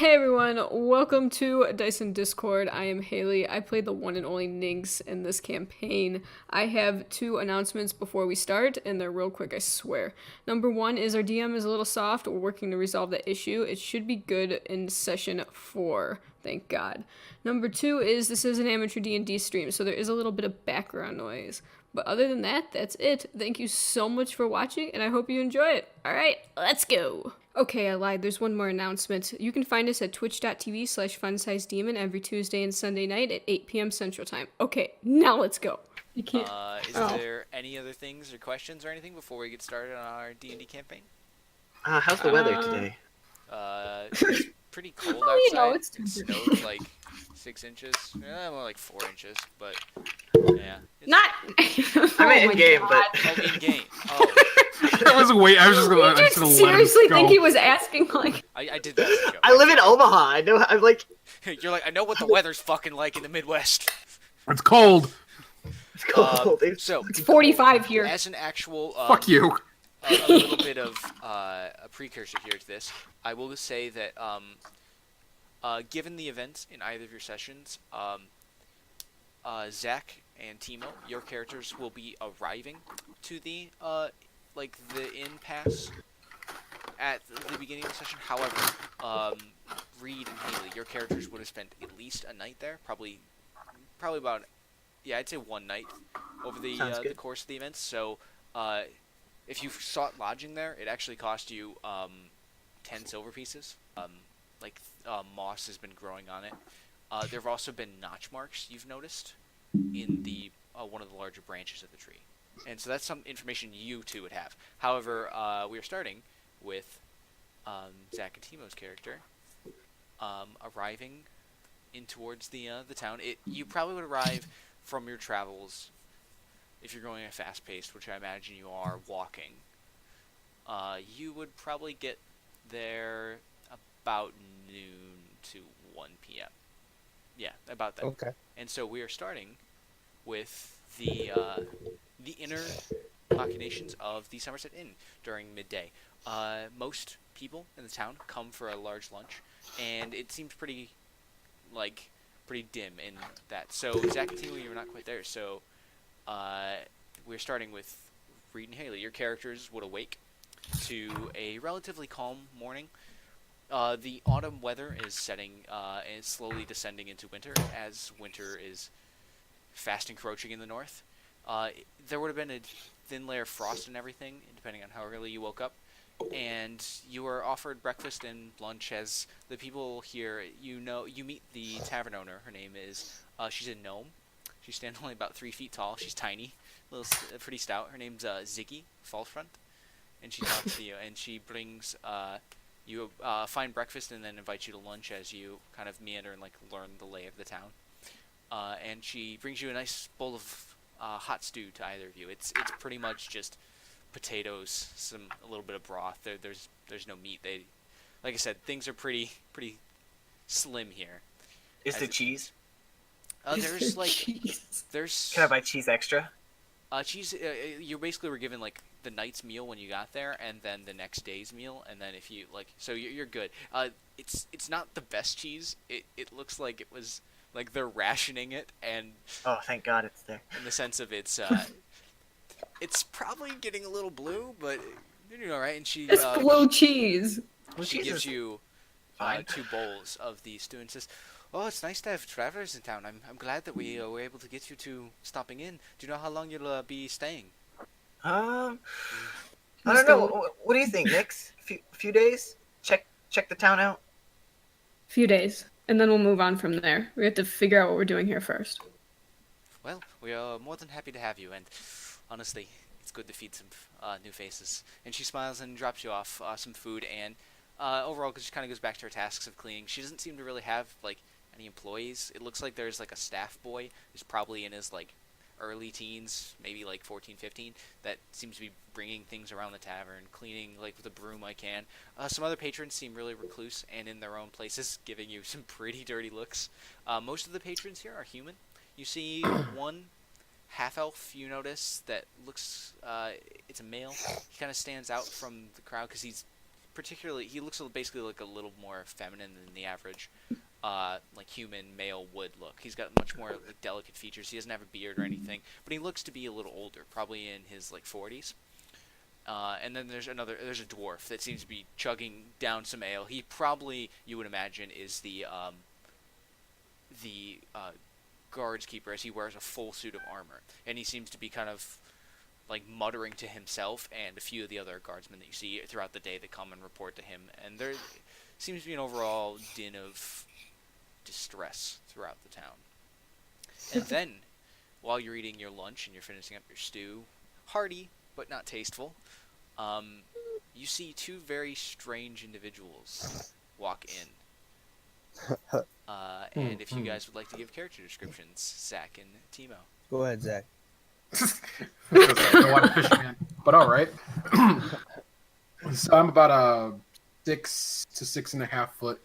Hey everyone, welcome to Dyson Discord. I am Haley. I play the one and only Nynx in this campaign. I have two announcements before we start, and they're real quick, I swear. Number one is our DM is a little soft. We're working to resolve that issue. It should be good in session 4, thank God. Number two is this is an amateur D&D stream, so there is a little bit of background noise. But other than that, that's it. Thank you so much for watching, and I hope you enjoy it. Alright, let's go! Okay, I lied. There's one more announcement. You can find us at twitch.tv/funsizedemon every Tuesday and Sunday night at 8 p.m. Central Time. Okay, now let's go. You can't. Is there any other things or questions or anything before we get started on our D&D campaign? How's the weather today? It's pretty cold outside. Oh, you know, it's it snowed like 6 inches. More like 4 inches, but yeah. Not. I mean, in game, but in game. Oh. I was just gonna. You just seriously think he was asking like? I did that. As a joke. I live in Omaha. I know. I'm like. You're like, I know what the weather's fucking like in the Midwest. It's cold. It's cold. So It's 45 here. As an actual Fuck you. A little bit of a precursor here to this, I will say that given the events in either of your sessions, Zach and Timo, your characters will be arriving to the impasse at the beginning of the session. However, Reed and Haley, your characters would have spent at least a night there, probably about, I'd say one night over the course of the events. So, if you sought lodging there, it actually cost you 10 silver pieces. Moss has been growing on it. There have also been notch marks you've noticed in the one of the larger branches of the tree. And so that's some information you two would have. However, we are starting with Zach and Timo's character arriving in towards the town. You probably would arrive from your travels, if you're going at fast pace, which I imagine you are, walking. You would probably get there about noon to 1 p.m. Yeah, about that. Okay. And so we are starting with the inner machinations of the Summerset Inn during midday. Most people in the town come for a large lunch, and it seems pretty dim in that. So Zach and Timo, you're not quite there. So we're starting with Reed and Haley. Your characters would awake to a relatively calm morning. The autumn weather is setting and slowly descending into winter, as winter is fast encroaching in the north. There would have been a thin layer of frost and everything, depending on how early you woke up. And you were offered breakfast and lunch as the people here, you meet the tavern owner. Her name is, she's a gnome. She stands only about 3 feet tall. She's tiny, pretty stout. Her name's Ziggy Falsefront. And she talks to you, and she brings you find breakfast and then invites you to lunch as you kind of meander and learn the lay of the town. And she brings you a nice bowl of hot stew to either of you. It's pretty much just potatoes, a little bit of broth. There's no meat. Like I said, things are pretty slim here. Is the cheese? There's Cheese. there's Can I buy cheese extra? cheese. You basically were given the night's meal when you got there, and then the next day's meal, and then if you so you're good. It's not the best cheese. It looks like it was they're rationing it, and Oh, thank God it's there. in the sense of it's probably getting a little blue, but you're doing all right. And It's blue cheese. Blue she cheese gives is you fine. 2 bowls of the stew and says, "Oh, it's nice to have travelers in town. I'm glad that we were able to get you to stopping in. Do you know how long you'll be staying?" I Let's don't know. go. What do you think, Nix? Few days? Check the town out. Few days, and then we'll move on from there. We have to figure out what we're doing here first. Well, we are more than happy to have you, and honestly, it's good to feed some new faces. And she smiles and drops you off some food, and overall, because she kind of goes back to her tasks of cleaning. She doesn't seem to really have any employees. It looks like there's a staff boy who's probably in his early teens, maybe 14, 15, that seems to be bringing things around the tavern, cleaning with a broom I can. Some other patrons seem really recluse and in their own places, giving you some pretty dirty looks. Most of the patrons here are human. You see one half-elf, you notice, that looks, it's a male. He kind of stands out from the crowd because he's particularly, he looks basically like a little more feminine than the average, like human male would look. He's got much more like delicate features. He doesn't have a beard or anything, but he looks to be a little older, probably in his like 40s. And then there's a dwarf that seems to be chugging down some ale. He probably, you would imagine, is the guards keeper, as he wears a full suit of armor, and he seems to be kind of like muttering to himself and a few of the other guardsmen that you see throughout the day that come and report to him. And there seems to be an overall din of distress throughout the town. And then, while you're eating your lunch and you're finishing up your stew, hearty but not tasteful, you see two very strange individuals walk in. And if you guys would like to give character descriptions, Zach and Timo. Go ahead, Zach. I want to fish man, but all right. So I'm about a 6 to 6.5 foot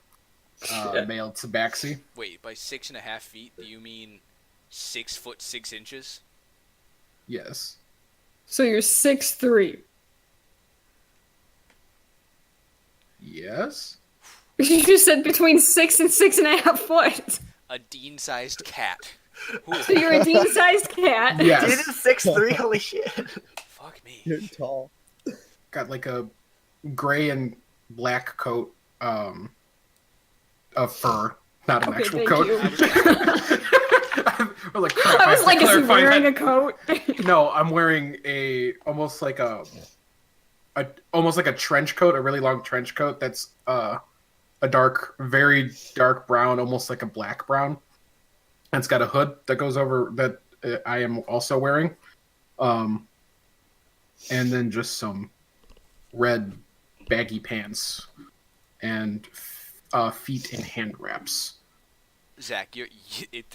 male tabaxi. Wait, by 6.5 feet, do you mean 6 foot 6 inches? Yes. So you're 6'3". Yes. You just said between 6 and 6.5 foot. A dean-sized cat. So you're a dean-sized cat. Dude Yes. is 6'3", holy shit. Fuck me. You're tall. Got like a gray and black coat of fur, not an Okay, actual thank coat. you. We're like, crap, I was have like, to is he clarify wearing that. a coat? No, I'm wearing almost like a trench coat, a really long trench coat that's a very dark brown, almost like a black brown. And it's got a hood that goes over that I am also wearing. And then just some red baggy pants and feet in hand wraps. Zach,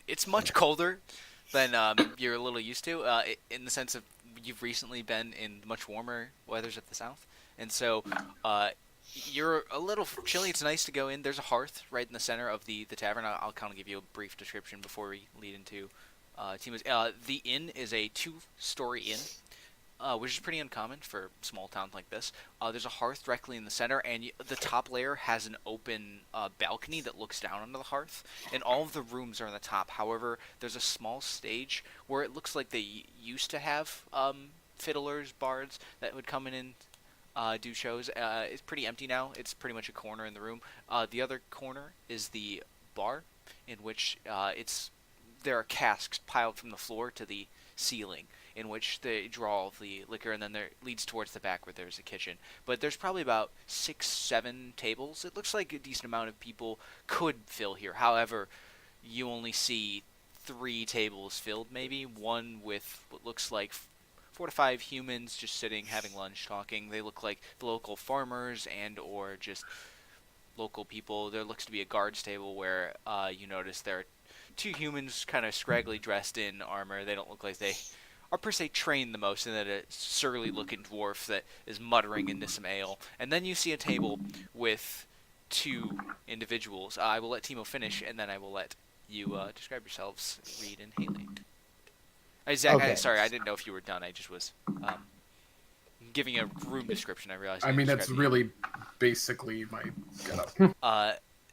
it's much colder than you're a little used to, in the sense of you've recently been in much warmer weathers at the south, and so you're a little chilly. It's nice to go in. There's a hearth right in the center of the tavern. I'll kind of give you a brief description before we lead into Timo's. The inn is a 2-story inn, which is pretty uncommon for a small town like this. There's a hearth directly in the center, and the top layer has an open balcony that looks down onto the hearth, and all of the rooms are on the top. However, there's a small stage where it looks like they used to have fiddlers, bards that would come in and do shows. It's pretty empty now. It's pretty much a corner in the room. The other corner is the bar, in which there are casks piled from the floor to the ceiling, in which they draw the liquor, and then there leads towards the back where there's a kitchen. But there's probably about 6-7 tables. It looks like a decent amount of people could fill here. However, you only see 3 tables filled, maybe. One with what looks like 4 to 5 humans just sitting, having lunch, talking. They look like the local farmers and or just local people. There looks to be a guards table where you notice there are 2 humans kind of scraggly dressed in armor. They don't look like they are per se trained the most, and that a surly looking dwarf that is muttering into some ale. And then you see a table with 2 individuals. I will let Timo finish, and then I will let you describe yourselves, Reed and Haley. Zach, Okay. sorry, I didn't know if you were done. I just was giving a room description. I realized. I mean, didn't that's describe the really basically my getup.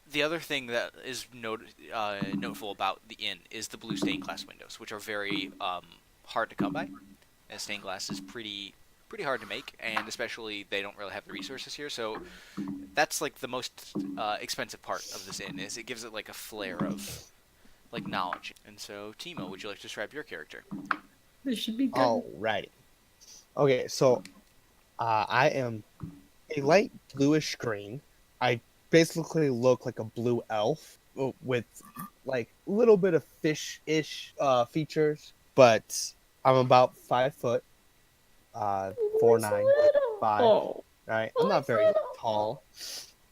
The other thing that is notable about the inn is the blue stained glass windows, which are very hard to come by. As stained glass is pretty hard to make, and especially they don't really have the resources here. So that's like the most expensive part of this inn, is it gives it like a flair of like knowledge. And so, Timo, would you like to describe your character? This should be good. Alrighty. Okay, so I am a light bluish green. I basically look like a blue elf with like a little bit of fish-ish features, but I'm about 5 foot, 4'9", 5. Oh. Right, I'm not very tall,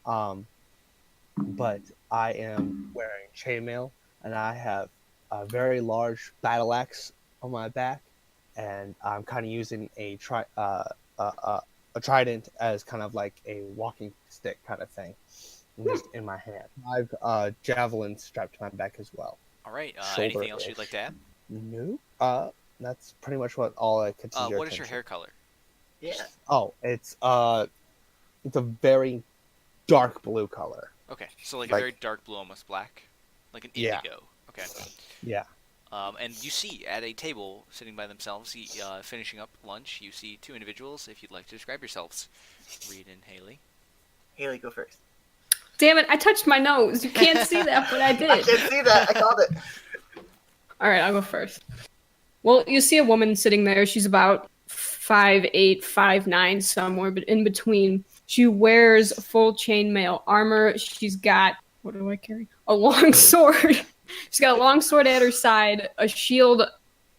but I am wearing chainmail, and I have a very large battle axe on my back, and I'm kind of using a trident as kind of like a walking stick kind of thing, just in my hand. I've javelin strapped to my back as well. All right. Shoulder Anything else you'd ish. like to add? No, that's pretty much what all I could. What is your hair color? Yeah. Oh, it's It's a very dark blue color. Okay, so like a Like- very dark blue, almost black, like an Yeah. indigo. Okay. Yeah. And you see at a table sitting by themselves, finishing up lunch, you see two individuals. If you'd like to describe yourselves, Reed and Haley. Haley, go first. Damn it, I touched my nose. You can't see that, but I did. I can't see that. I called it. All right, I'll go first. Well, you see a woman sitting there. She's about 5'8", 5'9", somewhere, but in between. She wears full chainmail armor. She's got, what do I carry? A long sword. She's got a long sword at her side, a shield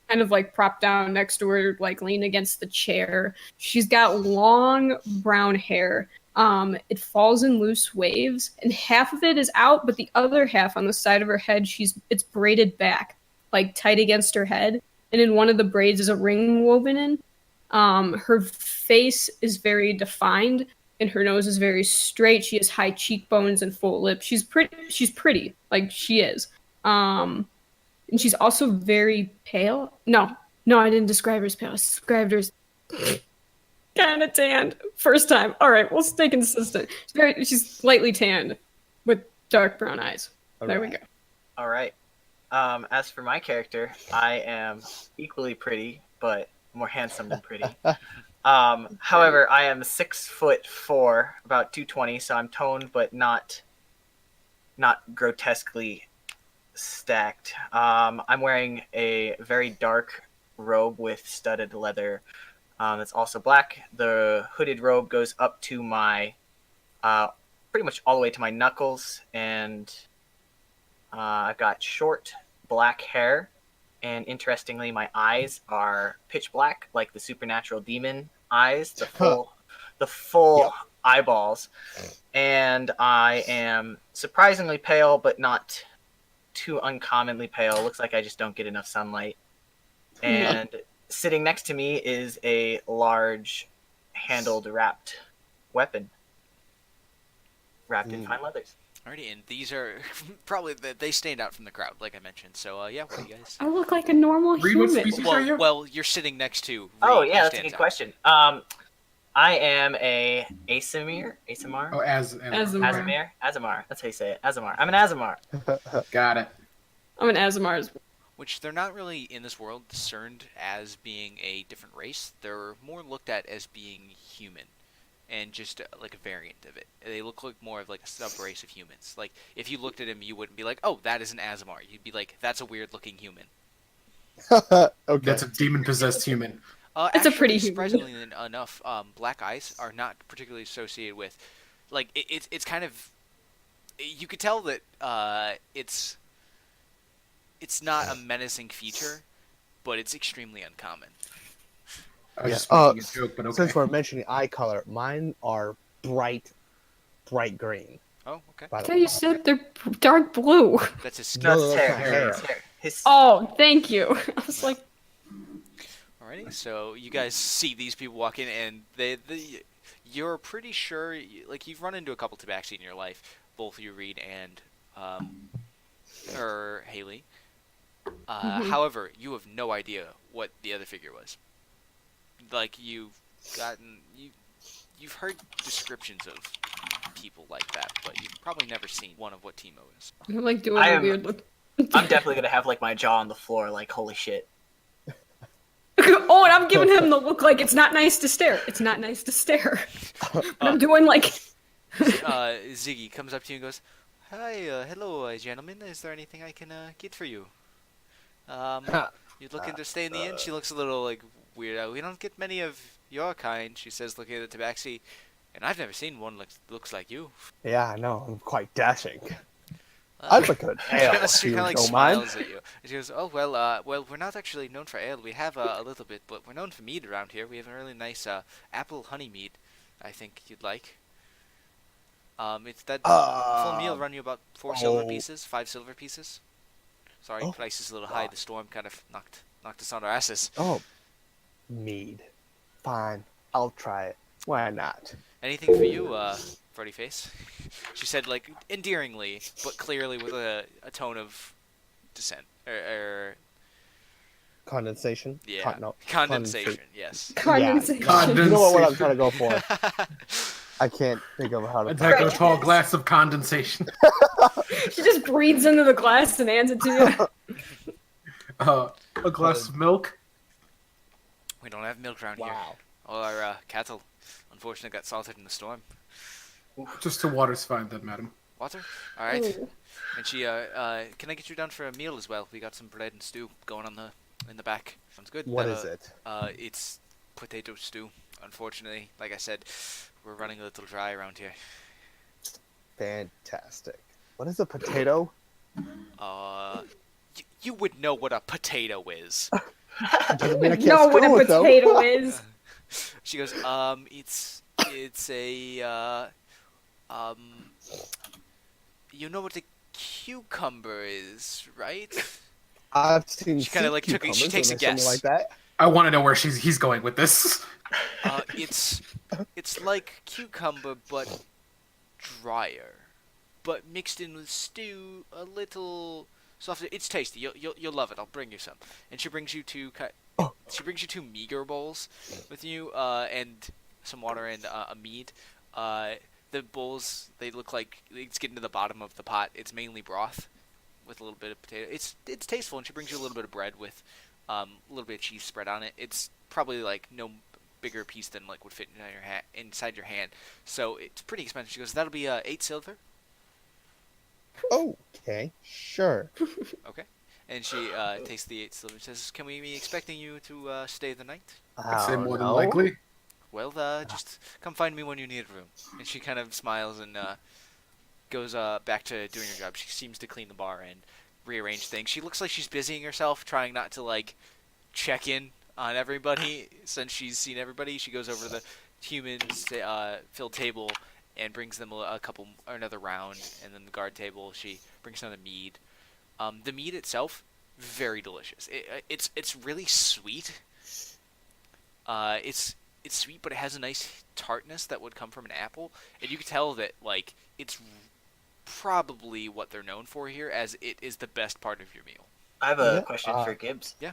kind of like propped down next to her, like leaned against the chair. She's got long brown hair. It falls in loose waves, and half of it is out, but the other half on the side of her head, it's braided back, like tight against her head. And in one of the braids is a ring woven in. Her face is very defined, and her nose is very straight. She has high cheekbones and full lips. She's pretty, like she is. And she's also very pale. No, I didn't describe her as pale. I described her as kind of tanned. First time. All right, we'll stay consistent. She's slightly tanned with dark brown eyes. There we go. All right. As for my character, I am equally pretty, but more handsome than pretty. However, I am 6'4", about 220, so I'm toned, but not grotesquely stacked. I'm wearing a very dark robe with studded leather. That's also black. The hooded robe goes up to my, pretty much all the way to my knuckles, and I've got short black hair, and interestingly, my eyes are pitch black, like the supernatural demon eyes, the full Yep. eyeballs. And I am surprisingly pale, but not too uncommonly pale. Looks like I just don't get enough sunlight. And sitting next to me is a large handled wrapped weapon, wrapped in fine leathers. Alrighty, and these are probably they stand out from the crowd, like I mentioned. So yeah, what do you guys? I look like a normal Reed, what human. species are you? Well, you're sitting next to. Reed, Oh who yeah, that's a stands good out. question. I am a Asimir. Oh, Azamar. Azamar. That's how you say it. Azamar. I'm an Azamar. Got it. I'm an Azamar as well. Which they're not really in this world discerned as being a different race. They're more looked at as being human, and just like a variant of it. They look like more of like a sub-race of humans. Like if you looked at him, you wouldn't be like, "Oh, that is an Azamar." You'd be like, "That's a weird-looking human." Okay. That's a demon-possessed human. It's a Actually, pretty human. surprisingly enough, black eyes are not particularly associated with, like it's kind of, you could tell that it's not a menacing feature, but it's extremely uncommon. I was Yeah. just making a joke, but okay. Since we're mentioning eye color, mine are bright green. Oh, okay. By I the thought way. you said they're dark blue. That's his skin. No, No, it's that's hair. hair. It's hair. His Oh, thank you. I was like, Alrighty, so you guys see these people walk in, and you're pretty sure, like you've run into a couple Tabaxi in your life, both you, Reed, and or Haley. However, you have no idea what the other figure was. Like you've heard descriptions of people like that, but you've probably never seen one of what Timo is. you're like doing I a am- weird look. I'm definitely gonna have like my jaw on the floor, like holy shit. Oh, and I'm giving him the look like it's not nice to stare. It's not nice to stare. But I'm doing like, Ziggy comes up to you and goes, "Hi, hello, gentlemen. Is there anything I can get for you? You looking to stay in the inn?" She looks a little like weird. We don't get many of your kind, she says, looking at the Tabaxi. And I've never seen one looks like you. Yeah, I know. I'm quite dashing. Uh, I'd like an ale, she if you kind of like don't mind. smiles at you. And she goes, "Oh well, we're not actually known for ale. We have a little bit, but we're known for mead around here. We have a really nice apple honey mead. I think you'd like. It's that full meal run you about 4 silver oh. pieces, 5 silver pieces. Sorry, Oh, price is a little high. The storm kind of knocked us on our asses. Oh, mead. Fine, I'll try it. Why not? Anything for you, Freddy Face?" She said, like endearingly, but clearly with a tone of dissent or Condensation? yeah, No, condensation. Yes. condensation. God, You know what I'm trying to go for. I can't think of how to. Attack a tall glass of condensation. She just breathes into the glass and hands it to you. A glass of milk. We don't have milk around here. Wow. All our cattle, unfortunately, got salted in the storm. Just the water's fine then, madam. Water? All right. Ooh. And she, can I get you down for a meal as well? We got some bread and stew going on in the back. Sounds good. What is it? It's potato stew. Unfortunately, like I said, we're running a little dry around here. Fantastic. What is a potato? You would know what a potato is. Doesn't mean I can't Know what screw a with them. potato is. She goes, it's a, you know what a cucumber is, right? I've seen. She kinda, like, she cucumbers takes a when there's something guess. like that. I want to know where he's going with this. It's like cucumber, but drier, but mixed in with stew, a little softer. It's tasty. You'll love it. I'll bring you some. And she brings you two. She brings you two meager bowls with you, and some water and a mead. The bowls, they look like it's getting to the bottom of the pot. It's mainly broth with a little bit of potato. It's tasteful, and she brings you a little bit of bread with a little bit of cheese spread on it. It's probably like no bigger piece than like would fit inside your hand. So it's pretty expensive. She goes, that'll be 8 silver. Okay, sure. Okay. And she takes the 8 silver and says, can we be expecting you to stay the night? I'd say Oh, more than no. likely. Well, just come find me when you need a room. And she kind of smiles and goes back to doing her job. She seems to clean the bar and rearrange things. She looks like she's busying herself, trying not to like check in on everybody. Since she's seen everybody, she goes over to the humans filled table and brings them a couple or another round. And then the guard table, she brings down the mead. The mead itself, very delicious. It's really sweet. It's sweet, but it has a nice tartness that would come from an apple, and you can tell that like it's probably what they're known for here, as it is the best part of your meal. I have a Yeah, question for Gibbs. Yeah.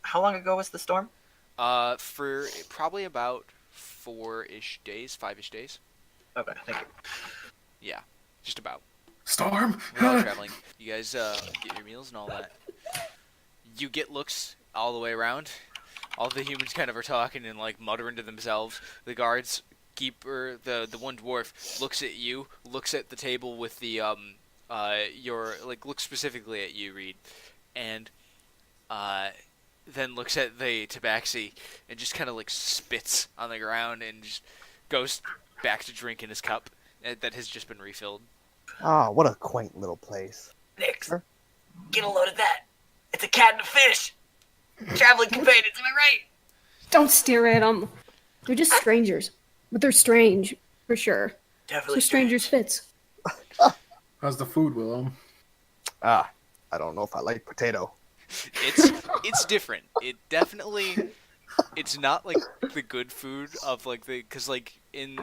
How long ago was the storm? For probably about 4-ish days, 5-ish days. Okay, thank you. Yeah, just about. Storm. We're all traveling. You guys get your meals and all that. You get looks all the way around. All the humans kind of are talking and like muttering to themselves. The guards keeper, the one dwarf, looks at you, looks at the table with the looks specifically at you, Reed, and then looks at the tabaxi and just kind of like spits on the ground and just goes back to drinking his cup that has just been refilled. Ah, what a quaint little place. Nix, Sure. get a load of that. It's a cat and a fish. Traveling companions, am I right? Don't stare at them. They're just strangers. But they're strange, for sure. Definitely. So strangers fits. How's the food, Willow? Ah, I don't know if I like potato. It's different. It definitely, it's not like the good food of like because like in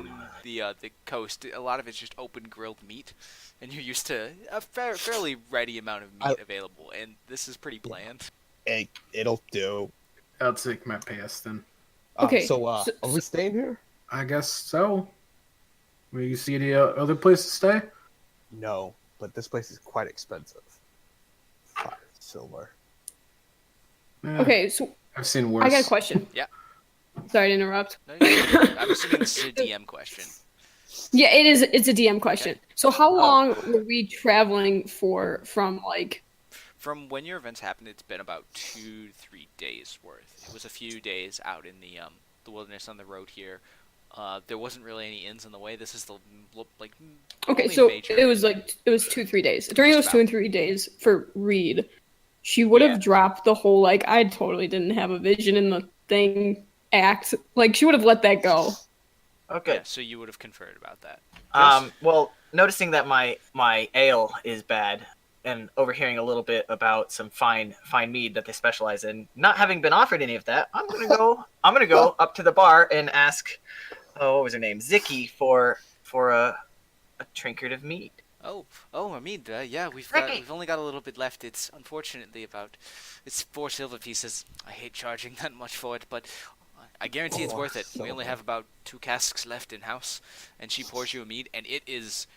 the coast, a lot of it's just open grilled meat, and you're used to a fairly ready amount of meat available, and this is pretty bland. It'll do. I'll take my pass then. Okay, So, so- are we staying here? I guess so. Will you see any other place to stay? No, but this place is quite expensive. 5 silver. Okay, so I've seen worse. I got a question. Yeah. Sorry to interrupt. No, I'm assuming this is a DM question. Yeah, it is. It's a DM question. Okay. So how long were we traveling from like? From when your events happened, it's been about 2-3 days worth. It was a few days out in the wilderness on the road here. There wasn't really any inns on the way. This is the like. Okay, only so major. it was 2-3 days. During Just those 2 and 3 days for Reed, she would have dropped the whole like I totally didn't have a vision in the thing act. Like she would have let that go. Okay. Yeah, so you would have conferred about that. Well, noticing that my ale is bad, and overhearing a little bit about some fine mead that they specialize in, not having been offered any of that, I'm gonna go up to the bar and ask, what was her name, Zicky, for a trinket of mead. Oh, Amid, yeah, we've only got a little bit left. It's unfortunately it's 4 silver pieces. I hate charging that much for it, but I guarantee it's worth it. So We only have about 2 casks left in house, and she pours you a mead, and it is,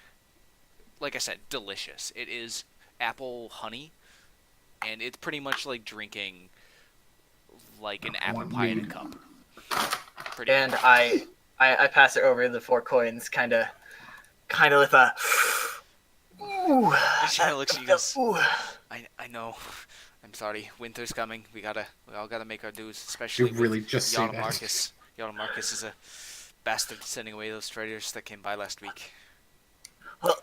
like I said, delicious. It is apple honey, and it's pretty much like drinking like an apple pie in a cup. Pretty And much. I pass it over the 4 coins, kind of with a. Ooh. And she kind of looks at you and goes, Ooh. I know. I'm sorry. Winter's coming. We all gotta make our dues, especially You really with just say that. Marcus. Yada Marcus is a bastard sending away those traders that came by last week. Well,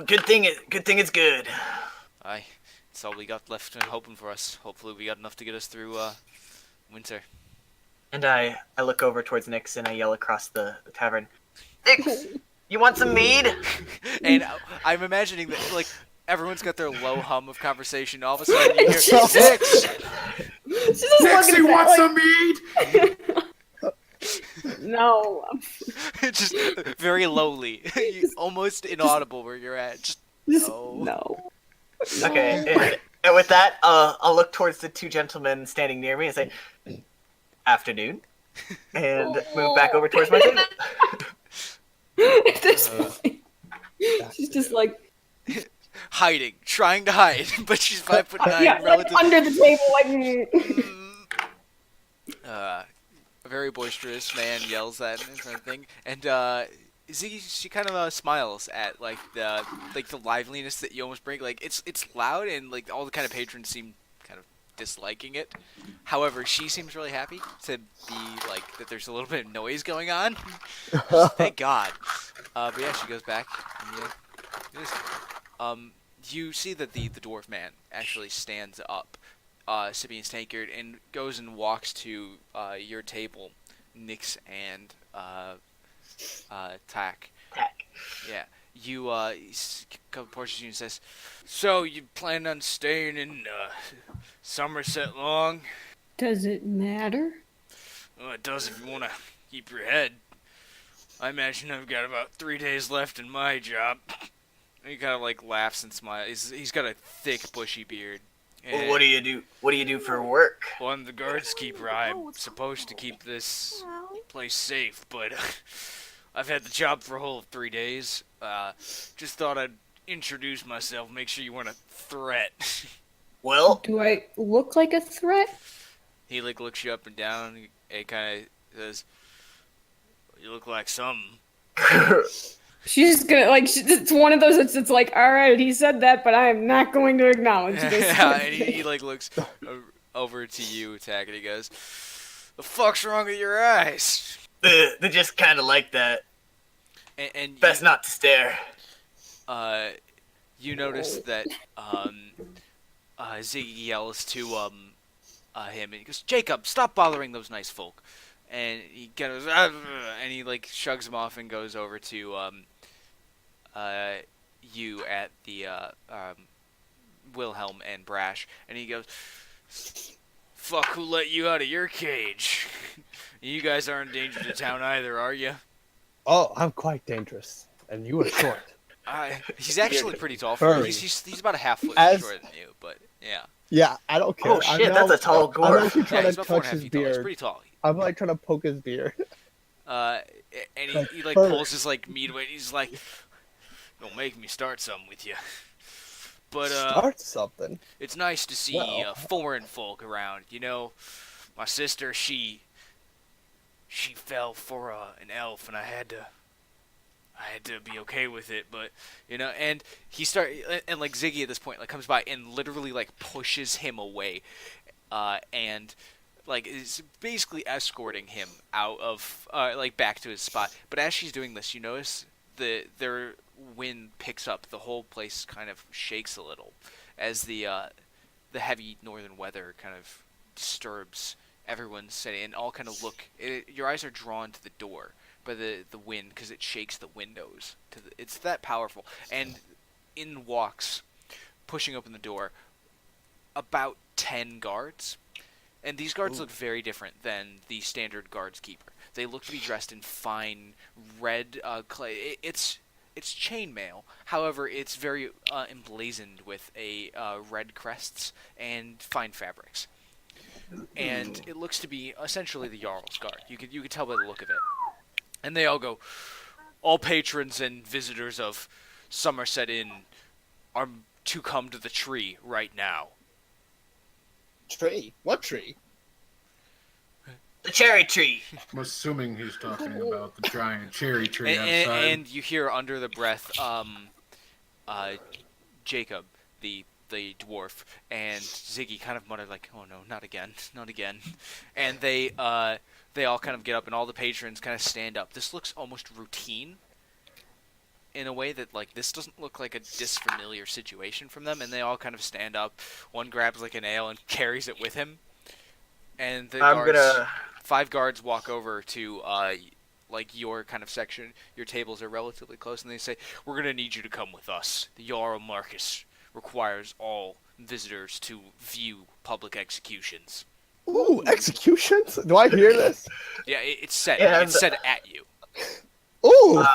good thing it's good. Aye. It's all we got left and hoping for us. Hopefully we got enough to get us through winter. And I look over towards Nyx and I yell across the tavern, Nyx, you want some mead? And I'm imagining that, like, everyone's got their low hum of conversation. All of a sudden you hear, Nyx! She's just Nixie looking at wants that, some mead. no. Just very lowly. Almost inaudible where you're at. Just, no. No. Okay, and with that, I'll look towards the 2 gentlemen standing near me and say, afternoon, and move back over towards my table. At this point, she's just like, Hiding. Trying to hide. But she's 5'9", yeah, like relative. under the table, like. A very boisterous man yells that and kind of thing, and she kind of smiles at like the liveliness that you almost bring. Like it's loud, and like all the kind of patrons seem kind of disliking it. However, she seems really happy to be like that. There's a little bit of noise going on. Thank God. But yeah, she goes back. And, yeah, you see that the dwarf man actually stands up, sipping his tankard, and goes and walks to your table, Nyx and Tack. Tack. Yeah. You approaches you and says, "So you plan on staying in Summerset long?" Does it matter? Well, it does if you want to keep your head. I imagine I've got about 3 days left in my job. He kind of like laughs and smiles. He's got a thick, bushy beard. Well, what do you do? What do you do for work? Well, I'm the guards keeper. I'm supposed to keep this place safe, but I've had the job for a whole 3 days. Just thought I'd introduce myself, make sure you weren't a threat. Well, Do I look like a threat? He like looks you up and down and kind of says, "You look like something." She's just gonna like. It's one of those. It's like, all right, he said that, but I am not going to acknowledge this. Yeah, and he like looks over to you, Tack, and he goes, "The fuck's wrong with your eyes?" they just kind of like that. And Best not to stare. you notice that Ziggy yells to him, and he goes, "Jacob, stop bothering those nice folk." And he goes, and he like shrugs him off and goes over to you at the Wilhelm and Brash, and he goes, "Fuck, who let you out of your cage? You guys aren't a danger to town either, are you?" Oh, I'm quite dangerous, and you are short. He's actually pretty tall for you. Furry. He's about a half foot As- shorter than you, but yeah. Yeah, I don't care. Oh shit, that's a tall I'm dwarf. actually Yeah, trying he's to about 4.5 touch his feet tall. He's beard. pretty tall. I'm like trying to poke his beard. And Like, he like furry. pulls his like meat away. He's like, "Don't make me start something with you." But Start something. it's nice to see Well. foreign folk around. You know, my sister, she fell for an elf, and I had to be okay with it. But you know, and and like Ziggy at this point like comes by and literally like pushes him away, and like is basically escorting him out of like back to his spot. But as she's doing this, you notice their wind picks up. The whole place kind of shakes a little as the heavy northern weather kind of disturbs everyone's city, and all kind of look. Your eyes are drawn to the door by the wind because it shakes the windows. It's that powerful. And in walks, pushing open the door, about 10 guards. And these guards look very different than the standard guards keeper. They look to be dressed in fine red clay. It's chainmail. However, it's very emblazoned with red crests and fine fabrics. and it looks to be essentially the Jarl's Guard. You could tell by the look of it. And they all go, all patrons and visitors of Summerset Inn are to come to the tree right now. Tree? What tree? The cherry tree. I'm assuming he's talking about the giant cherry tree outside. And you hear under the breath, Jacob, the dwarf, and Ziggy kind of mutter like, "Oh no, not again, not again," and they all kind of get up, and all the patrons kind of stand up. This looks almost routine, in a way that like this doesn't look like a disfamiliar situation from them, and they all kind of stand up. One grabs like an ale and carries it with him, and the five guards walk over to like your kind of section. Your tables are relatively close, and they say, "We're gonna need you to come with us. The Jarl Marcus requires all visitors to view public executions." Ooh, executions? Do I hear this? Yeah, it's said. Yeah, It's said at you. Ooh,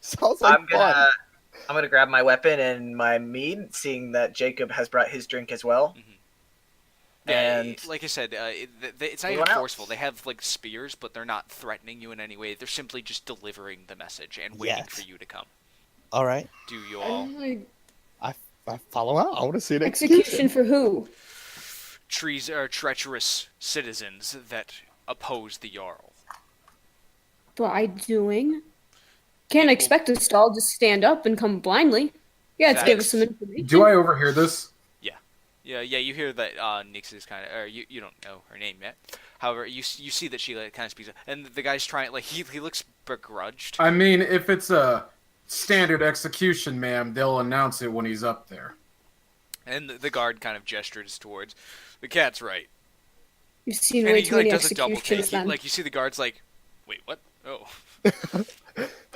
sounds like fun. I'm gonna grab my weapon and my mead, seeing that Jacob has brought his drink as well. Mhm. Yeah, And like I said, it's not Anyone even else? forceful. They have like spears, but they're not threatening you in any way. They're simply just delivering the message and waiting Yes. for you to come. All right, Do you all? I follow out. I want to see an Execution execution. for who? Trees are treacherous citizens that oppose the Jarl. By doing? Can't expect us to all just stand up and come blindly. Yeah, to give us some information. Do I overhear this? Yeah, you hear that Nix is kind of, or you don't know her name yet. However, you see that she like, kind of speaks, and the guy's trying, like he looks begrudged. I mean, if it's a standard execution, ma'am, they'll announce it when he's up there. And the guard kind of gestures towards, the cat's right. You've seen And way he too like many does a double take. executions then. Like you see the guards like, wait, what? Oh.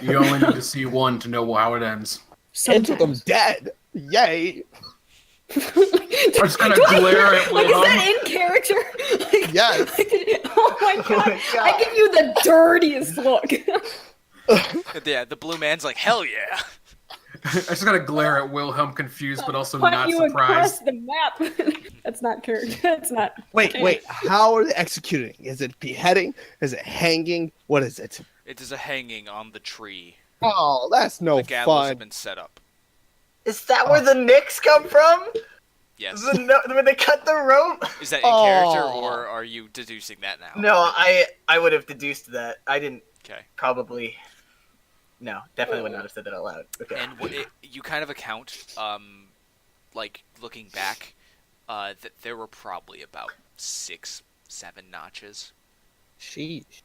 You only need to see one to know how it ends. Ends with them Sometimes. dead. Yay. I'm just gonna glare at Like, is Wilhelm. that in character? Like, Yes. oh my god. I give you the dirtiest look. Yeah, the blue man's like, hell yeah. I just gotta glare at Wilhelm, confused but also Point not you surprised. across the map. That's not character. That's not. Wait. How are they executing? Is it beheading? Is it hanging? What is it? It is a hanging on the tree. Oh, that's no The gallows have fun. been set up. is that where the Knicks come from? Yes. When they cut the rope? Is that in character, Oh. or are you deducing that now? No, I would have deduced that. I didn't Okay. probably. No, definitely would not have said that out loud. Okay. And you kind of account, like looking back, that there were probably about 6, 7 notches. Sheesh.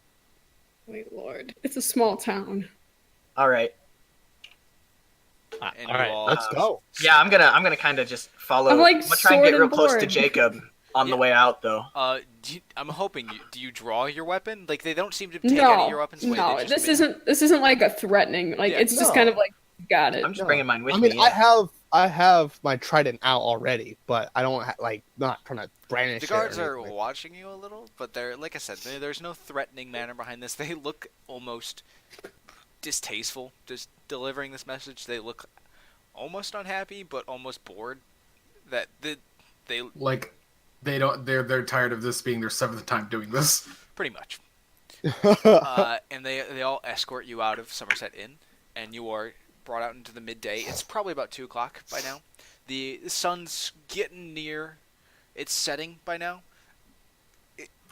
Wait, Lord. It's a small town. All right. And All right, you all, let's go. Yeah, I'm gonna kind of just follow. I'm like gonna try and sword get real and close to board. Jacob on the Yeah. way out, though. I'm hoping do you draw your weapon? Like they don't seem to take any of your No, weapons away. no. They just This isn't like a threatening. Like Yeah. it's just No. kind of like got it. I'm just No. bringing mine with I mean, me. I have my trident out already, but I don't not trying to brandish The it guards or are anything. watching you a little, but they're like I said, there's no threatening manner behind this. They look almost distasteful just delivering this message. They look almost unhappy, but almost bored. That they Like, they're tired of this being their 7th time doing this. pretty much. And they all escort you out of Summerset Inn, and you are brought out into the midday. It's probably about 2 o'clock by now. The sun's getting near its setting by now.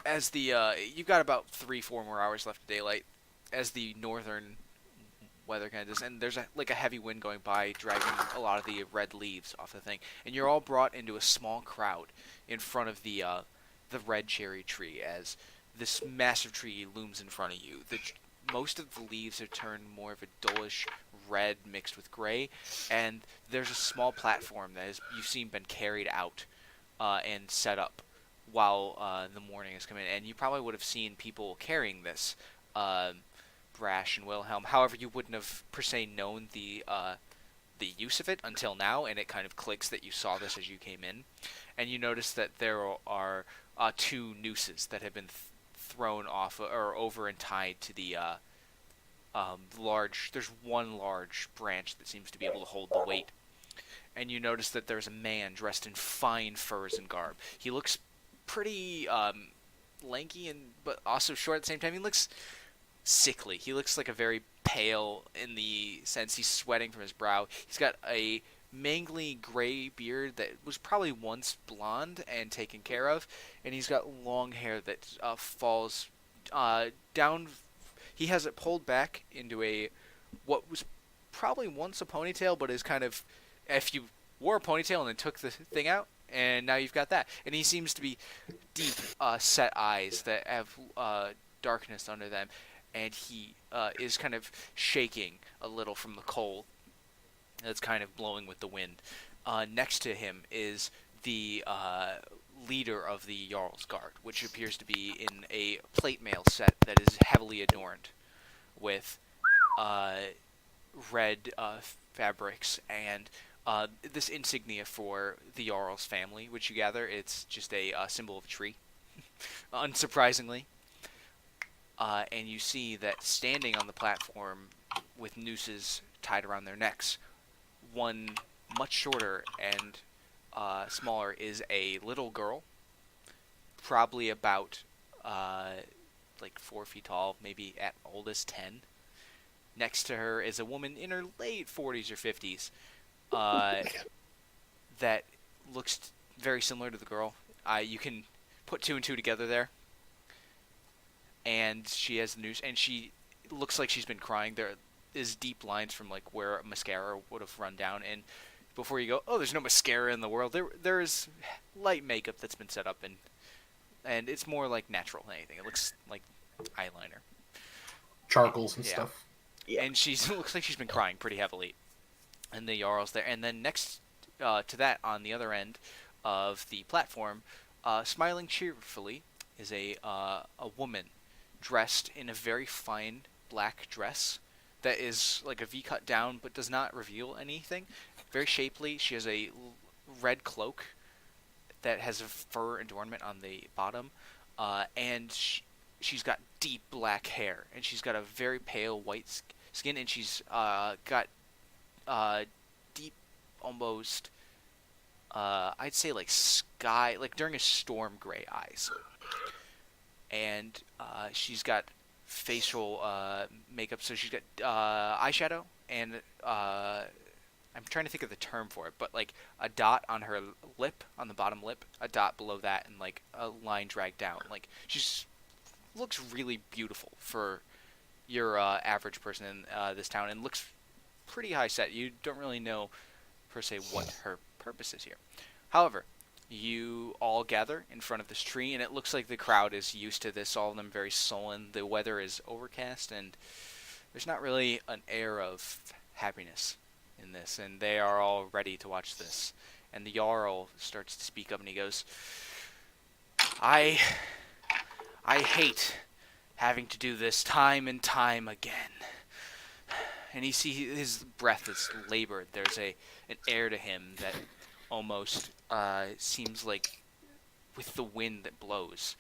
As you've got about 3-4 more hours left of daylight, as the northern weather kind of does, and there's a heavy wind going by, dragging a lot of the red leaves off the thing, and you're all brought into a small crowd in front of the red cherry tree as this massive tree looms in front of you. Most of the leaves are turned more of a dullish red mixed with gray, and there's a small platform that has, you've seen, been carried out and set up while the morning has come in, and you probably would have seen people carrying this. Brash and Wilhelm. However, you wouldn't have per se known the use of it until now, and it kind of clicks that you saw this as you came in, and you notice that there are 2 nooses that have been thrown off or over and tied to the large. There's one large branch that seems to be able to hold the weight, and you notice that there's a man dressed in fine furs and garb. He looks pretty lanky and but also short at the same time. He looks sickly. He looks like a very pale in the sense he's sweating from his brow. He's got a mangly gray beard that was probably once blonde and taken care of, and he's got long hair that falls down. He has it pulled back into a what was probably once a ponytail, but is kind of if you wore a ponytail and then took the thing out, and now you've got that. And he seems to be deep set eyes that have darkness under them, and he is kind of shaking a little from the cold that's kind of blowing with the wind. Next to him is the leader of the Jarl's Guard, which appears to be in a plate mail set that is heavily adorned with red fabrics and this insignia for the Jarl's family, which you gather it's just a symbol of a tree, unsurprisingly. And you see that standing on the platform with nooses tied around their necks, one much shorter and smaller is a little girl, probably about like 4 feet tall, maybe at oldest 10. Next to her is a woman in her late 40s or 50s that looks very similar to the girl. You can put two and two together there. And she has the news, and she looks like she's been crying. There is deep lines from like where mascara would have run down, and before you go, oh, there's no mascara in the world. There is light makeup that's been set up, and it's more like natural than anything. It looks like eyeliner, Charcoals and stuff. Yeah. And she looks like she's been crying pretty heavily. And the Jarl's there, and then next to that, on the other end of the platform, smiling cheerfully, is a woman dressed in a very fine black dress that is like a V-cut down but does not reveal anything. Very shapely. She has a red cloak that has a fur adornment on the bottom, and she's got deep black hair, and she's got a very pale white skin, and she's got deep, almost I'd say like sky, like during a storm, gray eyes. And she's got facial makeup, so she's got eyeshadow, and I'm trying to think of the term for it, but like a dot on her lip, on the bottom lip, a dot below that, and like a line dragged down. Like she's looks really beautiful for your average person in this town, and looks pretty high set. You don't really know per se what her purpose is here. However, you all gather in front of this tree, and it looks like the crowd is used to this, all of them very sullen. The weather is overcast, and there's not really an air of happiness in this, and they are all ready to watch this. And the Jarl starts to speak up, and he goes, I hate having to do this time and time again. And you see his breath is labored. There's an air to him that almost seems like with the wind that blows,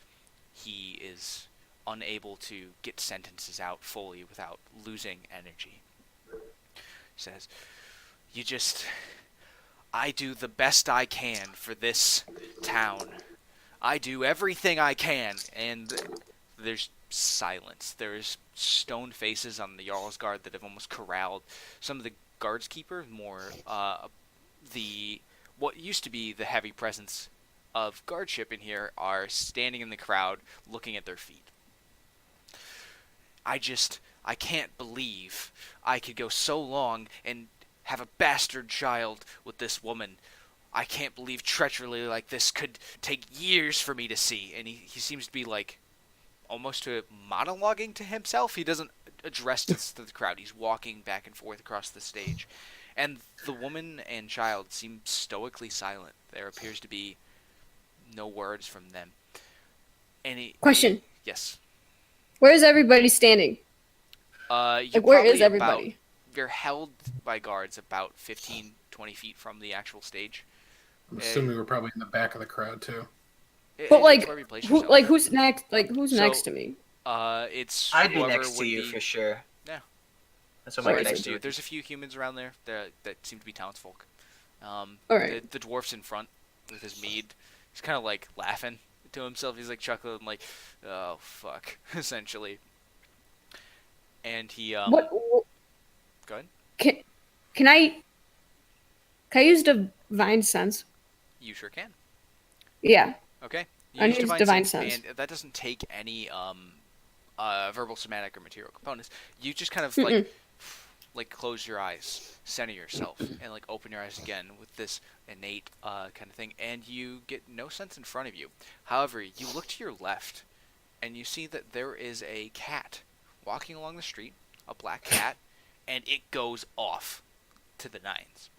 he is unable to get sentences out fully without losing energy. He says, I do the best I can for this town. I do everything I can. And there's silence. There's stone faces on the Jarl's Guard that have almost corralled some of the guards keeper, more what used to be the heavy presence of guardship in here are standing in the crowd looking at their feet. I can't believe I could go so long and have a bastard child with this woman. I can't believe treachery like this could take years for me to see. And he seems to be like almost monologuing to himself. He doesn't address this to the crowd. He's walking back and forth across the stage. And the woman and child seem stoically silent. There appears to be no words from them. Question. Yes. Where is everybody standing? Where is everybody? You're held by guards about 15, 20 feet from the actual stage. I'm assuming we're probably in the back of the crowd too. But who's next? Who's next to me? It's I'd be next to you for sure. Yeah. That's what Right my next to you. There's a few humans around there that seem to be townsfolk. All right. The dwarf's in front with his mead. He's kind of like laughing to himself. He's like chuckling, like, "Oh fuck," essentially. And he What? Go ahead. Can can I can I use divine sense? You sure can. Yeah, Okay. You I use use divine, divine sense, sense. and that doesn't take any verbal, somatic, or material components. You just kind of Mm-mm. like close your eyes, center yourself, and like open your eyes again with this innate kind of thing, and you get no sense in front of you. However, you look to your left, and you see that there is a cat walking along the street, a black cat, and it goes off to the nines.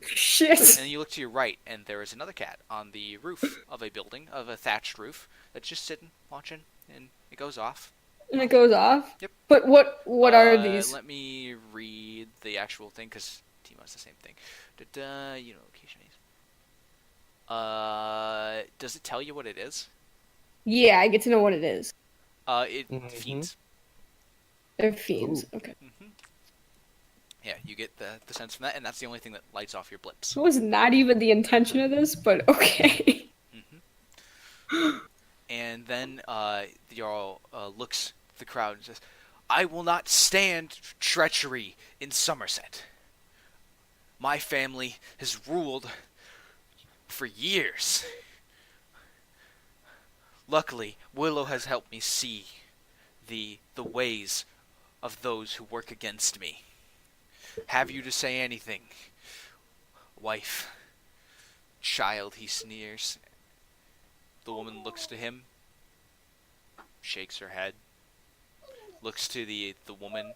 Shit. And then you look to your right, and there is another cat on the roof of a building, of a thatched roof, that's just sitting, watching, and it goes off. And it goes off. Yep. But what are these? Let me read the actual thing, because Timo's the same thing. You know, location is. Does it tell you what it is? Yeah, I get to know what it is. It Mhm. feeds. They're fiends. Okay. Mm-hmm. Yeah, you get the sense from that, and that's the only thing that lights off your blips. That was not even the intention of this, but okay. Mm-hmm. And then the Jarl looks at the crowd and says, "I will not stand treachery in Summerset. My family has ruled for years. Luckily, Willow has helped me see the ways of those who work against me. Have you to say anything, wife? Child," he sneers. The woman looks to him, shakes her head, looks to the woman,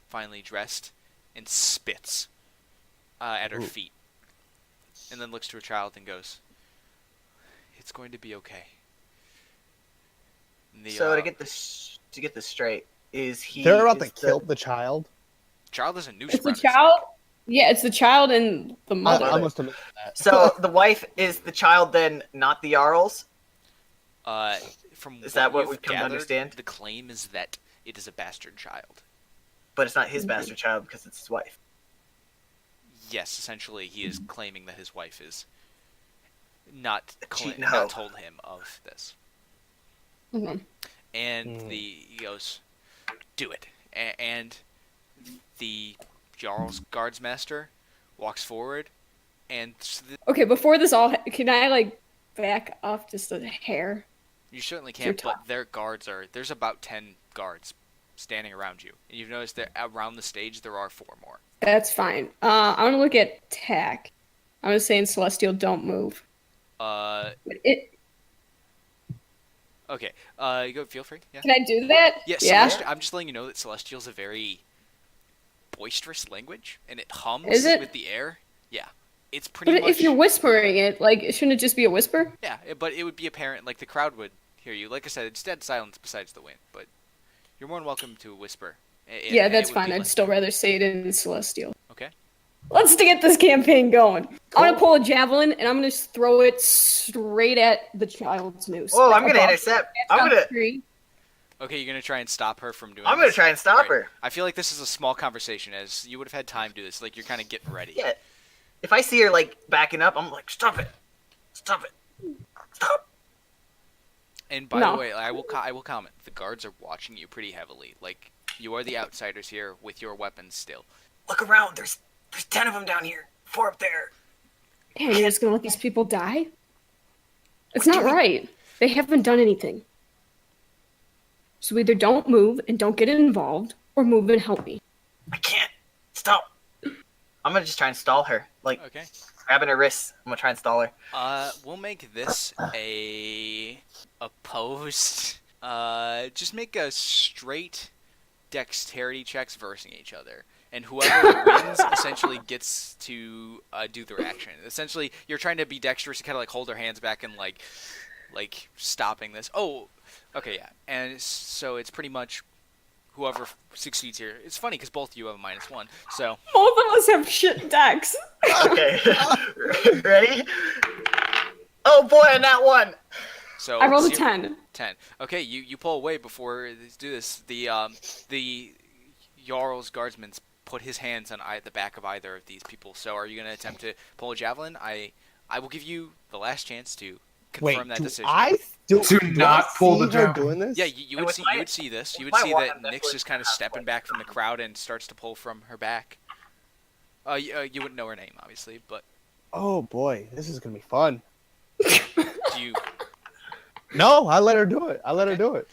finely dressed, and spits at her feet. And then looks to her child and goes, "It's going to be okay." And So to get this straight, They're about to kill the child. child is a noose It's the around his child. Yeah, it's the child and the mother. I must have missed that. So the wife is the child, then not the Jarl's? From Is that what you've we've come to gathered, understand? The claim is that it is a bastard child. But it's not his bastard child because it's his wife. Yes, essentially, he is claiming that his wife is not cheating not hoe. told him of this. Mhm. And he goes, "Do it." And the Jarl's guardsmaster walks forward, and Okay, before this all, can I like back off just a hair? you certainly Your can't, but their guards there's about 10 guards standing around you. And you've noticed that around the stage there are 4 more. That's fine. I want to look at tack. I was saying Celestial, don't move. But Okay, go, feel free, yeah. Can I do that? Yeah, Yeah. I'm just letting you know that Celestial's a very boisterous language, and it hums Is it? with the air. Yeah, it's pretty But much... if you're whispering it, like, shouldn't it just be a whisper? Yeah, but it would be apparent, like, the crowd would hear you. Like I said, it's dead silence besides the wind, but you're more than welcome to whisper. Yeah, that's fine. I'd still rather say it in Celestial. Okay. Let's get this campaign going. I'm gonna pull a javelin and I'm gonna just throw it straight at the child's noose. Whoa, Like, I'm gonna above. intercept. It's I'm on gonna three. Okay, you're gonna try and stop her from doing I'm gonna this? try and stop Right. her. I feel like this is a small conversation, as you would have had time to do this. Like, you're kind of getting ready. Yeah. If I see her like backing up, I'm like, stop it. Stop it. Stop. And by No. the way, I will comment. The guards are watching you pretty heavily. Like, you are the outsiders here with your weapons still. Look around. There's 10 of them down here. 4 up there. Damn, you're just gonna let these people die? It's not right. They haven't done anything. So either don't move and don't get involved, or move and help me. I can't. Stop. I'm gonna just try and stall her. Like, Okay. grabbing her wrists. I'm gonna try and stall her. We'll make this a opposed. Just make a straight dexterity checks versus each other, and whoever wins essentially gets to do their action. Essentially, you're trying to be dexterous and kind of like hold their hands back and like stopping this. Oh, okay, yeah. And so it's pretty much whoever succeeds here. It's funny because both of you have a -1, so. Both of us have shit decks. Okay. Ready? Oh boy, and that one. So I rolled a zero- 10. 10. Okay, you pull away before they do this. The Jarl's guardsman put his hands on the back of either of these people. So are you going to attempt to pull a javelin? I will give you the last chance to confirm Wait, that do decision. I To do not I pull see the her javelin. doing this? Yeah, you And would with see my- you would see this. You with would my see wand, that I'm Nyx definitely is kind of gonna stepping have back from the crowd and starts to pull from her back. You wouldn't know her name, obviously, but Oh boy, this is gonna be fun. do you? No, I let her do it. I let her do it.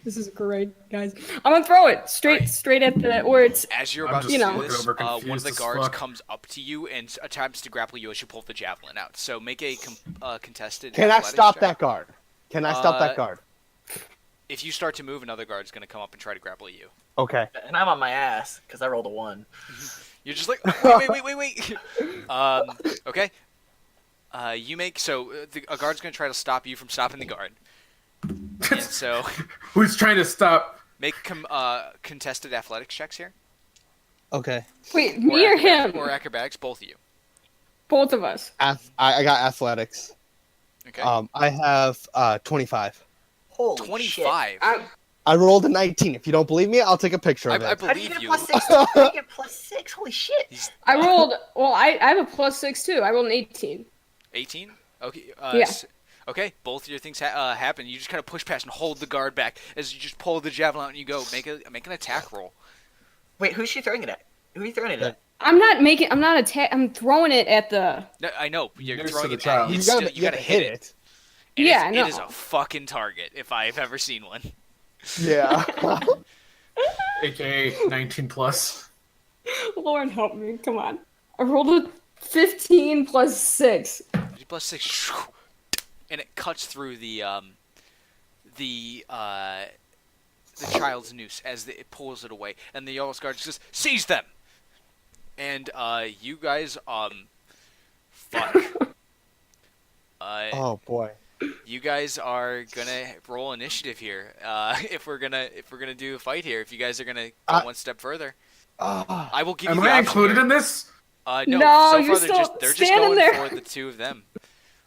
This is great, guys. I'm gonna throw it Alright. straight at the where it's. As you're I'm about to just do looking this, over one of confused the as guards fuck. comes up to you and attempts to grapple you as you pull the javelin out. So make a contested. Can I athletics stop check. that guard? Can I stop Uh, that guard? If you start to move, another guard's gonna come up and try to grapple you. Okay. And I'm on my ass because I rolled a 1. You're just like, wait. Okay. You make a guard's gonna try to stop you from stopping the guard, and so Who's trying to stop? make contested athletics checks here. Okay. Wait, me or him? Or acrobatics, both of you. Both of us. I got athletics. Okay. I have 25. Holy shit. 25. I rolled a 19. If you don't believe me, I'll take a picture of I it. How do you believe get a you. +6? How do you get +6? Holy shit. I rolled. Well, I have a +6 too. I rolled an 18. 18. Okay. Yeah. Okay. Both of your things happen. You just kind of push past and hold the guard back as you just pull the javelin out and you go make an attack roll. Wait, who's she throwing it at? Who are you throwing it at? I'm not I'm throwing it at the. No, I know you're Nearest throwing to it. the child. At, You it's gotta, still, you gotta hit it. And Yeah, it I is know. a fucking target if I've ever seen one. Yeah. AKA 19 plus. Lauren, help me! Come on. I rolled a 15 plus 6. +6, and it cuts through the child's noose as it pulls it away, and the yellow guard just says, "Seize them!" And you guys, fuck. Oh boy. You guys are gonna roll initiative here. If we're gonna do a fight here, if you guys are gonna go one step further, I will give you Am the I option included here. in this? No, No, so you're far they're just standing going there. for the two of them.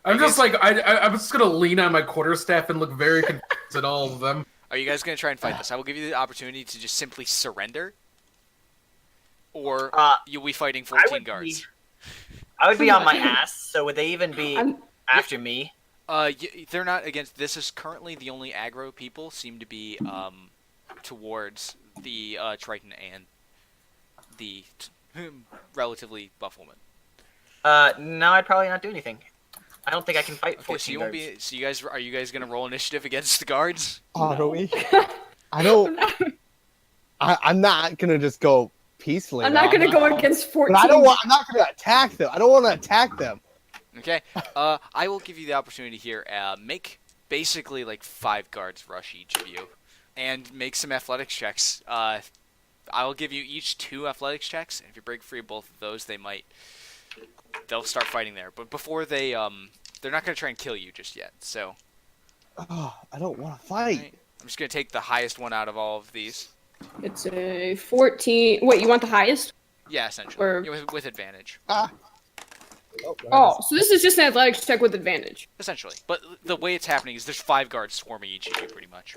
I'm You just guys- like I'm just gonna lean on my quarterstaff and look very confused at all of them. Are you guys gonna try and fight this? I will give you the opportunity to just simply surrender, or you'll be fighting 14 guards. I would be on my ass, so would they even be I'm- after me? They're not against. This is currently the only aggro people seem to be towards the Triton and the relatively buff woman. No, I'd probably not do anything. I don't think I can fight 14 Okay, so you won't guards. be. So are you guys gonna roll initiative against the guards? Are we? I don't. I'm not gonna just go peacefully. I'm not gonna go against 14. But I'm not gonna attack them. I don't want to attack them. Okay. I will give you the opportunity here. Make basically like 5 guards rush each of you, and make some athletics checks. I will give you each 2 athletics checks, and if you break free of both of those, they'll start fighting there. But before they're not gonna try and kill you just yet. So. Oh, I don't want to fight. Right. I'm just gonna take the highest one out of all of these. It's a 14. Wait, you want the highest? Yeah, essentially. Or- Yeah, with advantage. Oh, so this is just an athletics check with advantage. Essentially. But the way it's happening is there's 5 guards swarming each of you, pretty much.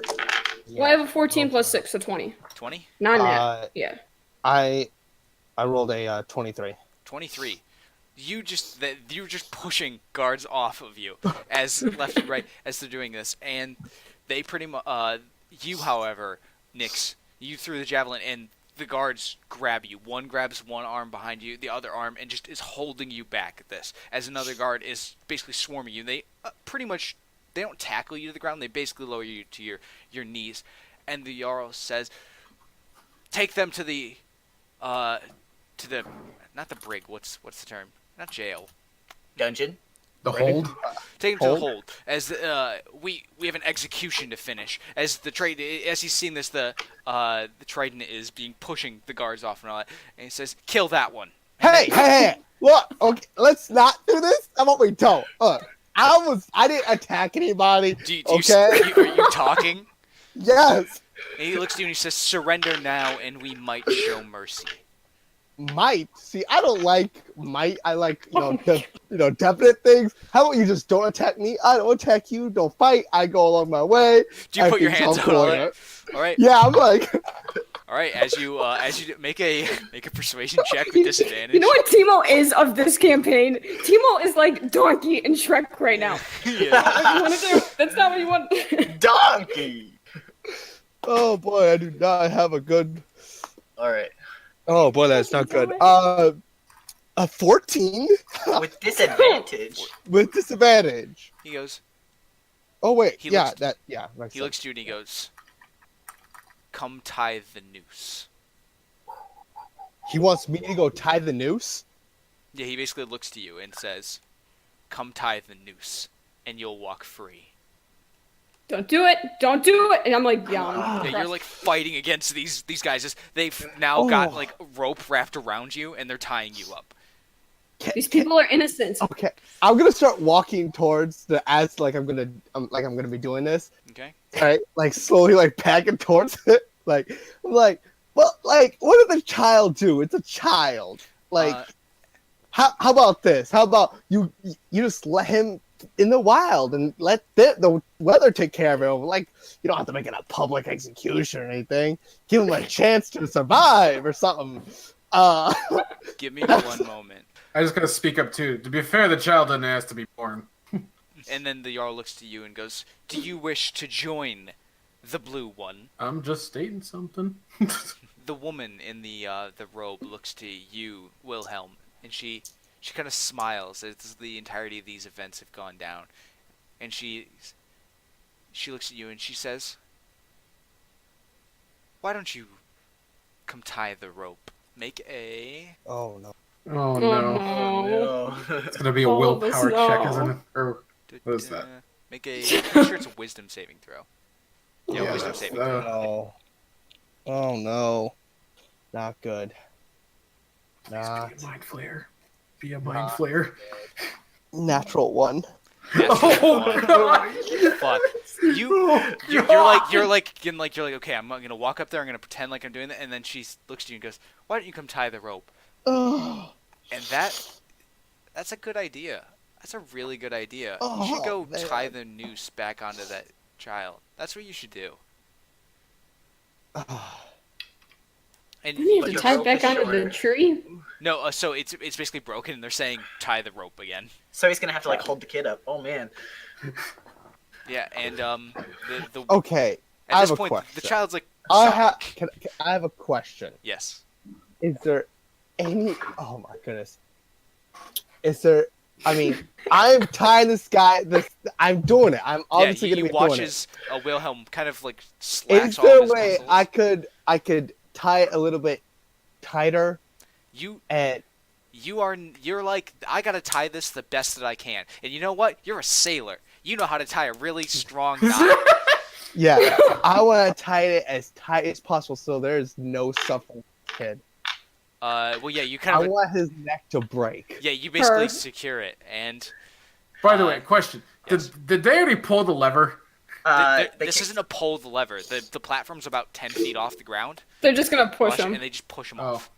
Well, I have a 14 plus 6, so 20. 20? Not net. Yeah. I rolled a 23. 23. You're just pushing guards off of you as left and right as they're doing this, and they pretty much you, however, Nyx, you threw the javelin and the guards grab you. One grabs one arm behind you, the other arm, and just is holding you back at this. As another guard is basically swarming you. They pretty much they don't tackle you to the ground. They basically lower you to your knees, and the Jarl says, "Take them to the not the brig. What's the term? Not jail. Dungeon? The hold. Take him to the hold. As we have an execution to finish. As he's seeing this, the Triton is pushing the guards off and all that, and he says, "Kill that one." Hey! Look, okay, let's not do this. How about we don't? I didn't attack anybody. Are you talking? Yes. And he looks at you and he says, "Surrender now, and we might show mercy." Might. See, I don't like might. I like definite things. How about you just don't attack me? I don't attack you. Don't fight. I go along my way. Do you put your hands Everything's on all all that? All right. Yeah, I'm like. All right, as you make a persuasion check with disadvantage. You know what Timo is of this campaign? Timo is like Donkey in Shrek right now. Yeah. That's not what you want to do. That's not what you want. Donkey. Oh boy, I do not have a good. All right. Oh boy, that's not good. A 14 With disadvantage. with disadvantage. He goes. Oh wait, He yeah, looks- that yeah. Makes He sense. looks at you and he goes, "Come tie the noose." He wants me to go tie the noose. Yeah, he basically looks to you and says, "Come tie the noose, and you'll walk free." Don't do it. Don't do it. And I'm like, yeah. Yeah, you're like fighting against these guys. They've now got Oh. like rope wrapped around you and they're tying you up. These people are innocent. Okay, I'm gonna start walking towards the as like I'm gonna be doing this. Okay. Right, like slowly like packing towards it. Like I'm like, well, like what did the child do? It's a child. Like, how about this? How about you just let him in the wild and let the weather take care of it. Like, you don't have to make it a public execution or anything. Give him a chance to survive or something. Give me one moment. I just gotta speak up too. To be fair, the child didn't ask to be born. And then the Jarl looks to you and goes, "Do you wish to join the blue one?" I'm just stating something. The woman in the robe looks to you, Wilhelm, and she kind of smiles as the entirety of these events have gone down, and she looks at you and she says, "Why don't you come tie the rope? Make a." Oh no. Oh no. No. It's gonna be a All of us willpower check, know. isn't it? Or what is that? Make a. I'm pretty sure it's a wisdom saving throw. Yeah, Yeah, wisdom that's, saving throw. No. Oh no. Not good. Please Nah. be a mind flayer. Be a mind flayer. Natural one. Oh, God. Fuck. You're like okay, I'm gonna walk up there, I'm gonna pretend like I'm doing that, and then she looks at you and goes, "Why don't you come tie the rope?" Oh. And that's a good idea. That's a really good idea. You should go man. tie the noose back onto that child. That's what you should do. And You need But to your tie rope back is onto the shorter. tree. no, so it's basically broken, and they're saying tie the rope again. So he's gonna have to like hold the kid up. Oh man. Yeah, and the Okay. at I this have a point question. the child's like, I "Sorry." have a question. Yes. Is there any? Oh my goodness. Is there? I mean, I'm tying this guy. I'm doing it. I'm obviously yeah, gonna you be watch doing as Wilhelm kind of like it. slacks Is all there of a his way muscles. I could tie it a little bit tighter You and you're like, "I gotta tie this the best that I can." And you know what? You're a sailor. You know how to tie a really strong knot. yeah, I want to tie it as tight as possible so there's no suffering kid. Well, yeah, you I kind of want his neck to break. yeah, you basically Her. secure it, and By the way, question: yes. Did they already pull the lever? this isn't a pull the lever. The platform's about 10 feet off the ground. They're just gonna push Watch it, him. and they just push him Oh, off.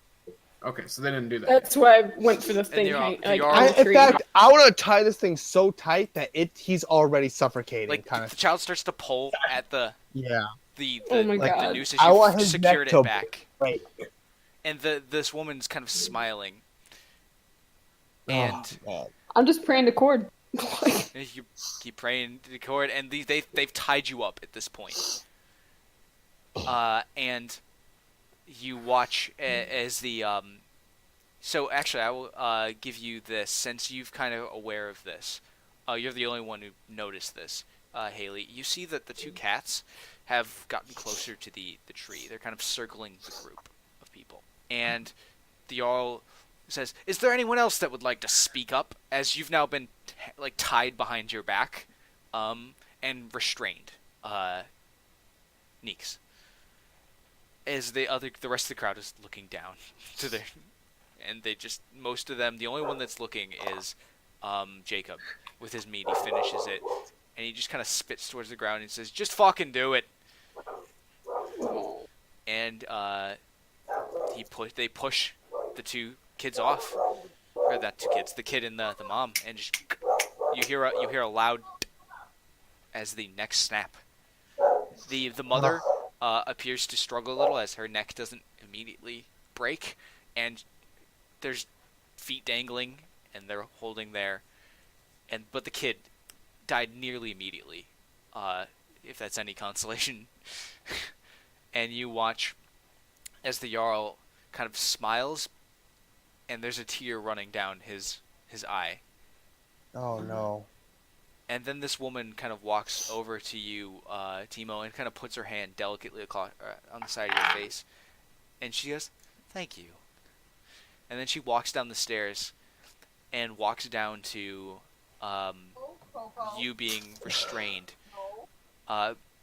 okay. So they didn't do that. That's why I went for the thing they're all- height, they like are- on the In tree. fact, I want to tie this thing so tight that he's already suffocating. Like kind the of. child starts to pull at the Yeah. Oh my the God. noose as I want you've his secured neck it to back. break. And this woman's kind of smiling. Oh, And man. I'm just praying to cord. you keep praying to the cord, and they've tied you up at this point. And you watch as the So actually, I will give you this, since you've kind of aware of this. You're the only one who noticed this, Haley. You see that the two cats have gotten closer to the tree. They're kind of circling the group of people, and the Jarl says, "Is there anyone else that would like to speak up, as you've now been tied behind your back, and restrained?" Neeks. As the rest of the crowd is looking down to their, and most of them, the only one that's looking is Jacob with his meat. He finishes it, and he just kind of spits towards the ground and says, "Just fucking do it." And they push the two kids off, or not two kids, the kid and the mom, and just you hear a loud as the neck snap. The mother appears to struggle a little as her neck doesn't immediately break, and there's feet dangling, and they're holding there. But the kid died nearly immediately, if that's any consolation. And you watch as the Jarl kind of smiles, and there's a tear running down his eye. Oh no. And then this woman kind of walks over to you, Timo, and kind of puts her hand delicately on the side of your face. And she goes, "Thank you." And then she walks down the stairs and walks down to you being restrained.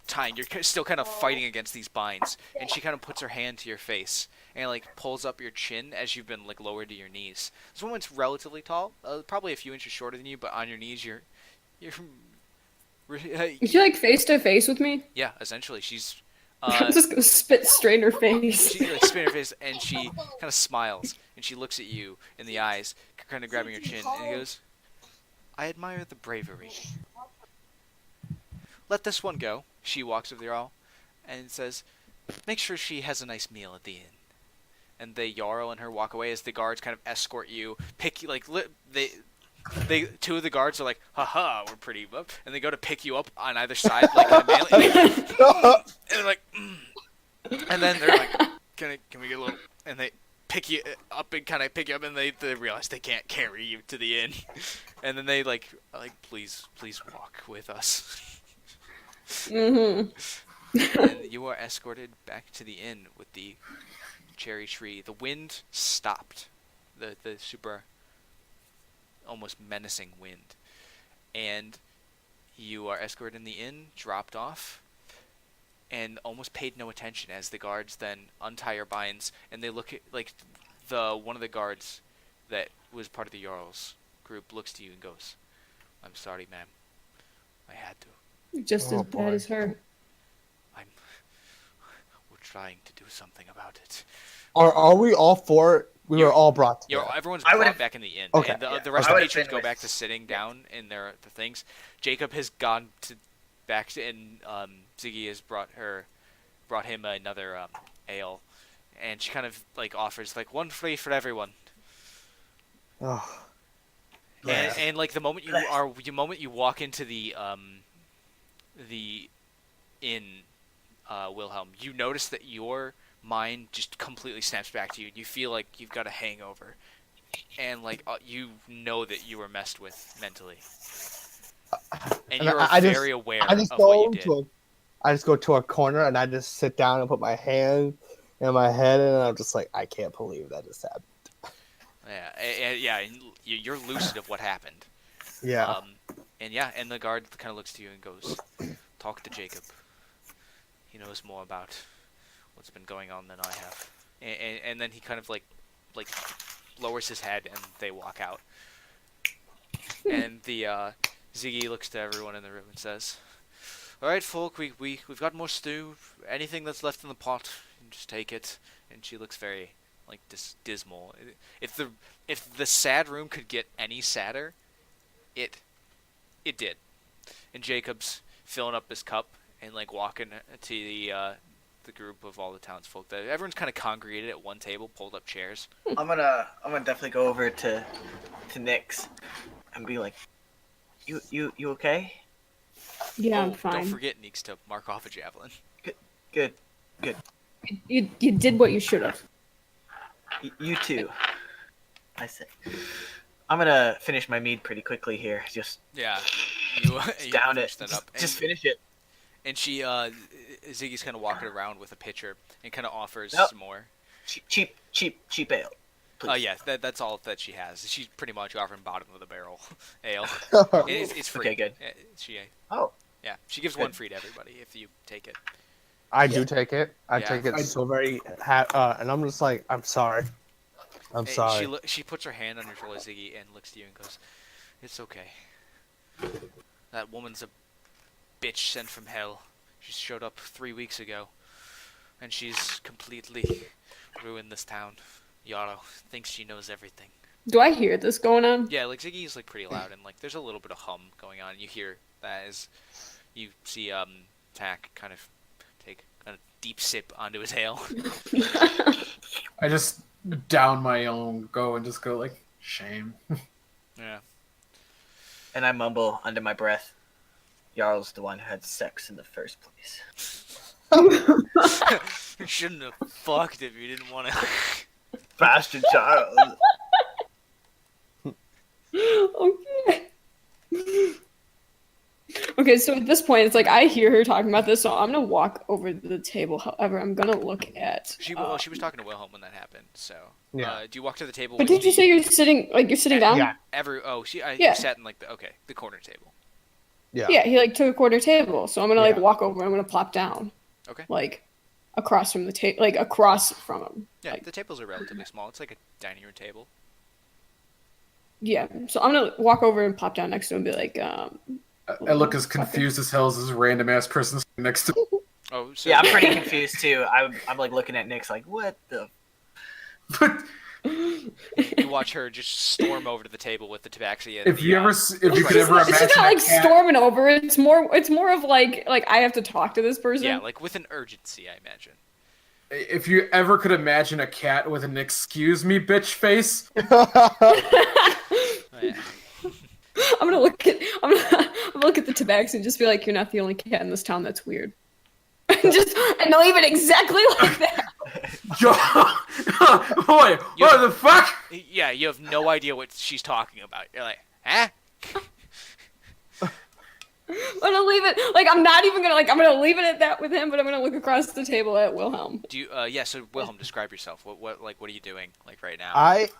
Tying, you're still kind of fighting against these binds. And she kind of puts her hand to your face and like pulls up your chin as you've been like lowered to your knees. This woman's relatively tall, probably a few inches shorter than you, but on your knees you're Is she like face to face with me? yeah, essentially she's I'm just gonna spit straight in her face. she like spins her face and she kind of smiles and she looks at you in the eyes, kind of grabbing your chin, and he goes, "I admire the bravery. Let this one go." She walks over to the Jarl and says, "Make sure she has a nice meal at the inn." And the Jarl and her walk away as the guards kind of escort you, pick you, like they two of the guards are like, "Haha, we're pretty up," and they go to pick you up on either side, like in a melee, and they're like, and then they're like, can we get a little, and they pick you up and kind of pick you up, and they realize they can't carry you to the inn, and then they like please walk with us. Mm-hmm. And you are escorted back to the inn with the cherry tree. The wind stopped. The super almost menacing wind. And you are escorted in the inn, dropped off, and almost paid no attention as the guards then untie your binds, and they look at like one of the guards that was part of the Jarl's group looks to you and goes, "I'm sorry, ma'am. I had to. Just as bad as her. We're trying to do something about it." Are we all four? We were all brought together. Everyone's I brought would've- back in the inn. Okay. And Yeah. the rest I of the would've patrons been go with- back to sitting down in the things. Jacob has gone back to, and Ziggy has brought him another ale, and she kind of like offers like one free for everyone. Oh, And like the moment you walk into the inn, Wilhelm, you notice that your mind just completely snaps back to you. You feel like you've got a hangover, and like you know that you were messed with mentally, and you're very aware I just of go what you did. I just go to a corner and I just sit down and put my hand in my head, and I'm just like, I can't believe that just happened. Yeah, and you're lucid of what happened. Yeah. And the guard kind of looks to you and goes, "Talk to Jacob. He knows more about what's been going on than I have." And then he kind of like lowers his head, and they walk out. And the Ziggy looks to everyone in the room and says, "All right, folk, we've got more stew. Anything that's left in the pot, just take it." And she looks very like dismal. If the sad room could get any sadder, it did. And Jacob's filling up his cup and like walking to the group of all the townsfolk. Everyone's kind of congregated at one table, pulled up chairs. I'm gonna definitely go over to Nyx and be like, you okay? Yeah, I'm Don't fine. forget, Neeks, to mark off a javelin. Good. You did what you should have. You too. I say. I'm gonna finish my mead pretty quickly here. Just Yeah, you down finish it. that up. Just finish it. And she, Ziggy's kind of walking around with a pitcher and kind of offers Nope. some more. Cheap ale. Oh yeah, that's all that she has. She's pretty much offering bottom of the barrel ale. It's free. Okay, good. She, Oh, yeah, she gives Good. one free to everybody if you take it. I do take it. I Yeah. take it so very, and I'm just like, I'm sorry. I'm And sorry. She puts her hand on your shoulder, Ziggy, and looks to you and goes, "It's okay. That woman's a bitch sent from hell. She showed up 3 weeks ago, and she's completely ruined this town. Yarrow thinks she knows everything." Do I hear this going on? Yeah, like Ziggy's like pretty loud, and like there's a little bit of hum going on. You hear that as you see Tack kind of deep sip onto his ale. I just down my own go and just go like, shame. Yeah. And I mumble under my breath, Jarl's the one who had sex in the first place. You shouldn't have fucked if you didn't want to. Bastard Charles. Okay. Okay, so at this point, it's like I hear her talking about this, so I'm gonna walk over to the table. However, I'm gonna look at. She was talking to Wilhelm when that happened. So, Yeah. do you walk to the table? But with did you the- say you're sitting down? Yeah. You Yeah. sat in like the corner table. Yeah. Yeah, he like took a corner table, so I'm gonna like Yeah. walk over. I'm gonna plop down. Okay. Like across from the table, like across from him. Yeah, Like, the tables are relatively small. It's like a dining room table. yeah. So I'm gonna walk over and plop down next to him and be like, I look as confused as hell as this random ass person sitting next to me. Oh, so Yeah, I'm pretty confused too. I'm like looking at Nyx like, what the? But you watch her just storm over to the table with the tabaxi. And if you could ever It's imagine just not a like cat, storming over. It's more of like I have to talk to this person. yeah, like with an urgency, I imagine. if you ever could imagine a cat with an "excuse me, bitch" face, Oh, yeah. I'm gonna look at the tabaxi and just be like, you're not the only cat in this town that's weird. and leave it exactly like that. yo, boy, what the fuck? Yeah, you have no idea what she's talking about. You're like, huh? I'm gonna leave it like I'm not even gonna like I'm gonna leave it at that with him, but I'm gonna look across the table at Wilhelm. Do you? Yeah. So Wilhelm, describe yourself. What are you doing like right now? I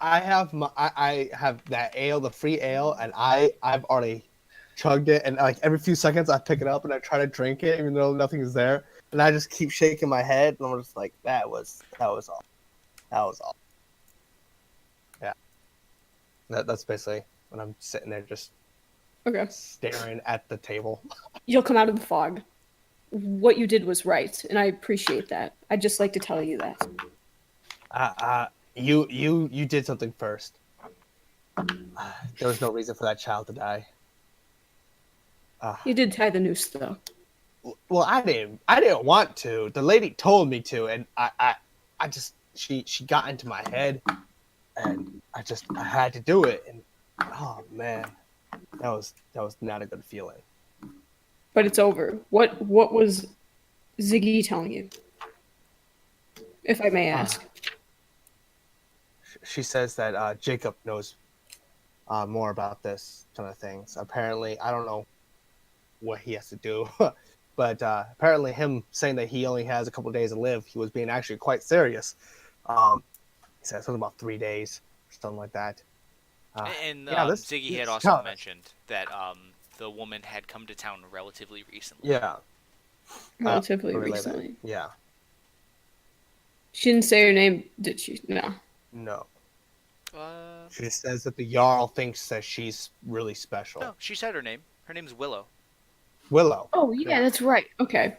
have that ale, the free ale, and I've already chugged it, and like every few seconds I pick it up and I try to drink it, even though nothing is there, and I just keep shaking my head, and I'm just like, that was all. Yeah, that's basically when I'm sitting there just Okay. staring at the table. You'll come out of the fog. What you did was right, and I appreciate that. I'd just like to tell you that. You did something first. There was no reason for that child to die. You did tie the noose though. Well, I didn't want to. The lady told me to, and I just she got into my head, and I had to do it. And oh man, that was not a good feeling. But it's over. What was Ziggy telling you? If I may ask. She says that Jacob knows more about this kind of things. Apparently, I don't know what he has to do, but apparently him saying that he only has a couple of days to live, he was being actually quite serious. He said something about 3 days or something like that. And Ziggy this had is also tough. mentioned that the woman had come to town relatively recently. Yeah. Relatively related. recently. Yeah. She didn't say her name, did she? No. No. Uh, She just says that the Jarl thinks that she's really special. no, she said her name. Her name's Willow. Willow. Oh, yeah, that's right. Okay.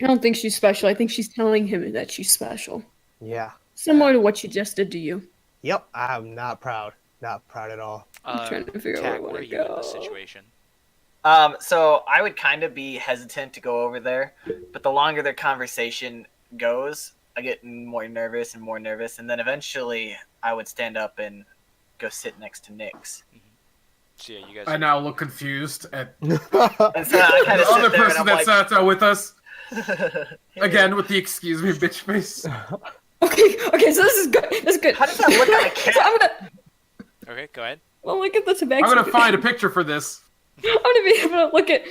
I don't think she's special. I think she's telling him that she's special. Yeah. Similar to what she just did to you. Yep. I'm not proud. Not proud at all. I'm trying to figure out Tack, where I where are want to you in this go. situation? So I would kind of be hesitant to go over there, but the longer their conversation goes, I get more nervous, and then eventually I would stand up and go sit next to Nyx. So yeah, you guys. I now look confused at And so I kind the of sit other there and person I'm that like, sat out with us "Hey." again with the "excuse me, bitch" face. Okay, so this is good. That's good. How does that look on a cat? So I'm gonna Okay, go ahead. look at the tobacco. I'm gonna find a picture for this. I'm gonna be able to look at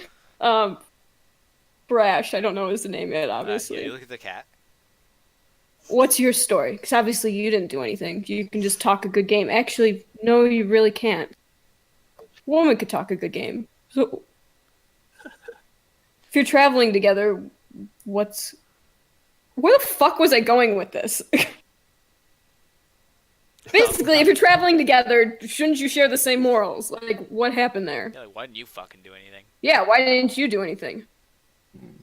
Brash. I don't know his name yet, obviously. Yeah, you look at the cat. What's your story? Because obviously you didn't do anything. You can just talk a good game. Actually, no, you really can't. Woman could talk a good game. So, if you're traveling together, where the fuck was I going with this? Basically, if you're traveling together, shouldn't you share the same morals? Like, what happened there? Yeah, like, why didn't you fucking do anything? Yeah, why didn't you do anything?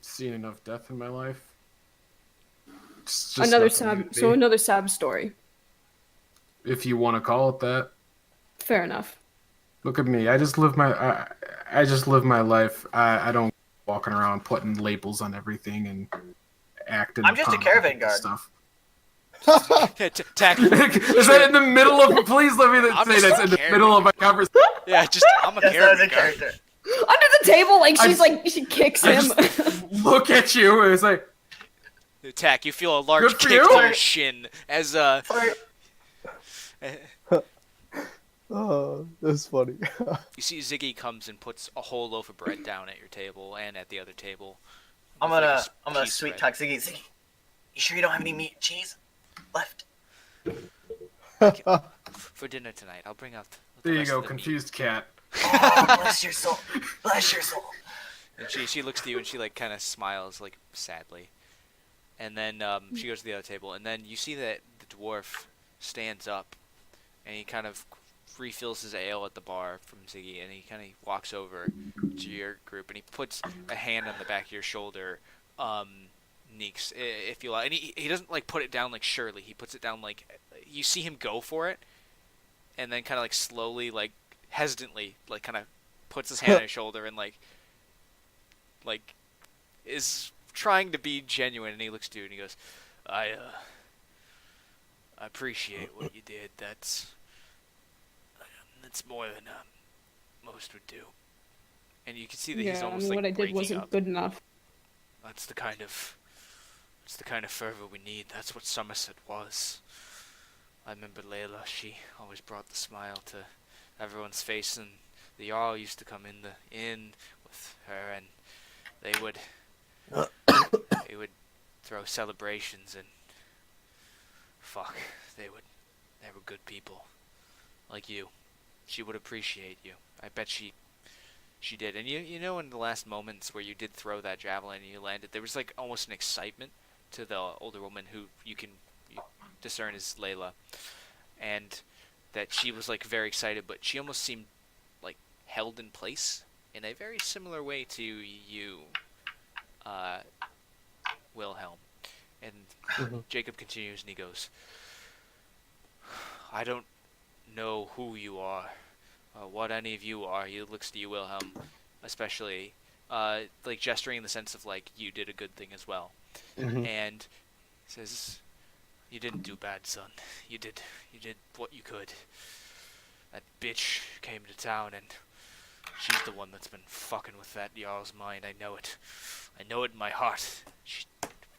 Seen enough death in my life. It's Another nothing sob. to So me, another sob story. if you want to call it that. Fair enough. Look at me. I just live my life. I don't walking around putting labels on everything and act in I'm just a prom caravan guard. stuff. Tack. Is that in the middle of? Please let me I'm say just that's a in the caravan middle of my conversation. Yeah, just I'm a Yes, that was caravan a guard. character. Under the table, like she's I- like she kicks I him. just look at you and it's like, Tack, you feel a large Good for kick you. to your shin as Sorry. Oh, that's funny. you see Ziggy comes and puts a whole loaf of bread down at your table and at the other table. I'm with, like, gonna a I'm gonna piece sweet bread. talk Ziggy. Ziggy, you sure you don't have any meat and cheese left? For dinner tonight. I'll bring out the there you rest go, of the meat. confused cat. Oh, bless your soul. Bless your soul. And she looks to you and she like kind of smiles like sadly. And then she goes to the other table and then you see that the dwarf stands up and he kind of refills his ale at the bar from Ziggy and he kind of walks over to your group and he puts a hand on the back of your shoulder, Neeks, if you like. And he doesn't like put it down like surely. He puts it down like you see him go for it and then kind of like slowly, like hesitantly, like kind of puts his hand on your shoulder and like is trying to be genuine and he looks to you and he goes, I appreciate what you did. That's more than most would do. And you can see that he's Yeah, I almost mean, like what I did breaking wasn't up. good enough. That's the kind of fervor we need. That's what Summerset was. I remember Layla. She always brought the smile to everyone's face, and the Jarl used to come in the inn with her, and they would throw celebrations and they were good people like you. She would appreciate you. I bet she did. And you know in the last moments where you did throw that javelin and you landed, there was like almost an excitement to the older woman who you discern as Layla, and that she was like very excited, but she almost seemed like held in place in a very similar way to you, Wilhelm. And Jacob continues and he goes, I don't know who you are, what any of you are. He looks to you, Wilhelm, especially, like gesturing in the sense of like you did a good thing as well. And says, you didn't do bad, son. You did what you could. That bitch came to town and she's the one that's been fucking with that Jarl's mind. I know it. I know it in my heart. She's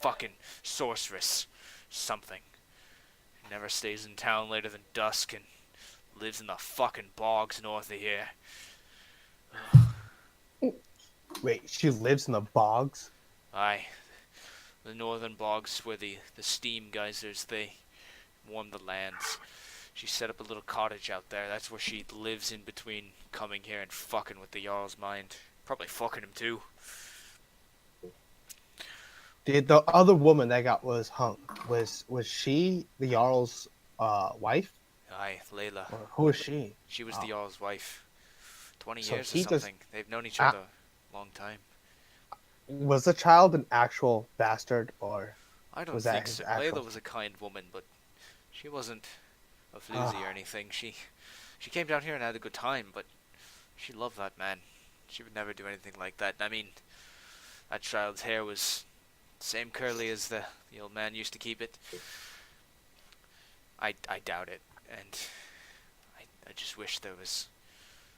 fucking sorceress. Something. Never stays in town later than dusk and lives in the fucking bogs north of here. Wait, she lives in the bogs? Aye. The northern bogs where the steam geysers, they warm the lands. She set up a little cottage out there. That's where she lives in between coming here and fucking with the Jarl's mind. Probably fucking him too. The other woman that was hung, was she the Jarl's wife? Aye, Layla. Or who is she? She was the Jarl's wife. 20 So years or he just- something. They've known each other a long time. Was the child an actual bastard, or I don't was that think his so. actual- Layla was a kind woman, but she wasn't a floozy or anything. She came down here and had a good time, but she loved that man. She would never do anything like that. I mean, that child's hair was same curly as the old man used to keep it. I doubt it, and I just wish there was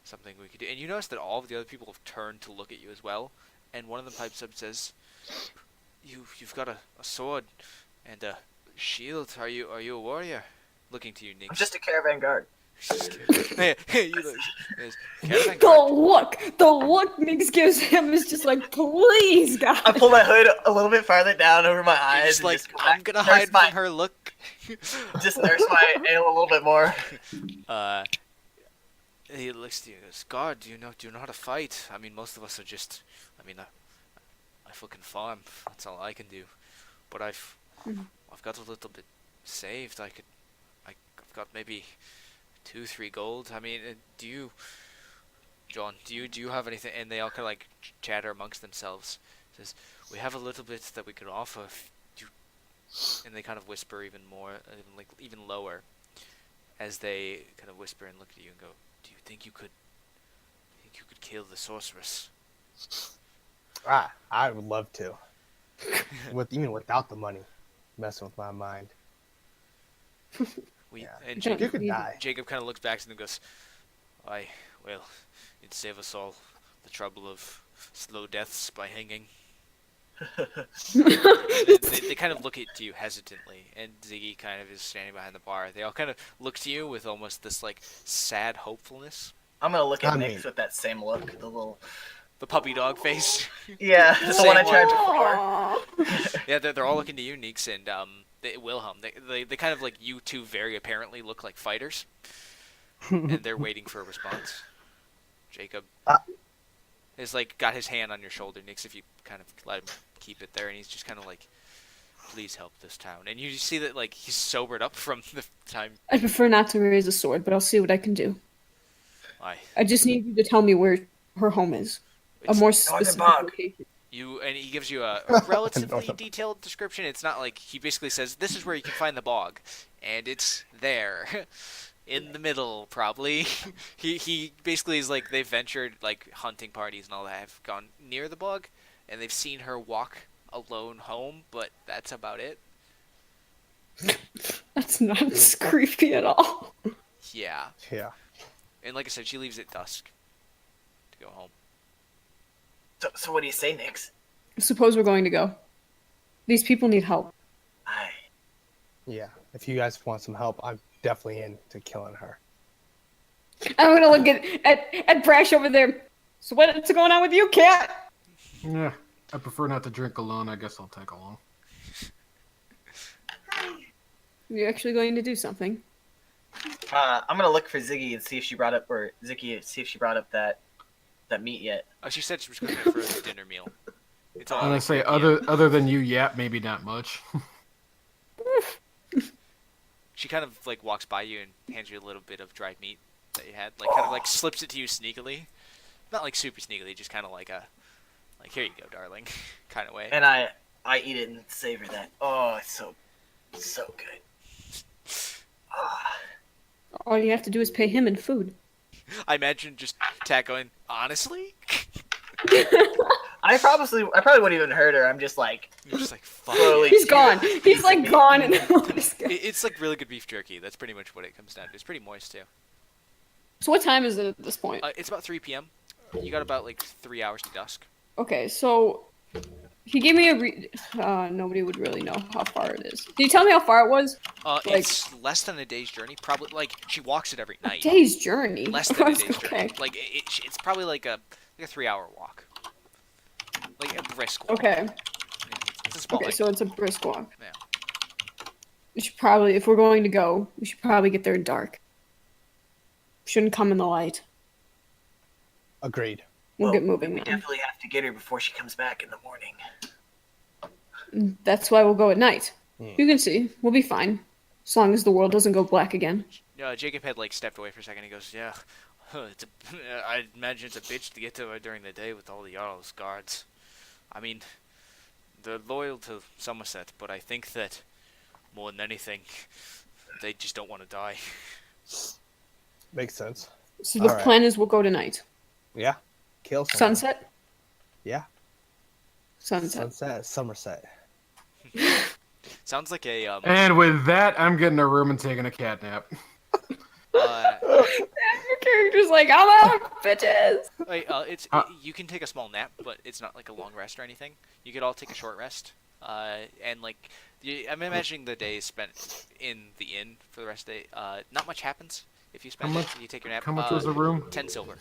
something we could do. And you notice that all of the other people have turned to look at you as well, and one of them pipes up and says, You've got a sword and a shield. Are you a warrior? Looking to you, Nick. I'm just a caravan guard. Hey, you look. Caravan guard. The look Nix gives him is just like, please, God. I pull my hood a little bit farther down over my You're eyes. just and like, just I'm gonna nurse hide my, from her look. Just nurse my ale a little bit more. He looks to you and goes, God, do you know how to fight? I mean, most of us are just, I fucking farm. That's all I can do. But I've got a little bit saved. I've got maybe 2-3 gold. I mean, do you, John, do you have anything? And they all kind of like chatter amongst themselves. Says, we have a little bit that we could offer. And they kind of whisper even more, even lower, as they kind of whisper and look at you and go, do you think you could kill the sorceress? I would love to. Even without the money, messing with my mind. We Yeah. and Don't You could need- die. Jacob kind of looks back and goes, well, it'd save us all the trouble of slow deaths by hanging." They kind of look at you hesitantly, and Ziggy kind of is standing behind the bar. They all kind of look to you with almost this like sad hopefulness. I'm gonna look at I Nix mean- with that same look, the little. The puppy dog face. Yeah, the Same one I look. tried before. Yeah, they're all looking to you, Neeks and Wilhelm. They kind of like you two very apparently look like fighters, and they're waiting for a response. Jacob is like got his hand on your shoulder, Neeks. If you kind of let him keep it there, and he's just kind of like, "Please help this town." And you see that like he's sobered up from the time. I prefer not to raise a sword, but I'll see what I can do. I just need you to tell me where her home is. A more specific Bog. location. And he gives you a relatively detailed description. It's not like he basically says, "This is where you can find the bog," and it's there, in the middle, probably. He basically is like they've ventured like hunting parties and all that have gone near the bog, and they've seen her walk alone home, but that's about it. That's not creepy at all. Yeah, Yeah. and like I said, she leaves at dusk to go home. So what do you say, Nix? Suppose we're going to go. These people need help. Aye. Yeah. If you guys want some help, I'm definitely into killing her. I'm gonna look at Brash over there. So what's going on with you, cat? Yeah, I prefer not to drink alone. I guess I'll take along. You're actually going to do something. I'm gonna look for Ziggy and see if she brought up, or Ziggy, see if she brought up that meat yet. Oh, she said she was cooking it for the dinner meal. It's all I'm gonna like say 3 p.m. other than you, Yap, maybe not much. She kind of like walks by you and hands you a little bit of dried meat that you had, like kind of like slips it to you sneakily, not like super sneakily, just kind of like like here you go, darling, kind of way. And I eat it and savor that. Oh, it's so good. All you have to do is pay him in food. I imagine just Tat going, honestly, I probably wouldn't even hurt her. I'm just like, you're just like fuck. slowly. He's gone. He's like gone. And It's like really good beef jerky. That's pretty much what it comes down to. It's pretty moist too. So what time is it at this point? It's about 3 p.m. You got about like 3 hours to dusk. Okay, so he gave me nobody would really know how far it is. Can you tell me how far it was? It's less than a day's journey. Probably like she walks it every night. Day's journey. Less than a day's Okay. journey. Like it's probably like a 3-hour walk. Like a brisk walk. Okay. It's a small Okay, like, so it's a brisk walk. Yeah. We should probably, if we're going to go, we should probably get there in dark. Shouldn't come in the light. Agreed. We'll get moving, We man. definitely have to get her before she comes back in the morning. That's why we'll go at night. Hmm. You can see. We'll be fine. As long as the world doesn't go black again. Jacob had like stepped away for a second. He goes, "Yeah, I imagine it's a bitch to get to her during the day with all the Jarl's guards. I mean, they're loyal to Summerset, but I think that more than anything, they just don't want to die." Makes sense. So the Alright. plan is we'll go tonight. Yeah. Kill someone. Sunset? Yeah. Sunset. Sunset. Somerset. Sounds like a And with that, I'm getting a room and taking a cat nap. Your character's like, I'm out, bitches! Wait, you can take a small nap, but it's not like a long rest or anything. You could all take a short rest, and like I'm imagining the day is spent in the inn for the rest of the day. Not much happens if you spend How it. much- You take your nap. How much was the room? 10 silver,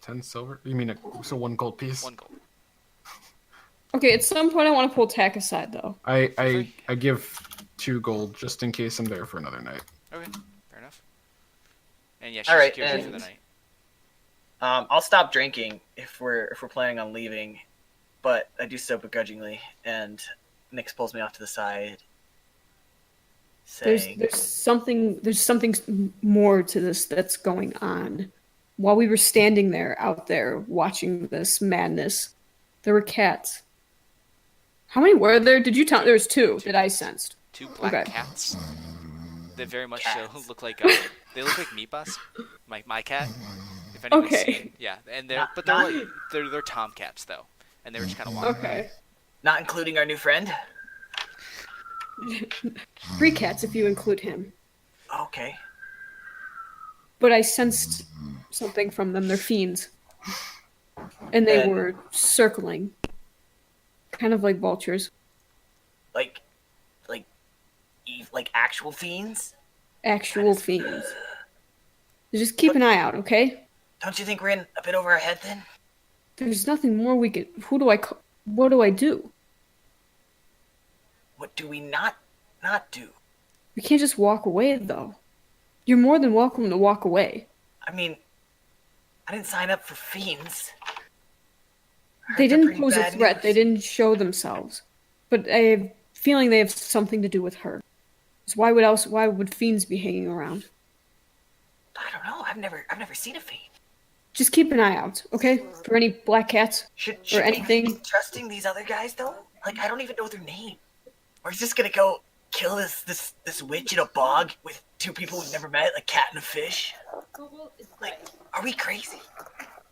10 silver? You mean so 1 gold piece? 1 gold. Okay, at some point I want to pull Tack aside, though. I give 2 gold just in case I'm there for another night. Okay, fair enough. And yeah, she Alright, secures you for the and- night. I'll stop drinking if we're planning on leaving, but I do so begrudgingly. And Nix pulls me off to the side, saying, There's something more to this that's going on. While we were standing out there watching this madness, there were cats. How many were there? Did you tell? There was 2 that I sensed. 2 black okay. cats. They very much Cats. so look like they look like Meatballs, my cat. If anyone's Okay. seen, yeah, and they're Not- but they're like they're tomcats though, and they were just kind of walking. Okay. Not including our new friend? 3 cats if you include him. Okay. But I sensed something from them. They're fiends. And they And- were circling. Kind of like vultures. Like actual fiends? Actual fiends. Just keep an eye out, okay? Don't you think we're in a bit over our head then? There's nothing more we could... What do I do? What do we not do? We can't just walk away, though. You're more than welcome to walk away. I mean, I didn't sign up for fiends. They Heard they're didn't pretty pose a bad threat. news. They didn't show themselves. But I have a feeling they have something to do with her. So why would fiends be hanging around? I don't know. I've never seen a fiend. Just keep an eye out, okay? For any black cats. Should Or we anything. be trusting these other guys though? Like I don't even know their name. We're just gonna go kill this witch in a bog with 2 people we've never met, a cat and a fish. Like, are we crazy?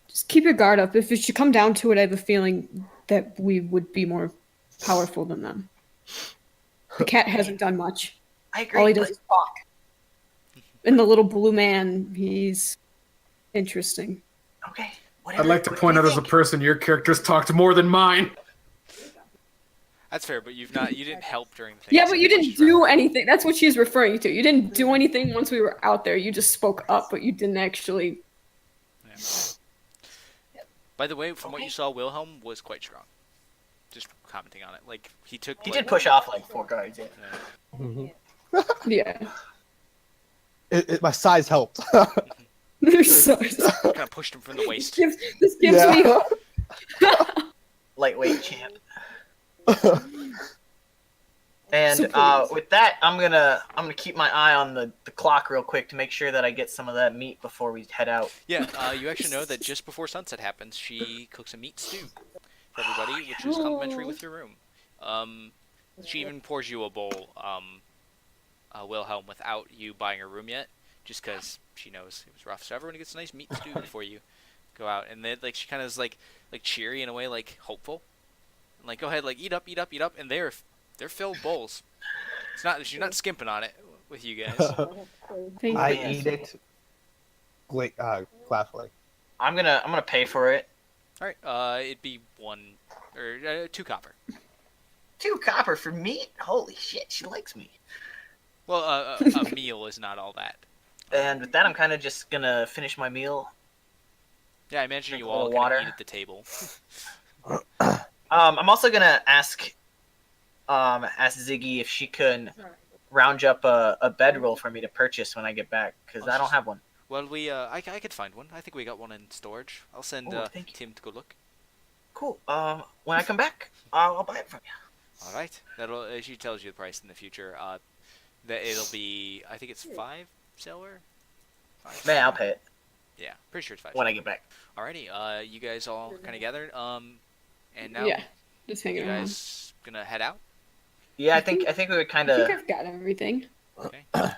Just keep your guard up. If it should come down to it, I have a feeling that we would be more powerful than them. The cat hasn't done much. I agree. All he does but is talk. And the little blue man, he's interesting. okay. I'd like to point out as a person, your characters talked more than mine. That's fair, but you didn't help during things. Yeah, but you didn't Question do round. anything. That's what she's referring to. You didn't do anything once we were out there. You just spoke up, but you didn't actually. By the way, from what you saw, Wilhelm was quite strong. Just commenting on it, like he took. He did push off like 4 guards. Yeah. Yeah. My size helped. So- Kind of pushed him from the waist. this gives me. Lightweight champ. And Surprise. with that, I'm gonna keep my eye on the clock real quick to make sure that I get some of that meat before we head out. Yeah, you actually know that just before sunset happens, she cooks a meat stew for everybody, which is complimentary with your room. She even pours you a bowl, Wilhelm, without you buying her room yet, just because she knows it was rough. So everyone gets a nice meat stew before you go out, and then like she kind of is like cheery in a way, like hopeful, and, like go ahead, like eat up, and they're filled bowls. She's not skimping on it with you guys. Thank I you. eat it gladly. I'm gonna pay for it. All right, it'd be 1 or 2 copper. 2 copper for meat? Holy shit, she likes me. Well, a meal is not all that. And with that, I'm kind of just gonna finish my meal. Yeah, I imagine Drink you a all little kind of water. eat at the table. I'm also gonna ask Ziggy if she can round up a bedroll for me to purchase when I get back, because I don't have one. Well, I could find one. I think we got one in storage. I'll send Oh, thank you. Tim to go look. Cool. When I come back, I'll buy it from you. All right. She tells you the price in the future. That it'll be, I think it's 5 silver. 5 Man, I'll pay it Yeah, pretty sure it's 5. when I get back. Alrighty. You guys all kind of gathered. And now Yeah. Just you hanging around. guys gonna head out. Yeah, I think we would kind I think of. I've got everything. Okay. Gonna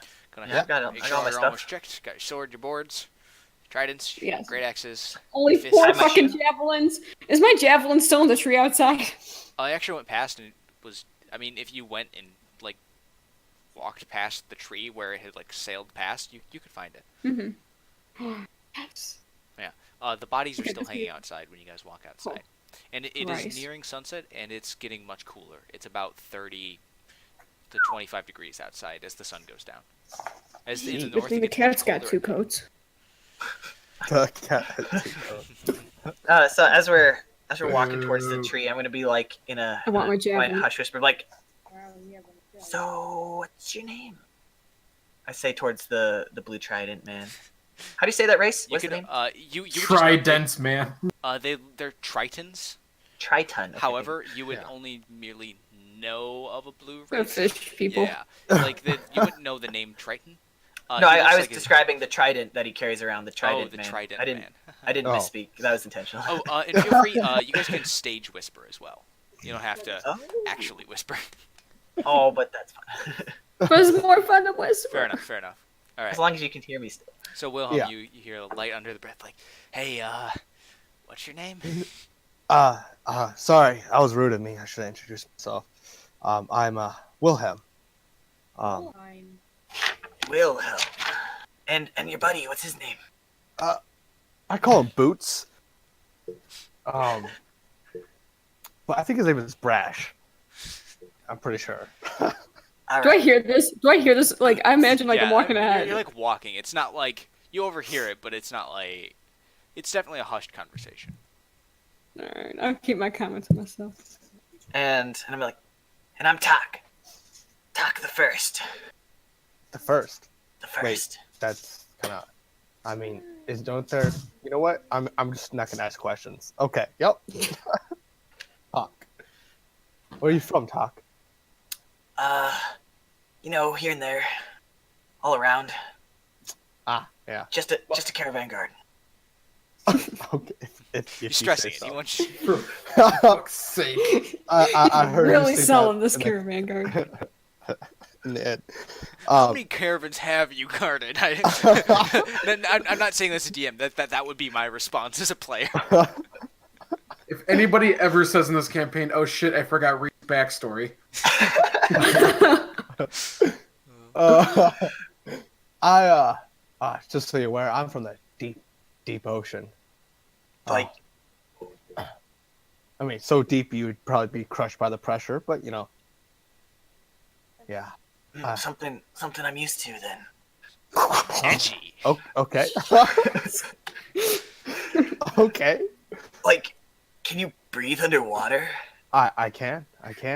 Yeah, I've got it. make I sure got my you're stuff. almost checked. Got your sword, your boards, tridents, Yes. great axes. Only Fist. 4 I have my fucking shield. javelins. Is my javelin still in the tree outside? I actually went past and it was. I mean, if you went and like walked past the tree where it had like sailed past, you could find it. Mm-hmm. Yes. The bodies are Okay, still that's hanging good. outside when you guys walk outside, and it Nice. is nearing sunset, and it's getting much cooler. It's about 30 to 25 degrees outside as the sun goes down. As in the Good north, thing it the gets much cat's got colder 2 at night. coats. So as we're walking towards the tree, I'm gonna be like in a I want my quiet javelin. hush whisper, like, "So, what's your name?" I say towards the blue trident man. How do you say that race? You What's could, the name? you would just know Trident, man. they're tritons. Triton. Okay. However, you would Yeah. only merely know of a blue The race. fish people. Yeah, like you wouldn't know the name Triton. No, he I looks was like a- describing the trident that he carries around. The trident Oh, the man. Trident I didn't. man. I didn't Oh. misspeak. That was intentional. Oh, and feel free. You guys can stage whisper as well. You don't have to Oh. actually whisper. Oh, but that's fine. But it's more fun to whisper. Fair enough. Fair enough. All right. As long as you can hear me still. So Wilhelm, Yeah. you hear a light under the breath, like, "Hey, what's your name?" Sorry, that was rude of me. I should have introduced myself. I'm Wilhelm. Um, Wilhelm. And your buddy, what's his name? I call him Boots. But I think his name is Brash. I'm pretty sure. All Do I right. hear this? Like, I imagine, like, I'm walking ahead. You're like walking. It's not like you overhear it, but it's not like it's definitely a hushed conversation. Alright, I'll keep my comments to myself. And I'm like, and I'm Tak. Tak the first. The first. The first. That's kind of. I mean, don't there? You know what? I'm just not gonna ask questions. Okay. Yep. Talk. Where are you from, Talk? Here and there, all around. Yeah. Just a caravan guard. Okay. If You're you stressing say it. so. You want you, For fuck's sake. I heard you Really say selling that this in the- caravan guard. in the end. how many caravans have you guarded? I'm not saying this as a DM. That would be my response as a player. If anybody ever says in this campaign, "Oh shit, I forgot Reed's backstory," Just so you're aware, I'm from the deep ocean. Like, I mean, so deep you would probably be crushed by the pressure, but yeah. something I'm used to then. Edgy. Oh, okay. Okay. Like, can you breathe underwater? I can.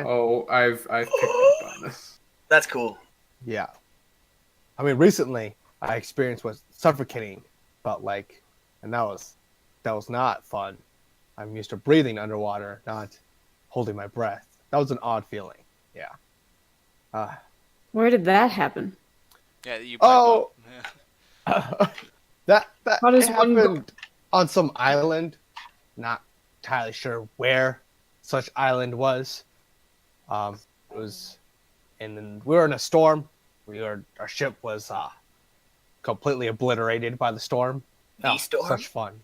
oh, I've picked up on this. That's cool. Yeah. I mean, recently I experienced was suffocating, but and that was not fun. I'm used to breathing underwater, not holding my breath. That was an odd feeling. Yeah. Where did that happen? Yeah, you. Oh. Yeah. That How does it one go- happened on some island. Not entirely sure where such island was. It was, and we were in a storm. Our ship was completely obliterated by the storm. The storm? Such fun.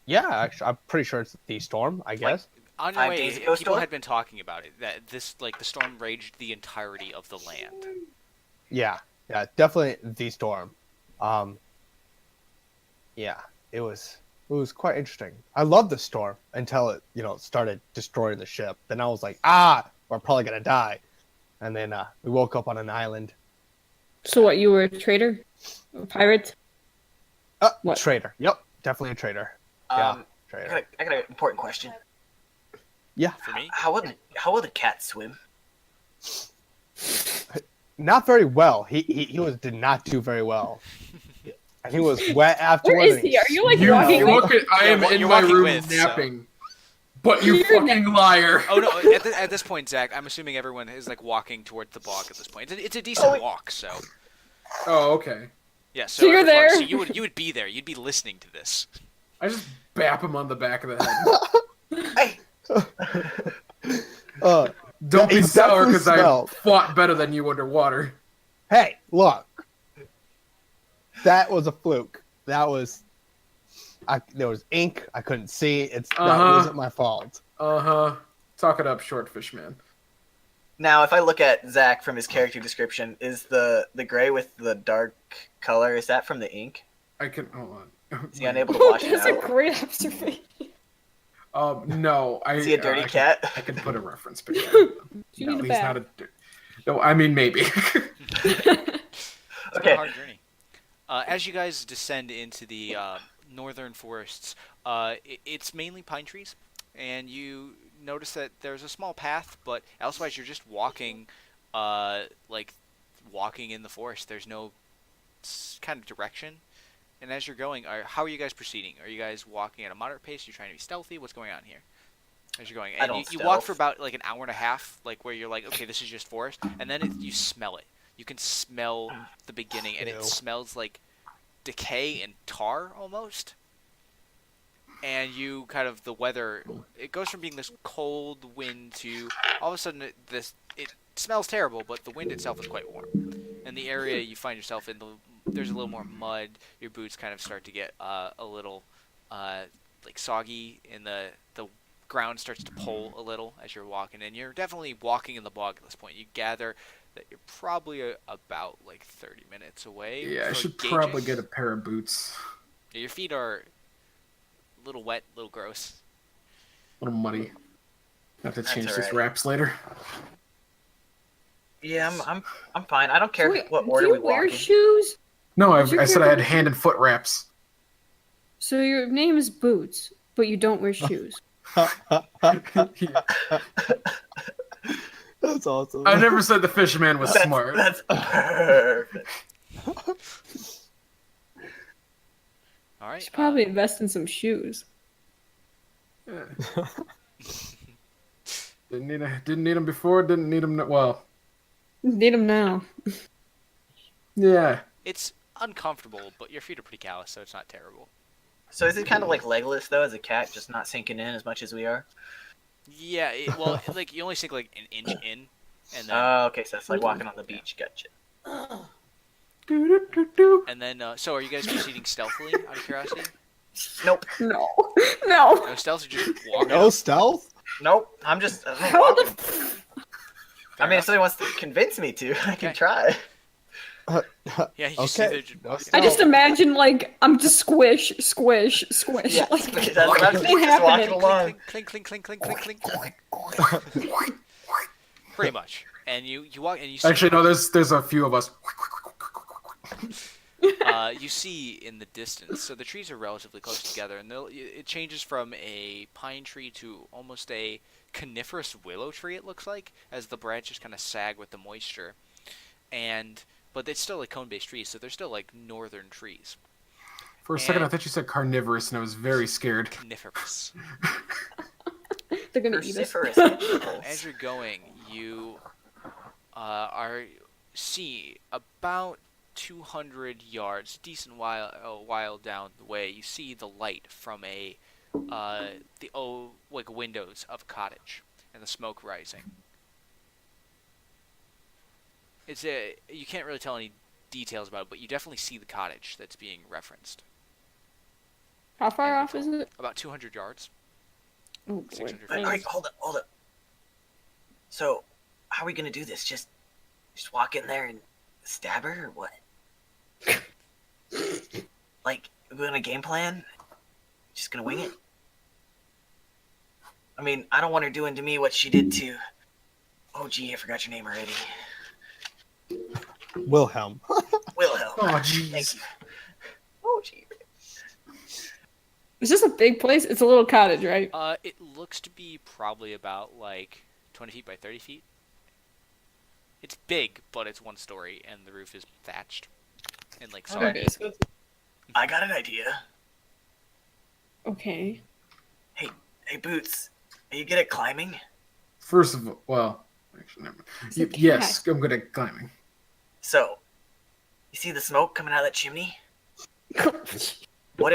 Yeah, actually, I'm pretty sure it's the storm. I guess. On your 5 way, days ago people storm? had been talking about it. That the storm raged the entirety of the land. Yeah, definitely the storm. Yeah, it was quite interesting. I loved the storm until it, started destroying the ship. Then I was like, we're probably gonna die. And then we woke up on an island. So what, you were a traitor? A pirate? What? Traitor. Yep, definitely a traitor. Yeah, traitor. I got an important question. Yeah, For me, How will the cat swim? not very well. He did not do very well. And he was wet Where afterwards. is he? Are you like You walking? look at. I am Yeah, in you're my walking room with, so- napping. But you You're fucking liar. oh no! At this point, Zach, I'm assuming everyone is walking toward the bog at this point. It's a decent walk, so Oh, okay. yeah. So you're there. So you would be there. You'd be listening to this. I just bap him on the back of the head. Hey, Don't be He sour definitely because I smelled. fought better than you underwater. Hey, look. That was a fluke. That was. There was ink. I couldn't see. That wasn't my fault. Talk it up, shortfish man. now if I look at Zach from his character description, is the gray with the dark color, is that from the ink? I can hold on. Is he unable to wash it That's a out? great observation. No, Is he a dirty I cat? I can put a reference picture. You No, need a he's bath. not a. No, I mean maybe. It's been a Okay. hard journey. As you guys descend into the northern forests, it's mainly pine trees, and you notice that there's a small path, but elsewise you're just walking, walking in the forest. There's no kind of direction. And as you're going, how are you guys proceeding? Are you guys walking at a moderate pace? Are you trying to be stealthy? What's going on here? As you're going, I and don't you walk for stealth. about an hour and a half, where you're like, okay, this is just forest, and then you smell it. You can smell the beginning, and Ew. it smells like decay and tar almost. And you the weather, it goes from being this cold wind to all of a sudden it smells terrible, but the wind itself is quite warm. And the area you find yourself in, there's a little more mud. Your boots kind of start to get a little soggy in the ground starts to pull a little as you're walking, and you're definitely walking in the bog at this point. You gather that you're probably about like 30 minutes away. Yeah, I for should gauging. probably get a pair of boots. Your feet are a little wet, a little gross. A little muddy. I have to change That's these alright. wraps later. Yeah, I'm fine. I don't care Wait, what order do we you walk wear in. shoes? No, What's your I said I had favorite- hand and foot wraps. So your name is Boots, but you don't wear shoes. That's awesome. I never said the fisherman was smart. That's perfect. All right. You should probably invest in some shoes. Yeah. Didn't need them before. Didn't need them. Well, Need them now. yeah. It's uncomfortable, but your feet are pretty callous, so it's not terrible. So is it kind of like Legolas though, as a cat, just not sinking in as much as we are? Yeah, well, like you only sink like an inch in, and then Oh, okay, so it's like walking on the beach. Gotcha. so are you guys proceeding stealthily out of curiosity? Nope, No. No. No stealth, or just walking? No stealth? nope. I'm just. How the I mean, if somebody wants to convince me to, I can Okay. try. Yeah, you see Okay. they're just No walking. stealth. I just imagine like I'm just squish. Yeah, Like, that's what I'm nothing just walking happening. along. Clink, clink, clink, clink, clink, clink. Pretty much. And you walk and you see, Actually, no. There's a few of us. you see in the distance. So the trees are relatively close together, and it changes from a pine tree to almost a coniferous willow tree. It looks like, as the branches kind of sag with the moisture, but it's still like cone-based trees, so they're still like northern trees. For a second, I And- thought you said carnivorous, and I was very scared. Coniferous. They're gonna eat us. Vociferous As animals. you're going, you see about 200 yards, decent while down the way. You see the light from like windows of a cottage, and the smoke rising. You can't really tell any details about it, but you definitely see the cottage that's being referenced. How far off is it? About 200 yards. Oh boy. 600 All right, hold up. So, how are we gonna do this? Just walk in there and stab her, or what? Like, we're gonna game plan? Just gonna wing it? I mean, I don't want her doing to me what she did to. Oh, gee, I forgot your name already. Wilhelm. Wilhelm. Oh, Thank jeez. you. Oh, gee. Is this a big place? It's a little cottage, right? It looks to be probably about like 20 feet by 30 feet. It's big, but it's one story, and the roof is thatched. And like Okay. Okay. So it's, I got an idea. okay. Hey, Boots, are you good at climbing? First of all, well, actually, never mind. It's a Yes, I'm good at climbing. So, you see the smoke coming out of that chimney? What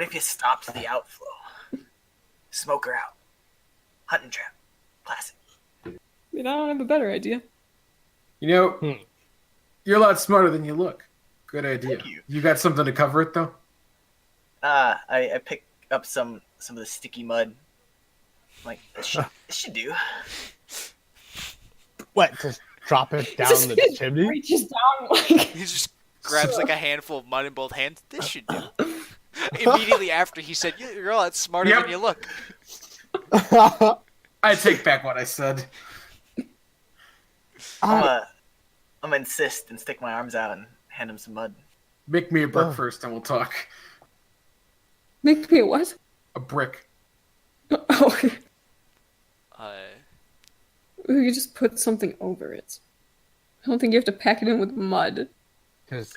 if you stopped the outflow? Smoke her out. Hunting trap. Classic. I mean, I don't have a better idea. You know, Hmm. you're a lot smarter than you look. Good idea. Thank you. You got something to cover it, though? I picked up some of the sticky mud. Like, this should do. What? Just drop it down Just the chimney? reaches down like he just grabs like a handful of mud in both hands. This should do. Immediately after he said, "You're a lot smarter Yep. than you look." I take back what I said. I'm gonna insist and stick my arms out and hand him some mud. Make me a brick Oh. first, and we'll talk. make me a what? A brick. Oh, Uh, you just put something over it. I don't think you have to pack it in with mud. Does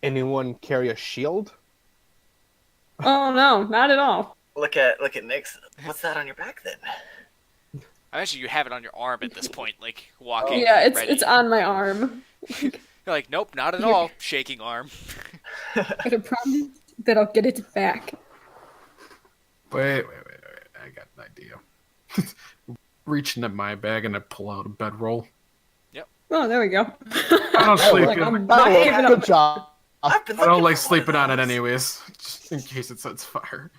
anyone carry a shield? Oh no, not at all. Look at Nick's. What's that on your back then? actually, you have it on your arm at this point, like walking. Yeah, it's ready. it's on my arm. You're like, nope, not at Here. all. Shaking arm. But I promise that I'll get it back. Wait. I got an idea. Reach into my bag and I pull out a bedroll. Oh, there we go. I don't sleep Like, in I'm it. not giving Good up. job. I've been I don't looking like for one sleeping of on it those. anyways, just in case it sets fire.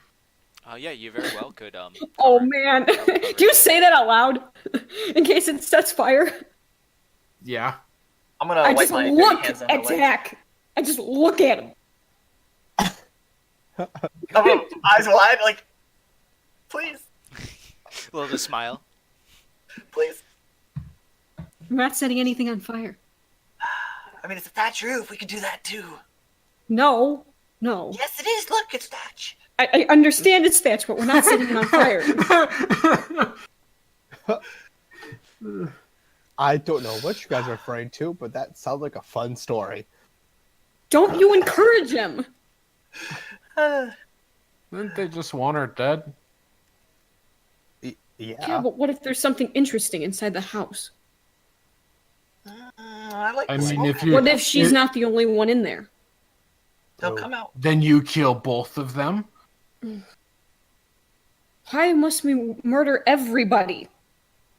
Yeah, you very well could. Oh cover- man, cover do you it. say that out loud in case it sets fire? Yeah. I'm gonna I wipe just my dirty look hands on at the legs. Dak. I just look at him. Eyes wide, like, please, A little bit smile. please. I'm not setting anything on fire. I mean, it's a thatch roof. We could do that too. No. Yes, it is. Look, it's thatch. I understand it's thatch, but we're not setting it on fire. I don't know what you guys are referring to, but that sounds like a fun story. Don't you encourage him. Didn't they just want her dead? Yeah, but what if there's something interesting inside the house? I like. I the mean, smoke. if you- What if she's not the only one in there? They'll come out. Then you kill both of them? Why must we murder everybody?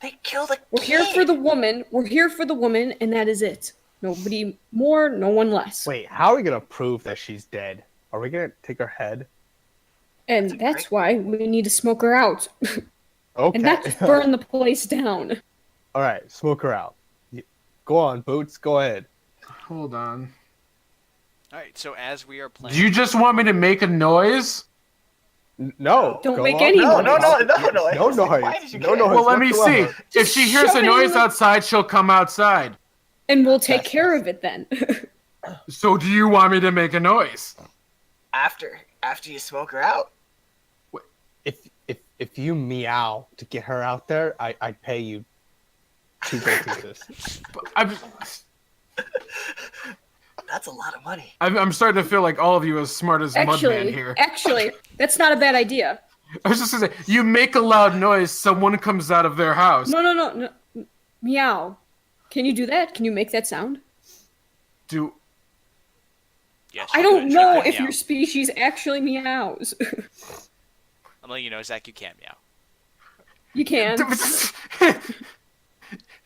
They killed a We're here kid. for the woman. We're here for the woman, and that is it. Nobody more, no one less. Wait, how are we gonna prove that she's dead? Are we gonna take her head? And that's why we need to smoke her out. Okay. And not just burn the place down. All right, smoke her out. Go on, Boots. Go ahead. Hold on. All right. So as we are Do playing, you just want me to make a noise? No. Don't go make on. any No, noise. no, no, no, no. No noise. Why did you No care? noise. Well, let me see. whatsoever. If she hears Shove a it noise in the- outside, she'll come outside. And we'll take care of it then. So do you want me to make a noise? After you smoke her out. If you meow to get her out there, I'd pay you 2 gold pieces. I'm That's a lot of money. I'm starting to feel like all of you are as smart as Mudman here. Actually, that's not a bad idea. I was just gonna say, you make a loud noise, someone comes out of their house. No. Meow. Can you do that? Can you make that sound? Do yes, I you don't could- you know could if meow. your species actually meows. I'm letting you know, Zach, you can't meow. You can.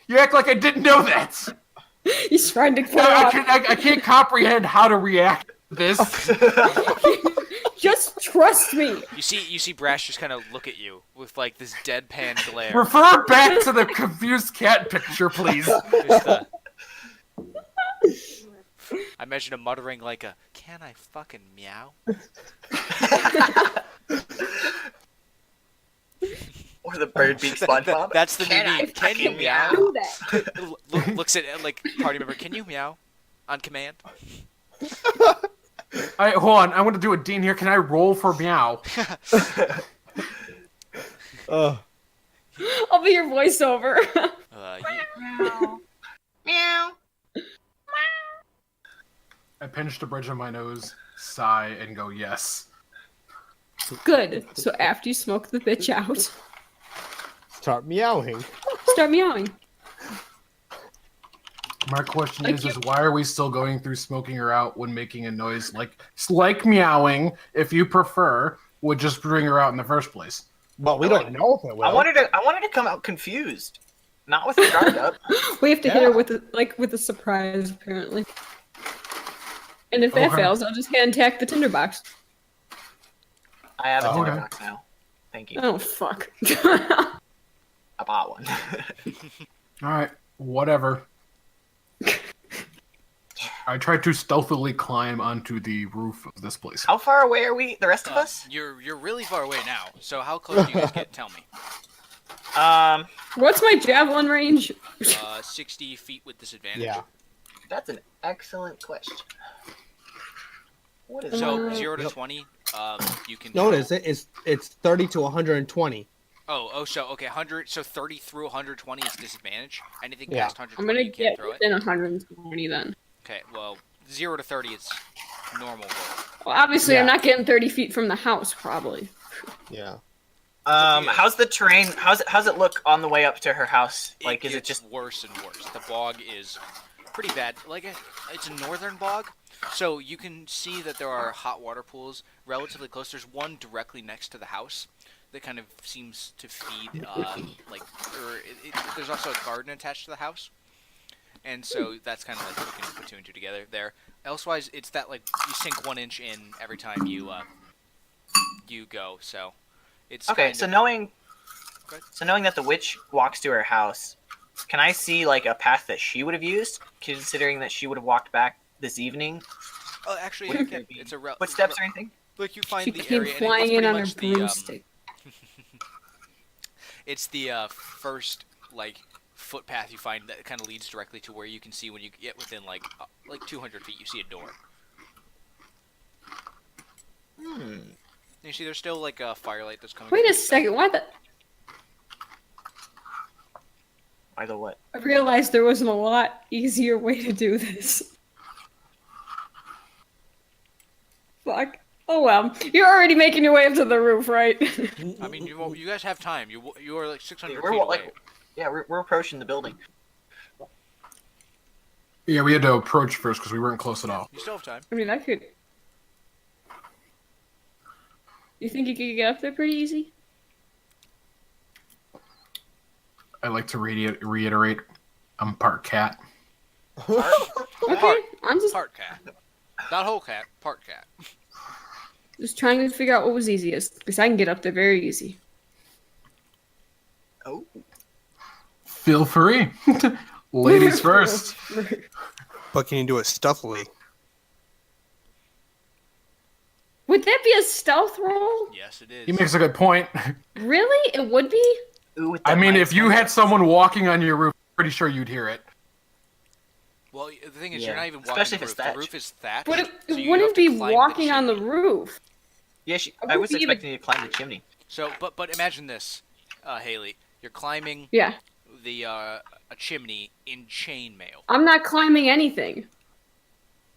You act like I didn't know that. He's trying to clear I up. can't comprehend how to react to this. Just trust me. You see Brash just kind of look at you with like this deadpan glare. Refer back to the confused cat picture, please. Just the- I imagine him muttering like a, "Can I fucking meow?" Or the bird beak SpongeBob. That's the Can new I meme. Can you fucking meow? Do that. Looks at like party member. Can you meow? On command. Hold on, I want to do a Dean here. Can I roll for meow? Ugh. I'll be your voiceover. You- Meow. I pinch the bridge of my nose, sigh, and go yes. Good. So after you smoke the bitch out, Start meowing. start meowing. My question Like is why are we still going through smoking her out when making a noise like meowing, if you prefer, would just bring her out in the first place? Well, we don't know if it will. I wanted to come out confused, not with her guard up. We have to hit Yeah. her with a surprise, apparently. And if that Okay. fails, I'll just hand tack the tinderbox. I have a Okay. tinderbox now. Thank you. Oh fuck. I bought one. Alright, whatever. I tried to stealthily climb onto the roof of this place. How far away are we? The rest of us? You're really far away now. So how close do you guys get? Tell me. What's my javelin range? 60 feet with disadvantage. Yeah. That's an excellent question. What is So Uh, 0 to Yep. 20, you can. No, it isn't. It's 30 to 120. So okay, 100. So 30 through 120 is disadvantage. Anything Yeah. past 120, I'm gonna you can't get throw it. within 120 then. Okay, well, 0 to 30 is normal roll. Well, obviously, I'm Yeah. not getting 30 feet from the house, probably. Yeah. how's the terrain? How's it look on the way up to her house? Like, is it gets just? worse and worse? The bog is pretty bad. Like it's a northern bog, so you can see that there are hot water pools relatively close. There's one directly next to the house that kind of seems to feed there's also a garden attached to the house, and so that's kind of like you can put two and two together there. Elsewise, it's that like you sink 1 inch in every time you go. So It's Okay, kind so of- knowing that the witch walks to her house, can I see like a path that she would have used, considering that she would have walked back this evening? Oh, actually, Would you there can. be It's a footsteps or anything? look. You find She the came area, and flying it's in pretty on her much the broomstick. it's the first like footpath you find that kind of leads directly to where you can see when you get within like 200 feet. You see a door. You see, there's still like a firelight that's coming. Wait from a the side. second. Why the? By the what? I realized there was a lot easier way to do this. Fuck. Oh well. You're already making your way up to the roof, right? I mean, you guys have time. You are like 600 We're feet away. like, yeah, we're approaching the building. Yeah, we had to approach first because we weren't close at all. You still have time. I mean, I could. You think you could get up there pretty easy? I like to reiterate, I'm part cat. Okay. I'm just Part cat, not whole cat. Part cat. trying to figure out what was easiest because I can get up there very easy. Oh, Feel free. Ladies first. But can you do it stealthily? Would that be a stealth roll? Yes, it is. He makes a good point. Really? It would be? ooh, with I that mean, minus if you one. had someone walking on your roof, I'm pretty sure you'd hear it. Well, the thing is, Yeah. you're not even walking Especially the if roof. it's The roof is thatched. But it so you wouldn't have to be climb walking on the chimney. roof. Yeah, I I was wouldn't even- expecting you to climb the chimney. So, but imagine this, Haley. You're climbing Yeah. the a chimney in chainmail. I'm not climbing anything.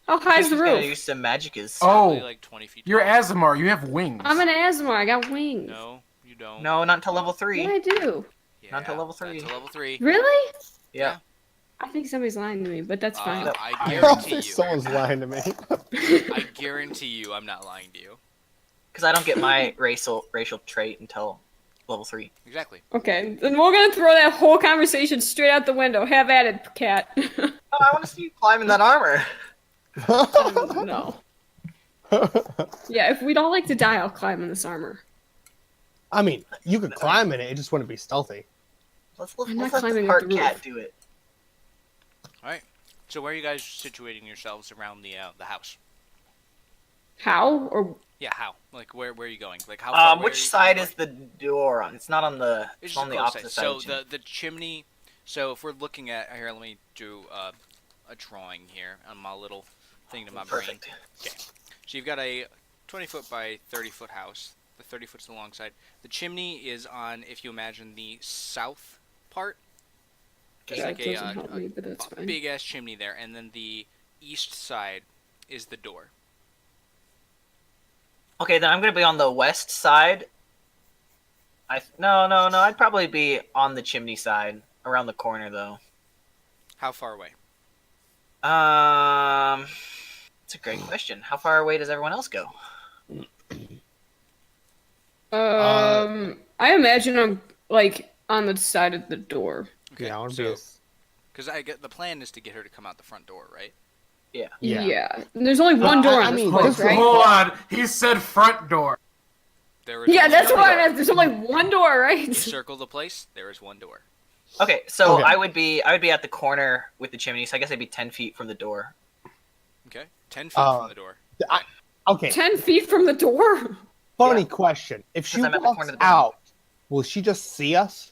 How high is She's the gonna roof? use some magickas. Probably Oh, like 20 feet. you're tall. Azamar. You have wings. I'm an Asmar. I got wings. No, you don't. No, not until level 3. Yeah, I do. Yeah, not until level 3. Not until level 3. Really? Yeah. I think somebody's lying to me, but that's fine. I I guarantee think you. someone's lying to me. I guarantee you, I'm not lying to you. Because I don't get my racial trait until level 3. Exactly. Okay, then we're gonna throw that whole conversation straight out the window. Have at it, cat. Oh, I want to see you climbing that armor. No. Yeah, if we'd all like to die, I'll climb in this armor. I mean, you could climb in it. It just wouldn't be stealthy. Let's I'm not let the climbing up part the cat roof. do it. All right. So where are you guys situating yourselves around the house? How? Or Yeah, how? Like where are you going? Like how far away are Which you side from is the door on? It's not on the. It's It's on just the close opposite side. side. So of the chimney. the chimney. So if we're looking at here, let me do a drawing here on my little thing to my brain. Perfect. Okay. So you've got a 20-foot by 30-foot house. The 30-foot's alongside. The chimney is on, if you imagine, the south part. There's that like doesn't help me, but that's fine. big ass chimney there, and then the east side is the door. Okay, then I'm gonna be on the west side. No. I'd probably be on the chimney side, around the corner though. How far away? It's a great question. How far away does everyone else go? I imagine I'm like on the side of the door. Okay, Yeah, I want to so be. because I get the plan is to get her to come out the front door, right? Yeah. Yeah. There's only one door I on this mean, place, right? Hold on. He said front door. There is Yeah, one that's door. why there's only one door, You right? circle the place. There is one door. Okay, so Okay. I would be at the corner with the chimney, so I guess I'd be 10 feet from the door. Okay, 10 feet Uh, from the door. Okay, 10 feet from the door? funny Yeah. question. If she Because I'm at the walks corner of the building. out, will she just see us?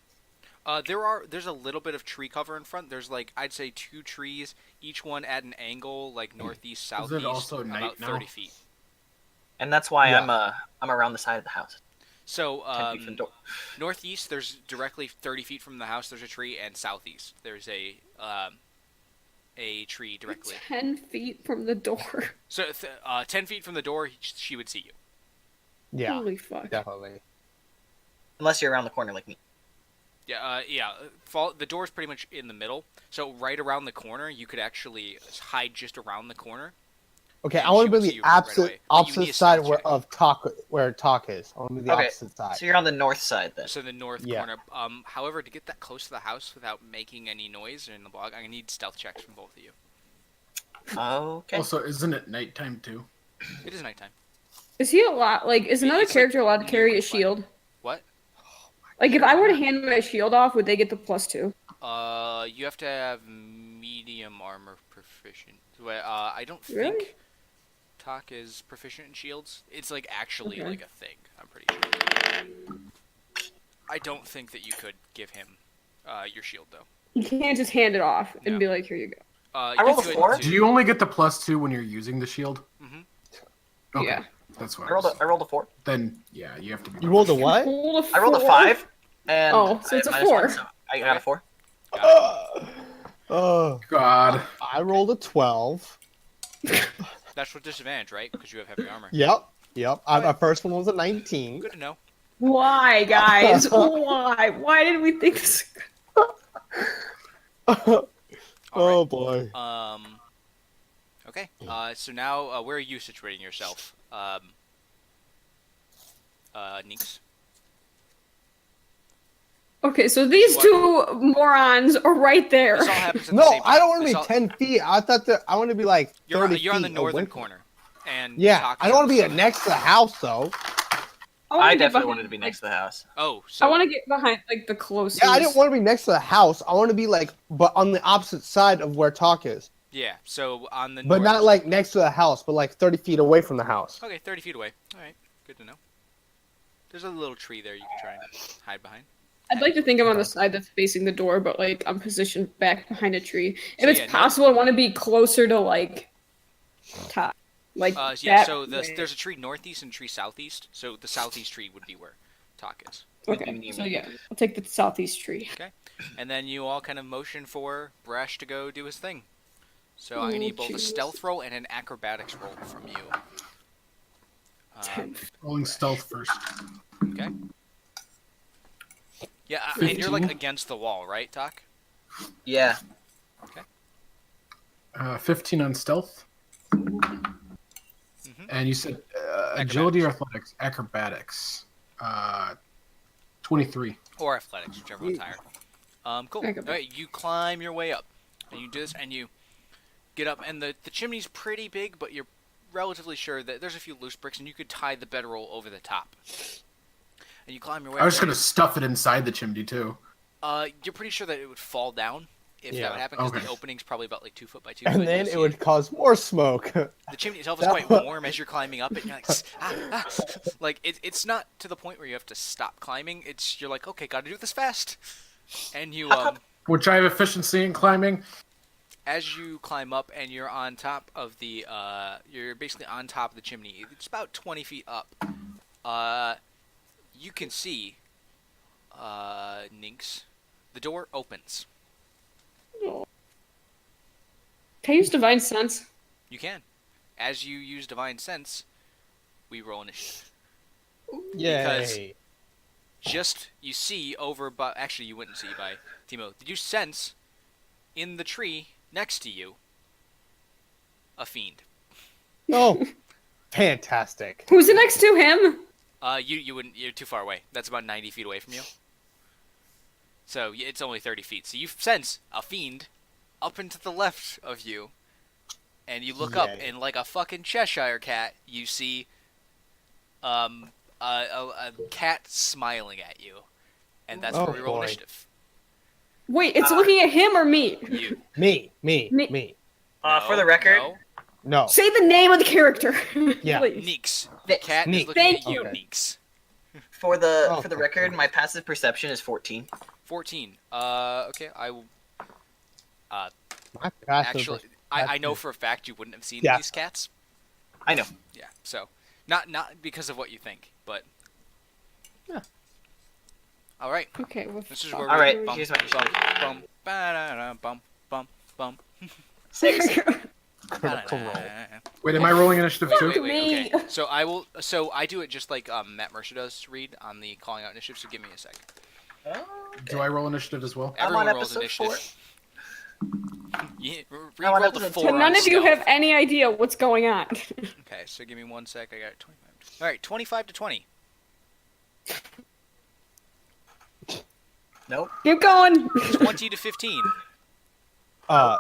There's a little bit of tree cover in front. There's like I'd say 2 trees, each one at an angle like northeast, southeast, also night about now? 30 feet. And that's why Yeah. I'm around the side of the house. So 10 feet from the door. northeast, there's directly 30 feet from the house. There's a tree, and southeast, there's a tree directly. 10 feet from the door. So 10 feet from the door, she would see you. Yeah, Holy fuck. definitely. Unless you're around the corner like me. Yeah. The door's pretty much in the middle. So right around the corner, you could actually hide just around the corner. Okay, And I want she to would be see the you right away. But you need opposite a side stealth check. where talk is. I want to be the Okay, opposite side. So you're on the north side then. So the north Yeah. corner. However, to get that close to the house without making any noise in the blog, I'm gonna need stealth checks from both of you. Okay. Also, isn't it nighttime too? It is nighttime. Is he allowed, like, is another It's like character allowed to carry a nearly shield? What? Like, if I were to hand my shield off, would they get the +2? You have to have medium armor proficient. I don't Really? think Tak is proficient in shields. It's like actually Okay. like a thing. I'm pretty sure. I don't think that you could give him your shield though. You can't just hand it off and No. be like, here you go. I rolled a could 4. Do you only get the +2 when you're using the shield? Mhm. Okay. Yeah. That's what I rolled a 4. Then yeah, you have to. You rolled a what? I rolled a 5, and Oh, so it's a I minus 4. 1, so I got a 4. Oh, God. I rolled a 12. That's with disadvantage, right? Because you have heavy armor. Yep. My first one was a 19. Good to know. Why, guys? Why? Why did we think this? Oh boy. Okay. So now, where are you situating yourself? Neeks? Okay, so these two morons are right there. This all happens at the No, same time. I don't want to This be all- 10 feet. I thought that I want to be like 30 You're on the feet northern away. corner. And Yeah, Tak I is don't on want to the be south. next to the house though. I definitely wanted to be next to the house. Oh, so I want to get behind, like, the closest. Yeah, I didn't want to be next to the house. I want to be like, but on the opposite side of where Talk is. yeah. So on the But north- not like next to the house, but like 30 feet away from the house. Okay, 30 feet away. All right, good to know. There's a little tree there you can try and hide behind. I'd like to think I'm on the side that's facing the door, but, like, I'm positioned back behind a tree. If So, it's yeah, no- possible, I want to be closer to, like, top. Like, Yeah. that So way. there's a tree northeast and a tree southeast. So the southeast tree would be where Tak is. Okay, so yeah, I'll take the southeast tree. And then you all kind of motion for Brash to go do his thing. So I'm Oh, gonna need both a Jesus. stealth roll and an acrobatics roll from you. 10. Rolling stealth first. Okay. Yeah, and you're like 15. against the wall, right, Tak? Yeah. 15 on stealth. Mm-hmm. And you said agility or athletics? Acrobatics. 23. Or athletics, whichever one's higher. Cool. Acrobatics. Alright, you climb your way up. And you do this, and you get up, and the chimney's pretty big, but you're relatively sure that there's a few loose bricks, and you could tie the bedroll over the top. And you climb your way I up. was just gonna stuff it inside the chimney too. You're pretty sure that it would fall down if Yeah, that would happen, because okay. the opening's probably about like 2 foot by 2 foot. And then You'll it see would cause more smoke. The chimney itself is quite warm as you're climbing up, and you're like, like it's not to the point where you have to stop climbing. It's you're like, okay, gotta do this fast. And you Which I have efficiency in climbing. as you climb up, and you're on top of the you're basically on top of the chimney. It's about 20 feet up. You can see Ninx. The door opens. Can I use Divine Sense? You can. As you use Divine Sense, we roll initiative. Yay. Just you see over, but actually you wouldn't see by Timo. Did you sense in the tree next to you a fiend? Oh, fantastic. Who's it next to him? You wouldn't. You're too far away. That's about 90 feet away from you. So it's only 30 feet. So you sense a fiend up and to the left of you, and you look up, Yay. and like a fucking Cheshire cat, you see a cat smiling at you, and that's Oh, where we roll boy. initiative. Wait, it's looking at him or me? You. Me. Me. For the record, No. No. Say the name of the character. Yeah. Please. Neeks. The cat is Neeks. looking Thank at you, you. Neeks. for the Oh, record, okay. my passive perception is 14. 14. Okay, I will. My passive Actually, I know for a fact you wouldn't have seen Yeah. these cats. I know. Yeah, so not because of what you think, but Yeah. All right, Okay, well, this is where All we right, bum, here's my bum, bum, ba-da-da, bum, bum, bum. 6. critical roll. Wait, am I rolling initiative too? Wait, Me. okay. So I will. So I do it just like Matt Mercer does. Read on the calling out initiative. So give me a sec. Do I roll initiative as well? I'm Everyone on rolls episode 4. initiative. Yeah, I'm on re-roll the episode 4 2. None on of you stealth. have any idea what's going on. Okay, so give me 1 sec. I got 25. All right, 25 to 20. Nope. Keep going. 20 to 15.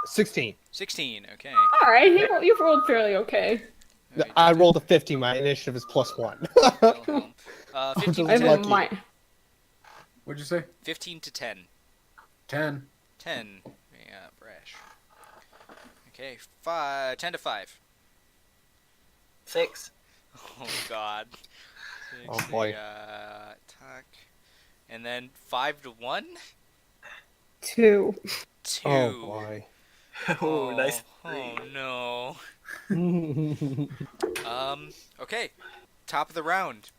16. 16. Okay. All right, you've rolled fairly okay. All right, I rolled a 50. My initiative is +1. Wilhelm. 15 to I'm 10. lucky. My, What'd you say? 15 to 10. 10. 10. Yeah, brash. Okay, 10 to 5. 6. Oh God. Oh, boy. Attack. And then 5 to 1. 2. 2. Oh boy. Oh, nice. Oh no. Oh Okay. Top of the round.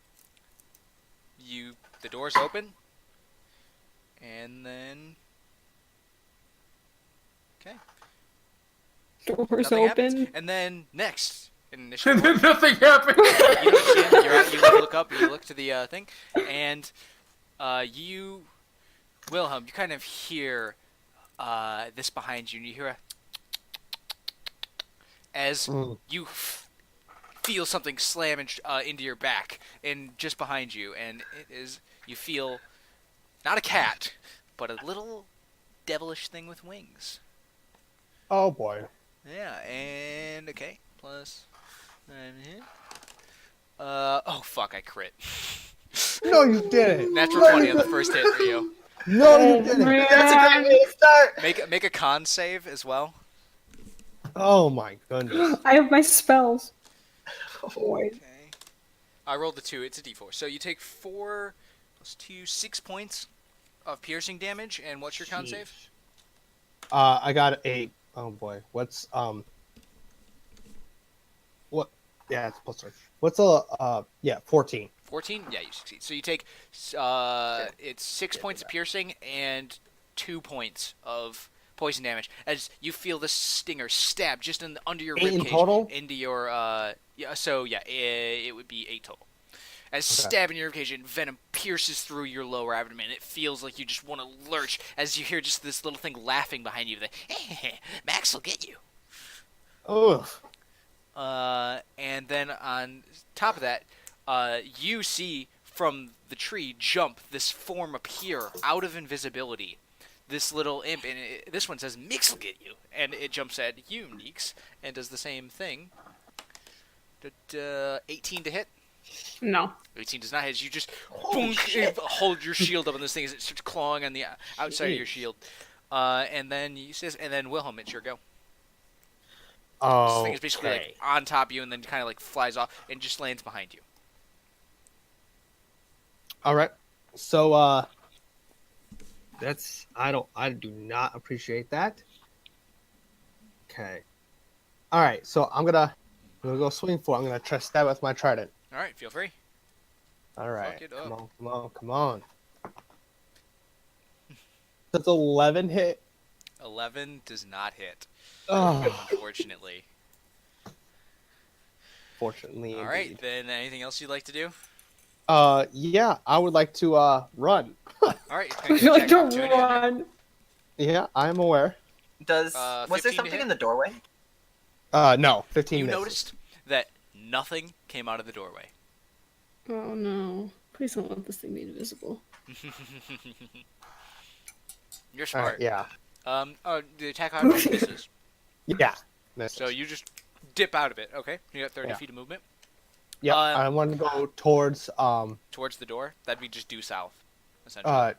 The doors open. And then okay. Doors Nothing happens. open. And then next in initiative order, Nothing happened. you don't see him. You look up and you look to the thing, and you, Wilhelm, you kind of hear this behind you, and you hear as you feel something slam into your back, and just behind you, and you feel not a cat, but a little devilish thing with wings. Oh boy. Yeah, and okay, plus 9 hit. Oh fuck, I crit. No, you didn't. Natural 20 on the first hit for you. No, you didn't. That's a great way to start. Make a con save as well. Oh my goodness. I have my spells. Okay. I rolled a 2. It's a d4. So you take 4 plus 2, 6 points of piercing damage. And what's your con save? I got 8. Oh boy. What's what? Yeah, it's plus 3. What's 14. 14? Yeah, you succeed. So you take it's 6 points of piercing and 2 points of poison damage as you feel this stinger stab just under your 8 in ribcage total? into your it would be 8 total. As stabbing your ribcage and venom pierces through your lower abdomen, it feels like you just want to lurch as you hear just this little thing laughing behind you. Max will get you. Ugh. And then on top of that, you see from the tree jump this form appear out of invisibility. This little imp, and this one says, Mix will get you. And it jumps at you, Neeks, and does the same thing. 18 to hit. No. 18 does not hit. You just hold your shield up on this thing as it starts clawing on the outside of your shield. And then Wilhelm, it's your go. This thing is basically like on top of you and then kind of like flies off and just lands behind you. All right. So I do not appreciate that. Okay. All right. So I'm gonna go swing for it. I'm gonna try to stab with my trident. All right, feel free. All right. Fuck it up. Come on. Does 11 hit? 11 does not hit. Oh, Unfortunately. fortunately. All right, then anything else you'd like to do? Yeah, I would like to run. All right. I feel like to run. Yeah, I'm aware. Was 15 there to something hit? in the doorway? No, 15 You misses. noticed that nothing came out of the doorway. Oh no. Please don't let this thing be invisible. You're All smart. right, yeah. The attack option misses. Yeah. Misses. So you just dip out of it. Okay. You got 30 Yeah. feet of movement Yep, I want to go towards towards the door. That'd be just due south, essentially.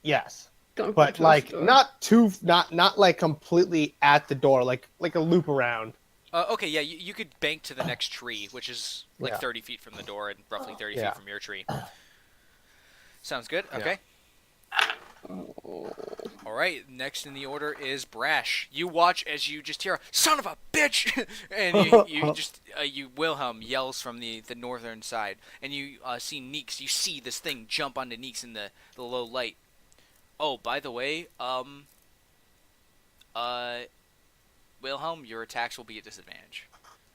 yes. Don't go But towards like the door. not like completely at the door, like a loop around. Okay, yeah, you could bank to the next tree, which is like Yeah. 30 feet from the door and roughly 30 Yeah. feet from your tree. Sounds good. Okay. All right. Next in the order is Brash. You watch as you just hear, "Son of a bitch!" and you Wilhelm yells from the northern side, and you see Neeks. You see this thing jump onto Neeks in the low light. Oh, by the way, Wilhelm, your attacks will be at disadvantage.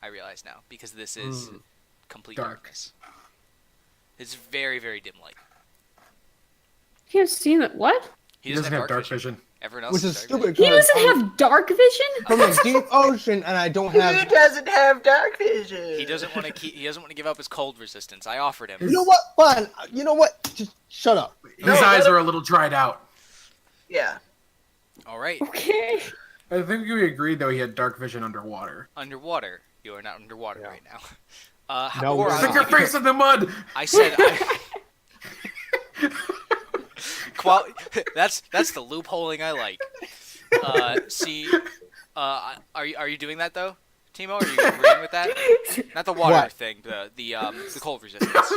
I realize now because this is complete Dark. darkness. It's very, very dim light. He has seen it. What? He doesn't have dark vision. Everyone else Which has is dark stupid. He because doesn't I'm have dark vision? from the deep ocean, and I don't He have. doesn't have dark vision. He doesn't want to He doesn't want to give up his cold resistance. I offered him. You know what? Fine. You know what? Just shut up. His No, eyes let him- are a little dried out. Yeah. All right. Okay. I think we agreed though he had dark vision underwater. Underwater. You are not underwater Yeah. right now. No, or we're I- Stick your face in the mud. I said That's the loopholing I like. See, are you doing that though, Timo? Are you agreeing with that? Not the water What? thing, the cold resistance.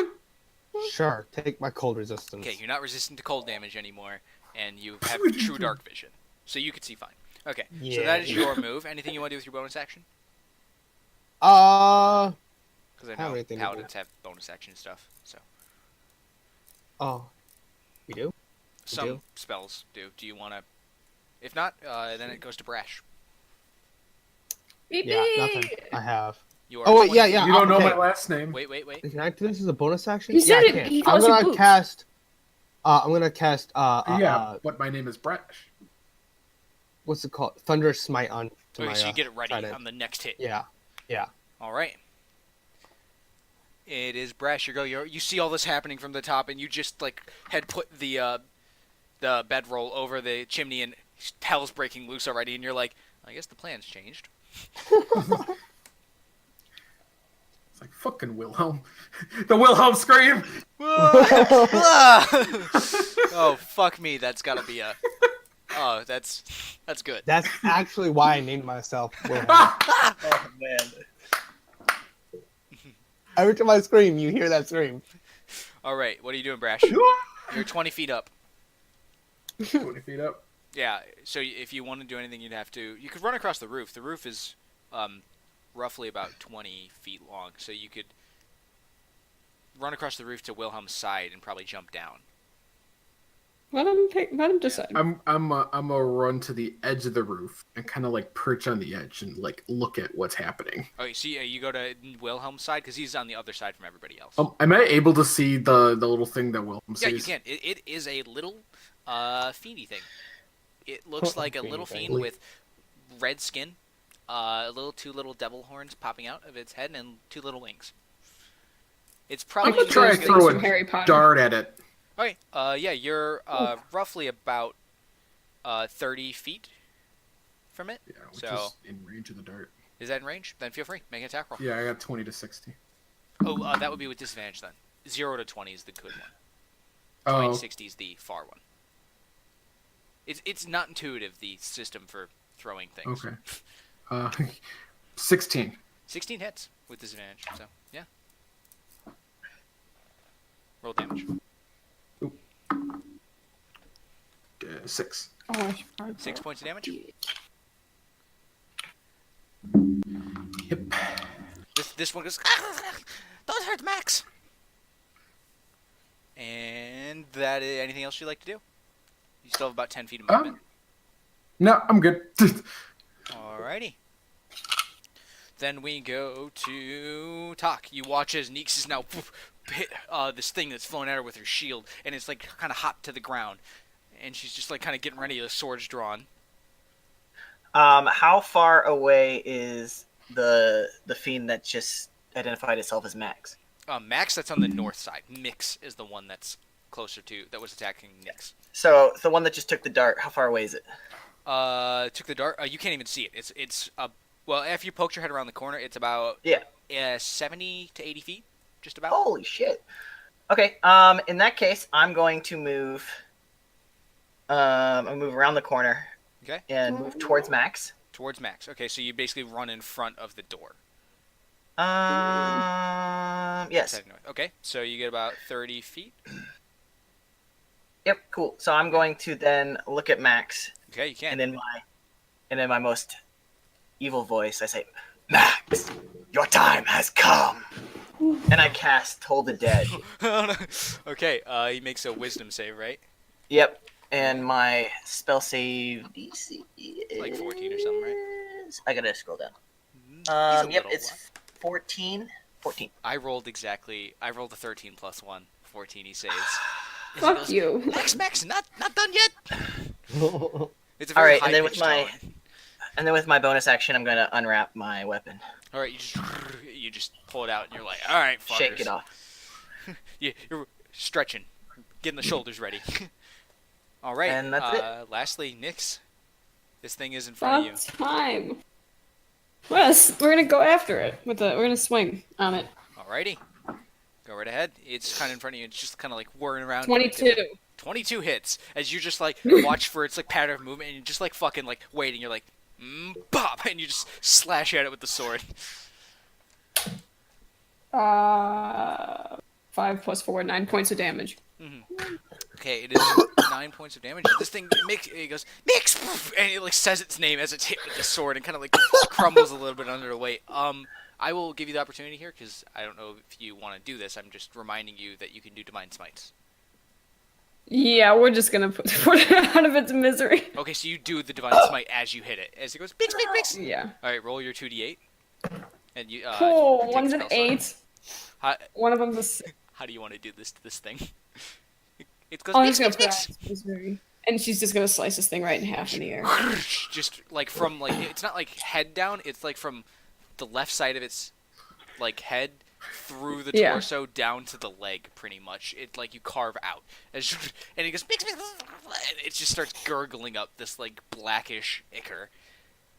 Sure, take my cold resistance. Okay, you're not resistant to cold damage anymore, and you have true dark vision, so you can see fine. Okay, so that is your move. Anything you want to do with your bonus action? Because I have know anything to do. paladins have bonus action stuff. So Oh, we do? some do? spells do. Do you want to? If not, then it goes to Brash. Beep, Yeah, beep. nothing. I have. You are Oh wait, 20 yeah, feet- yeah. You don't know okay. my last name. Wait. Can I do this as a bonus action? He yeah, said I it- can. he I'm calls you gonna Boots. cast. I'm gonna cast. Yeah, but my name is Brash. What's it called? Thunderous Smite on. To Okay, my, so you get it ready trident. on the next hit. Yeah. All right. It is Brash. You see all this happening from the top, and you just had put the bedroll over the chimney, and hell's breaking loose already. And you're like, I guess the plan's changed. It's like fucking Wilhelm. The Wilhelm scream. Oh fuck me! That's gotta be a. Oh, that's good. That's actually why I named myself Wilhelm. Oh man. Every time I scream, you hear that scream. All right, what are you doing, Brash? You're 20 feet up. 20 feet up. Yeah. So if you want to do anything, you'd have to. You could run across the roof. The roof is roughly about 20 feet long, so you could run across the roof to Wilhelm's side and probably jump down. Let him decide. I'm a run to the edge of the roof and kind of like perch on the edge and like look at what's happening. Okay, so you go to Wilhelm's side because he's on the other side from everybody else. Am I able to see the little thing that Wilhelm Yeah, sees? you can. It is a little fiendy thing. It looks like a little Fiendy fiend with red skin, two little devil horns popping out of its head, and 2 little wings. It's I'm probably gonna try those and things throw from a Harry Potter. dart at it. Okay. Yeah, you're roughly about 30 feet from it. Yeah, which So- is in range of the dart. Is that in range? Then feel free. Make an attack roll. Yeah, I got 20 to 60. Oh, that would be with disadvantage then. 0 to 20 is the good one. 20 Oh, to 60 is the far one. It's not intuitive, the system for throwing things. okay. 16. 16 hits with disadvantage, so yeah. Roll damage. 6. Oh, I should probably 6 points of damage. Yep. This one goes. Don't hurt Max. And that is anything else you'd like to do? You still have about 10 feet of movement. No, I'm good. Alrighty. Then we go to Talk. You watch as Neeks is now hit this thing that's flown at her with her shield, and it's like kind of hot to the ground, and she's just like kind of getting ready. The sword's drawn. How far away is the fiend that just identified itself as Max? Max, that's on the north side. Mix is the one that's closer to that was attacking Nix. So the one that just took the dart, how far away is it? Took the dart. You can't even see it. It's well, after you poked your head around the corner, it's about 70 to 80 feet, just about. Holy shit. Okay. In that case, I'm going to move. I'll move around the corner. Okay. And move towards Max. Towards Max. Okay, so you basically run in front of the door. Yes. Okay, so you get about 30 feet. Yep. Cool. So I'm going to then look at Max, Okay, you can. and in my most evil voice, I say, "Max, your time has come." And I cast Hold the Dead. Okay, he makes a wisdom save, right? Yep. And my spell save DC is Like 14 or something, right? I gotta scroll down. He's a Yep, little it's one. 14. 14. I rolled a 13 plus 1. 14 he saves. Fuck you. Max, not done yet. It's a All very right, and then with high-pitched tone. my bonus action, I'm gonna unwrap my weapon. All right, you just pull it out, and you're like, all right, fuckers. Shake it off. You're stretching, getting the shoulders ready. All right, And that's it. Lastly, Nix, this thing is in front About of time. We're gonna go after it. We're gonna swing on it. you. Alrighty, go right ahead. It's kind of in front of you. It's just kind of like whirring around. 22. 22 hits as you just like watch for its like pattern of movement, and you're just like fucking like waiting. You're like, bop, and you just slash at it with the sword. 5 plus 4, 9 points of damage. Okay, it is 9 points of damage. This thing it goes mix, and it like says its name as it's hit with the sword, and kind of like crumbles a little bit under the weight. I will give you the opportunity here because I don't know if you want to do this. I'm just reminding you that you can do divine smites. Yeah, we're just gonna put it out of its misery. Okay, so you do the divine smite as you hit it, as it goes mix, mix, mix. Yeah. All right, roll your 2d8, and you. Cool. take One's the an spell 8. slot. One of them's a 6. How do you want to do this to this thing? It goes I'm mix, just gonna mix, put it mix. out of its misery. And she's just gonna slice this thing right in half in the air. Just like from like it's not like head down. It's like from the left side of its like head through the Yeah. torso down to the leg, pretty much. It like you carve out, and it goes mix, mix, and it just starts gurgling up this like blackish ichor,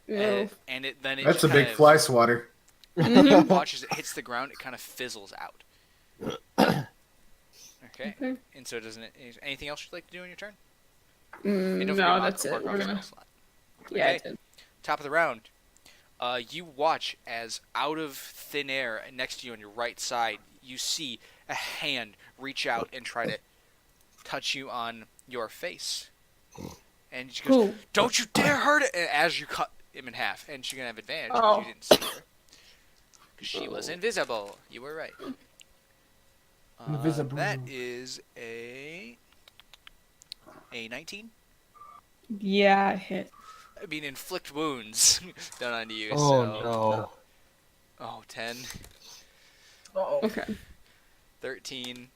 Ew. and it then it That's just a big kind of fly swatter. watches it hits the ground. It kind of fizzles out. Okay. And so doesn't it? Is anything else you'd like to do on your turn? And don't forget No, to that's it. mark We're off gonna. spell slot. Yeah, I Okay. did. Top of the round. You watch as out of thin air next to you on your right side, you see a hand reach out and try to touch you on your face. And she goes, Cool. "Don't you dare hurt it!" As you cut him in half, and she's gonna have advantage because Oh. you didn't see her. Because she was invisible. You were right. Invisible. That is a 19. Yeah, I hit. I mean, inflict wounds done on you. Oh so. no. Oh, 10, Uh-oh. Okay. 13,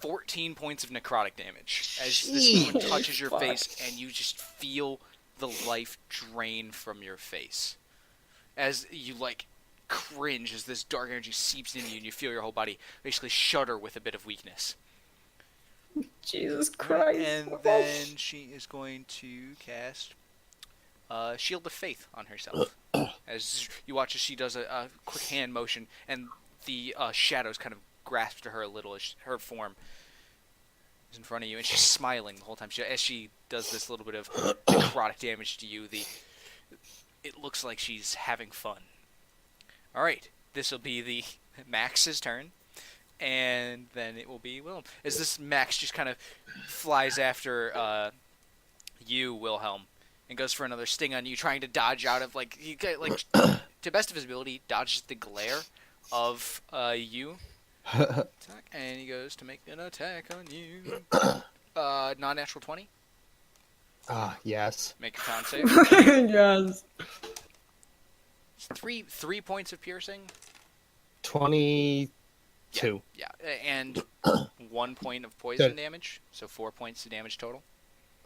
14 points of necrotic damage as this one touches your Fuck. face, and you just feel the life drain from your face. As you like cringe as this dark energy seeps into you, and you feel your whole body basically shudder with a bit of weakness. Jesus Christ. And then she is going to cast Shield of Faith on herself. As you watch as she does a quick hand motion, and the shadows kind of grasp to her a little as her form is in front of you, and she's smiling the whole time. As she does this little bit of necrotic damage to you, it looks like she's having fun. Alright, this will be the Max's turn. And then it will be Wilhelm. As this Max just kind of flies after you, Wilhelm, and goes for another sting on you, trying to dodge out of he to best of his ability, dodges the glare of you. Attack, and he goes to make an attack on you. Non-natural 20. Yes. Make a con save. Yes. 3 points of piercing. 22. Yeah, and 1 point of poison damage, so 4 points of damage total.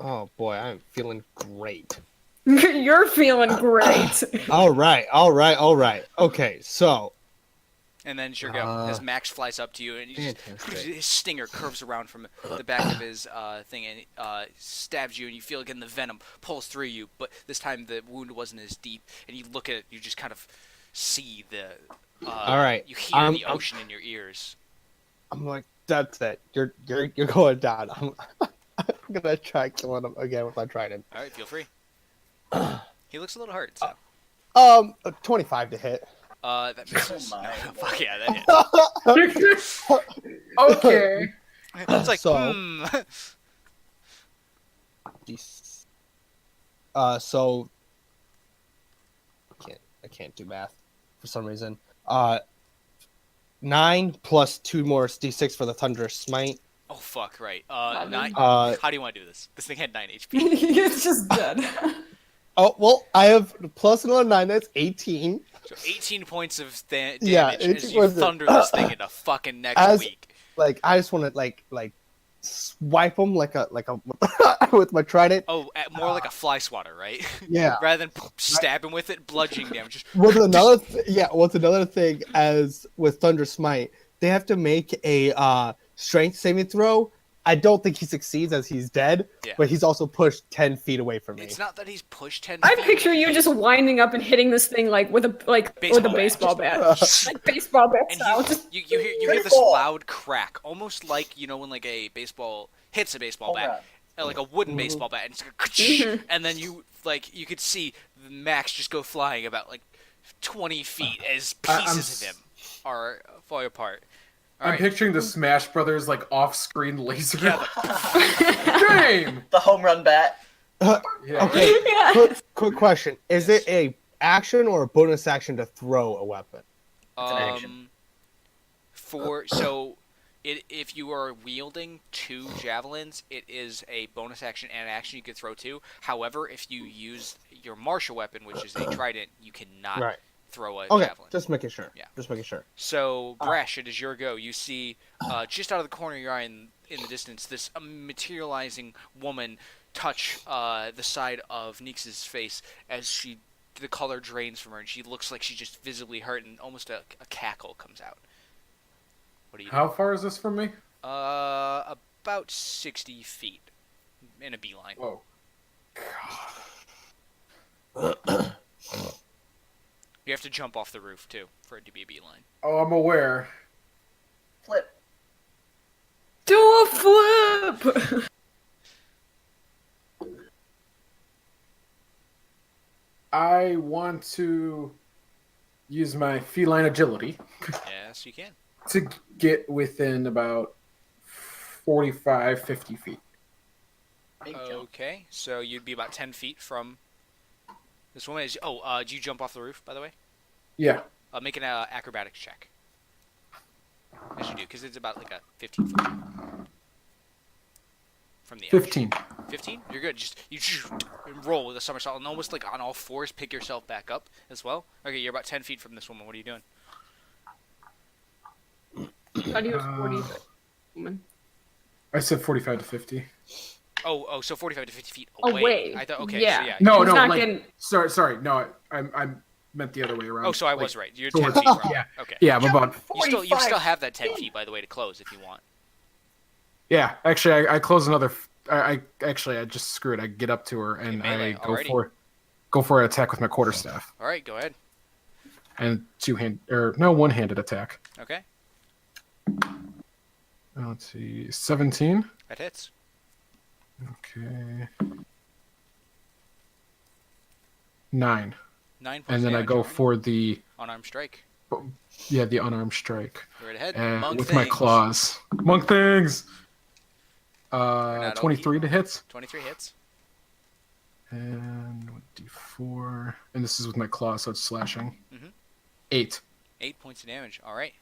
Oh boy, I'm feeling great. You're feeling great. All right. Okay, so And then sure go as Max flies up to you, and his stinger curves around from the back of his thing and stabs you, and you feel again the venom pulls through you, but this time the wound wasn't as deep, and you look at it, you just kind of see the. All right, You hear the ocean in your ears. I'm like, that's it. You're going down. I'm gonna try killing him again with my trident. All right, feel free. He looks a little hurt. So. 25 to hit. That misses. Oh my Fuck yeah, that hits. Okay. It's like, So- So I can't do math for some reason. 9 plus 2 more d6 for the thunderous smite. Oh fuck, right. 11. 9. Uh, How do you want to do this? This thing had 9 HP. It's just dead. Oh well, I have plus another 9. That's 18. So 18 points of damage Yeah, as 18 you points of- thunder this thing into fucking next As- week. Like I just want to like swipe him like a with my trident. Oh, more like a fly swatter, right? Yeah. Rather than stab him with it, bludgeoning damage. Just What's another thing as with Thunder Smite, they have to make a strength saving throw I don't think he succeeds as he's dead, Yeah. but he's also pushed 10 feet away from me. It's not that he's pushed 10 I feet. picture you just winding up and hitting this thing like with a baseball bat, like baseball bat And style. Just you hear this loud crack, almost like when like a baseball hits a baseball bat, like a wooden baseball bat, and it's like, and then you could see Max just go flying about like 20 feet as pieces of him are falling apart. All I'm right. picturing the Smash Brothers like off-screen laser Yeah, game. The home run bat. Yeah. Okay, yeah. quick question. Is it a action or a bonus action to throw a weapon? an action. If you are wielding 2 javelins, it is a bonus action and an action you could throw 2. However, if you use your martial weapon, which is a trident, you cannot Right. throw a Okay, javelin. just making sure. Yeah. Just making sure. So, Brash, it is your go. You see, just out of the corner of your eye in the distance, this materializing woman touch the side of Neex's face as the color drains from her, and she looks like she's just visibly hurt, and almost a cackle comes out. What do you do? How far is this from me? About 60 feet in a beeline. Whoa. You have to jump off the roof, too, for it to be a beeline. Oh, I'm aware. Flip. Do a flip. I want to use my feline agility Yes, you can. to get within about 45, 50 feet. Big jump. Okay, so you'd be about 10 feet from this woman. Do you jump off the roof, by the way? Yeah. Make an acrobatics check. As you do, because it's about like a 15-foot from the edge. 15. 15? You're good. You roll with a somersault and almost like on all fours pick yourself back up as well. Okay, you're about 10 feet from this woman. What are you doing? How do you have 40 woman? I said 45 to 50. Oh, so 45 to 50 feet Oh, away. wait. I thought, okay, Yeah. so yeah. No, He's no, not like, getting- sorry, no, I meant the other way around. Oh, so I Like, was right. You're towards- 10 feet from yeah. Okay. Yeah, I'm about. You still have that 10 feet, by the way, to close if you want. Yeah, actually, I close another. I just screw it. I get up to her and Okay, melee, I alrighty. go for an attack with my quarterstaff All right, go ahead. and one-handed attack. Okay, Let's see, 17. that hits. Okay. 9. 9 points And then I damage, go alright. for the Unarmed strike. the unarmed strike. Go right ahead. And Monk with my things. claws. Monk things. not 23 to hits. 23 hits. And d4. And this is with my claw, so it's slashing. Mhm. 8. 8 points of damage. All right.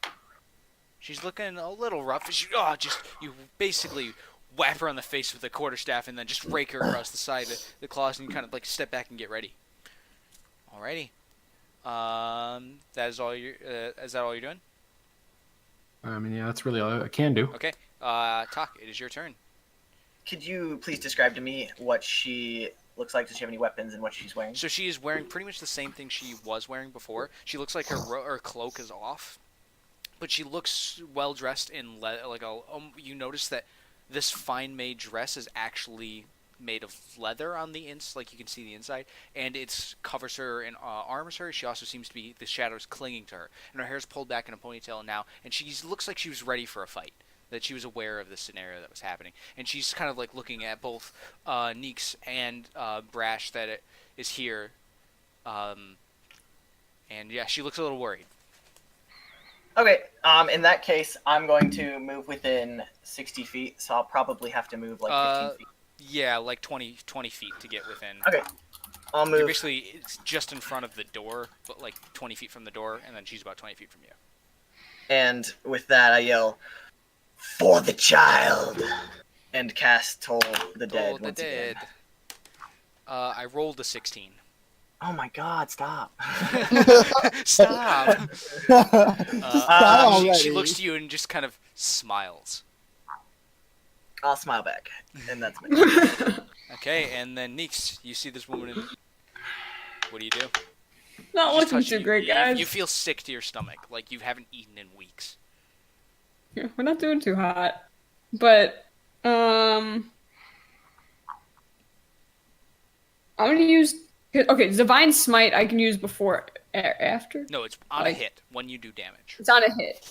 She's looking a little rough. You basically whap her on the face with the quarterstaff and then just rake her across the side of the claws, and you kind of like step back and get ready. Alrighty. Is that all you're doing? I mean, yeah, that's really all I can do. Okay. Tak, it is your turn. Could you please describe to me what she looks like? Does she have any weapons and what she's wearing? So she is wearing pretty much the same thing she was wearing before. She looks like her cloak is off, but she looks well dressed in you notice that this fine made dress is actually made of leather on the inside, like you can see the inside, and it covers her and armors her. She also seems to be the shadows clinging to her, and her hair's pulled back in a ponytail now, and she looks like she was ready for a fight. That she was aware of the scenario that was happening, and she's kind of like looking at both Neeks and Brash that is here, and yeah, she looks a little worried. Okay, in that case, I'm going to move within 60 feet, so I'll probably have to move like 15 feet. Yeah, like 20 feet to get within. Okay, I'll You're move. basically it's just in front of the door, but like 20 feet from the door, and then she's about 20 feet from you. And with that, I yell, "For the child!" and cast Toll the Dead Toll the once Dead. again. I rolled a 16. Oh my god, stop. Stop! Just die already. She looks to you and just kind of smiles. I'll smile back, and that's me. Okay, and then Neeks, you see this woman in... What do you do? Not Just looking touch too you. great, guys. You feel sick to your stomach, like you haven't eaten in weeks. Yeah, we're not doing too hot, but Um, I'm gonna use. Okay, Divine Smite I can use before, after. No, it's on a Like- hit when you do damage. It's on a hit.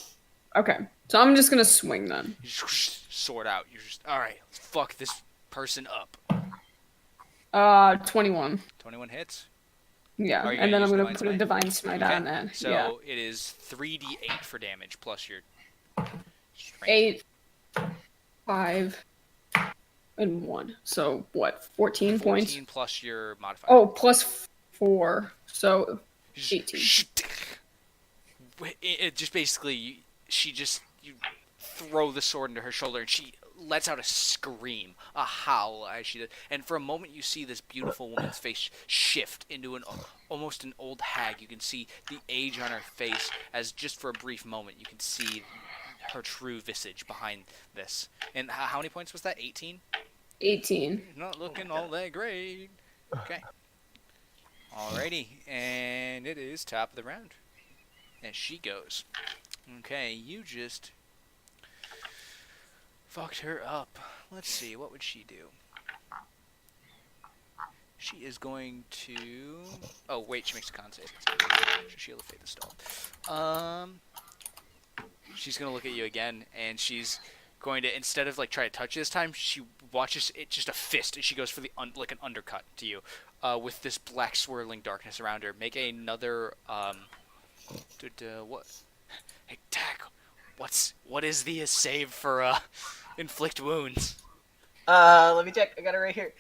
Okay, so I'm just gonna swing then. You just sword out. You're just all right. Let's fuck this person up. 21. 21 hits. Yeah, Are you and gonna then I'm use gonna put a Divine Smite Okay. on that. So Yeah, it is 3d8 for damage plus your strength. 8, 5, and 1. So what? 14 points. 14 plus your modifier. Oh, plus 4. So You just- 18. It just basically, you throw the sword into her shoulder, and she lets out a scream, a howl as she does. And for a moment, you see this beautiful woman's face shift into almost an old hag. You can see the age on her face, as just for a brief moment, you can see her true visage behind this. And how many points was that? 18? 18. Not looking all that great. Okay. Alrighty, and it is top of the round. And she goes. Okay, you just fucked her up. Let's see, what would she do? She is going to... Oh, wait, she makes a con save. Shield of Fate the Stall. She's going to look at you again, and she's going to, instead of, like, try to touch you this time, she watches it just a fist, and she goes for the like an undercut to you. With this black swirling darkness around her. Make another, what? Hey, Tack, what is the save for, inflict wounds? Let me check. I got it right here.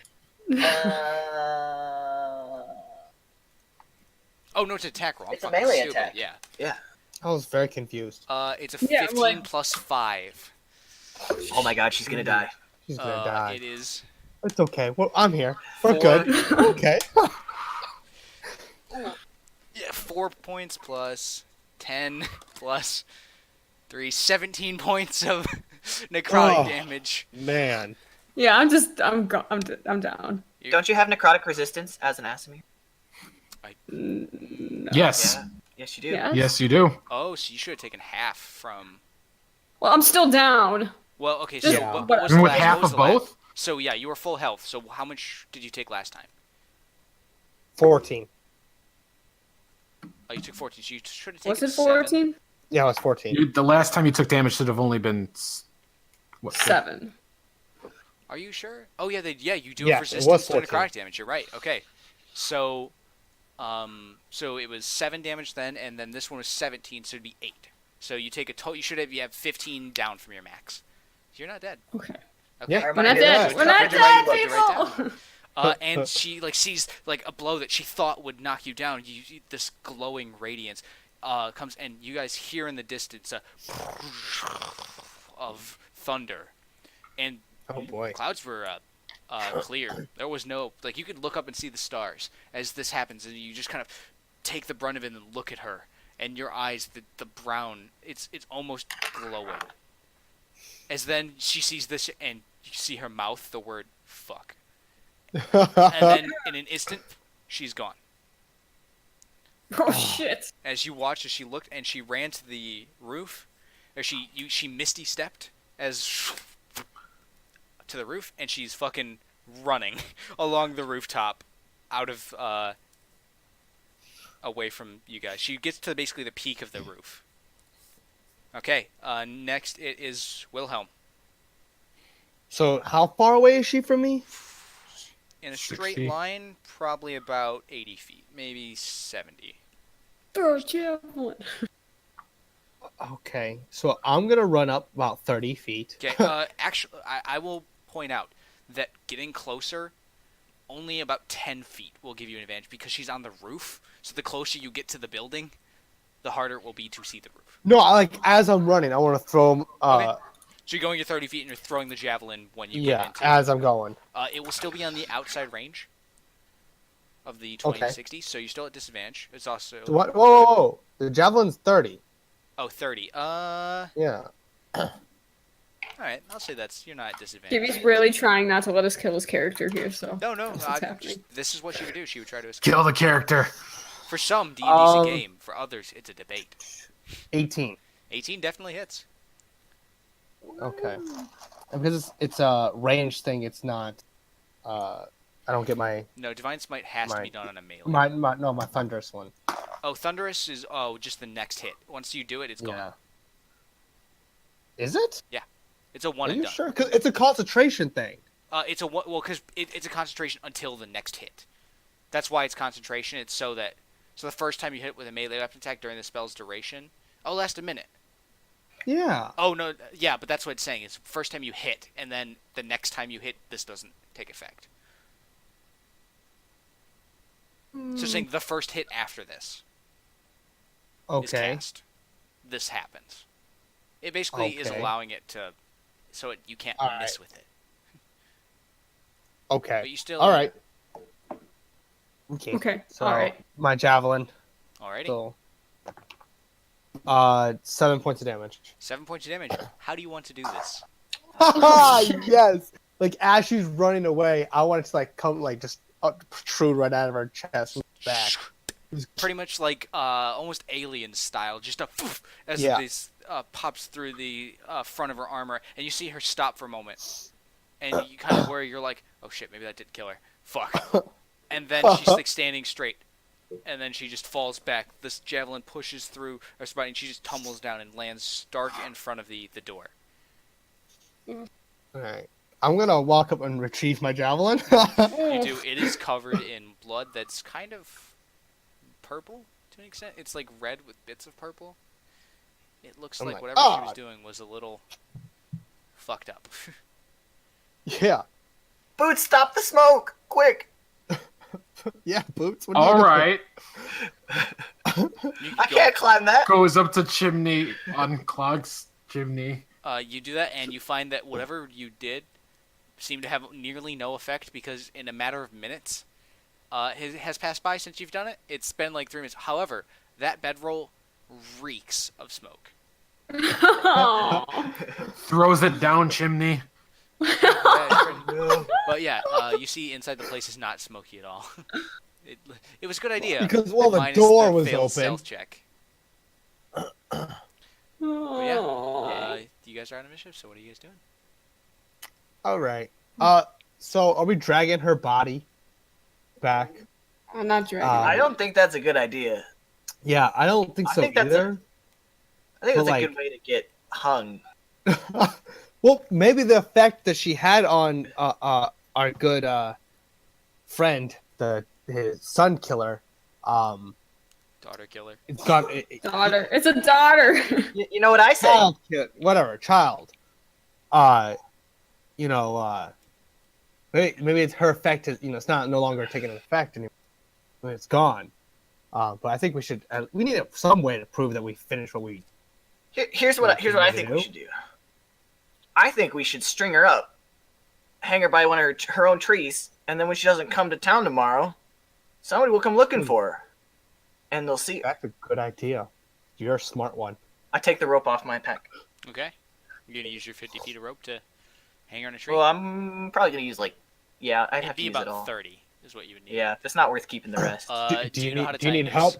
Oh, no, it's an attack roll. I'm It's a fucking melee stupid. attack. Yeah. Yeah. I was very confused. It's a Yeah, 15 like- plus 5. Oh my god, she's gonna die. She's gonna die. It is It's okay. Well, I'm here. We're 4. good. Okay. Yeah, 4 points plus 10 plus 3, 17 points of necrotic Oh. damage. Man. Yeah, I'm down. Don't you have necrotic resistance as an Asimir? No. Yes. Yeah. Yes, you do. Yeah? Yes, you do. Oh, so you should have taken half from... Well, I'm still down. Well, okay, Just- so Yeah. what was And the with last, half what was of the last- both? So yeah, you were full health. So how much did you take last time? 14. Oh, you took 14. So you should have taken Was it 7. 14? Yeah, it was 14. The last time you took damage should have only been what? 7. Are you sure? Oh yeah, you do Yeah, have it resistance was to 14. necrotic damage. You're right. Okay, so so it was 7 damage then, and then this one was 17, so it'd be 8. So you take a total. You have 15 down from your max. You're not dead. Okay. Okay. Yeah. We're not Yeah, dead. so We're not coverage dead, rating, like, people! And she sees a blow that she thought would knock you down. This glowing radiance comes, and you guys hear in the distance of thunder, and Oh boy. clouds were clear. There was no you could look up and see the stars as this happens, and you just kind of take the brunt of it and look at her, and your eyes, the brown, it's almost glowing. As then she sees this, and you see her mouth the word "fuck." And then in an instant, she's gone. Oh, shit. As you watched, as she looked and she ran to the roof, or she misty stepped as to the roof, and she's fucking running along the rooftop, out of away from you guys. She gets to basically the peak of the roof. Okay, next it is Wilhelm. So, how far away is she from me? In a straight 60. line, probably about 80 feet, maybe 70. Throw a javelin. Okay. So, I'm going to run up about 30 feet. Okay, actually, I will point out that getting closer, only about 10 feet will give you an advantage because she's on the roof. So the closer you get to the building, the harder it will be to see the roof. No, as I'm running, I want to throw Okay. So you're going your 30 feet and you're throwing the javelin when you yeah, get into as I'm going. it will still be on the outside range of the 20 to 60, so you're still at disadvantage. It's also... So what? Whoa. The javelin's 30. Oh, 30. Yeah. Alright, I'll say you're not at disadvantage. Kiwi's really trying not to let us kill his character here, so. No, That's what's happening. this is what she would do. She would try to escape. Kill the character. For some, D&D's a Um, game. For others, it's a debate. 18. 18 definitely hits. Okay. And because it's a range thing, it's not. I don't get my No, Divine Smite has to be done on a melee. my thunderous one. Oh, Thunderous is just the next hit. Once you do it, it's gone. Yeah. Is it? It's a one Are and you done. sure? Because it's a concentration thing. It's a because it's a concentration until the next hit. That's why it's concentration. It's so the first time you hit it with a melee weapon attack during the spell's duration, last a minute. Yeah. Oh no, yeah, but that's what it's saying. It's first time you hit, and then the next time you hit, this doesn't take effect. So saying the first hit after this is Okay. cast. This happens. It basically is Okay. allowing it to, so you can't All miss right. with it. Okay. But you still. All right. Okay. Okay. So All right. my javelin. Alrighty. So. 7 points of damage. 7 points of damage. How do you want to do this? Yes. Like as she's running away, I want it to like come like just protrude right out of her chest and back. Pretty much like almost alien style, just a as Yeah. this pops through the front of her armor, and you see her stop for a moment, and you kind of worry. You're like, oh shit, maybe that did kill her. Fuck. And then she's like standing straight, and then she just falls back. This javelin pushes through her spine, and she just tumbles down and lands stark in front of the door. All right. I'm gonna walk up and retrieve my javelin. You do. It is covered in blood that's kind of purple to an extent. It's like red with bits of purple. It looks I'm like like, whatever she was "Ah." doing was a little fucked up. Yeah. Boots, stop the smoke! Quick! Yeah, Boots. What are you All doing? right. You I go- can't climb that! Goes up to chimney, unclogs chimney. You do that, and you find that whatever you did seemed to have nearly no effect because in a matter of minutes, has passed by since you've done it. It's been like 3 minutes. However, that bedroll reeks of smoke. Throws it down chimney. But yeah, you see inside the place is not smoky at all. It was a good idea. Because the minus door the was failed open. Stealth check. But yeah, you guys are on a mission. So what are you guys doing? All right. So are we dragging her body back? I'm not dragging. I don't think that's a good idea. Yeah, I don't think I so think that's either. I think But, that's a like- good way to get hung. Well, maybe the effect that she had on our good friend, his son killer, Daughter killer. it's got Daughter. It's a daughter. You know what I say? child, whatever, child. Maybe it's her effect is it's not no longer taking an effect anymore. It's gone. But I think we need some way to prove that we finished what we. Here's what I think we should do. I think we should string her up, hang her by one of her own trees, and then when she doesn't come to town tomorrow, somebody will come looking for her, and they'll see. That's a good idea. You're a smart one. I take the rope off my pack. Okay. You're gonna use your 50 feet of rope to hang her on a tree. Well, I'm probably gonna use I'd It'd have to be use it about all. 30 is what you would need. Yeah, it's not worth keeping the rest. Do you know how to do you tie a need noose? help?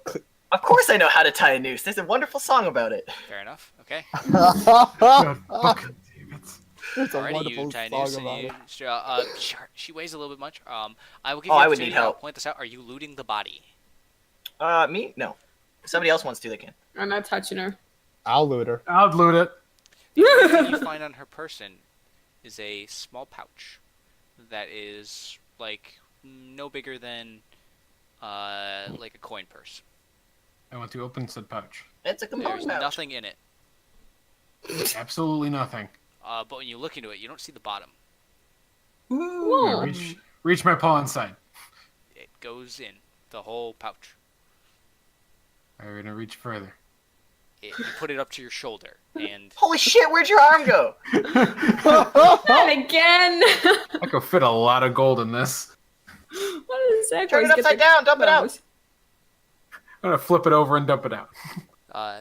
Of course, I know how to tie a noose. There's a wonderful song about it. Fair enough. Okay. God fucking damn it. It's a Alrighty, wonderful you tie a song noose about and it. she weighs a little bit much. I will give Oh, you I an would need opportunity to help. point this out. Are you looting the body? Me? No. If somebody else wants to, they can. I'm not touching her. I'll loot her. I'll loot it. The only thing you find on her person is a small pouch that is like no bigger than like a coin purse. I want to open said pouch. It's a There's component pouch. nothing in it. Absolutely nothing. But when you look into it, you don't see the bottom. I Whoa. reach my paw inside. It goes in the whole pouch. I'm gonna reach further. You put it up to your shoulder, and Holy shit! Where'd your arm go? Not again. I could fit a lot of gold in this. What is that? Turn it upside down. Dump it out. I'm gonna flip it over and dump it out.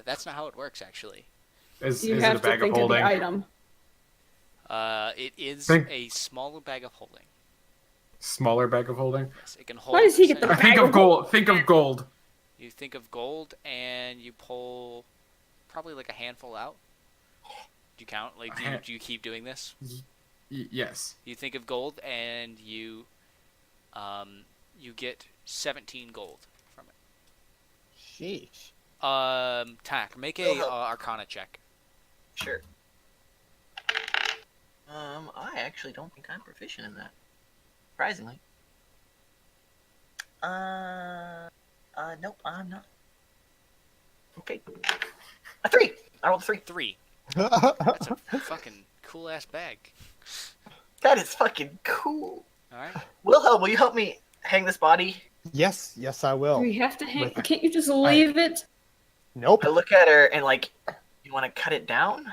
that's not how it works, actually. Is You it have a to bag of think of the holding? item. It is Think- a smaller bag of holding. Smaller bag of holding? Yes, it can hold. Why does he get the I think bag of gold. Think of gold. You think of gold, and you pull probably like a handful out. Do you count? Like, do you keep doing this? Yes. You think of gold, and you get 17 gold from Sheesh. it. Tack, make a help. Arcana check. Sure. I actually don't think I'm proficient in that. Surprisingly. Nope, I'm not. Okay. A 3! I rolled a 3. 3. That's a fucking cool ass bag. That is fucking cool. All right. Wilhelm, will you help me hang this body? Yes, I Do will. we have to hang? With- Can't you just leave it? Nope. I look at her and like, you want to cut it down?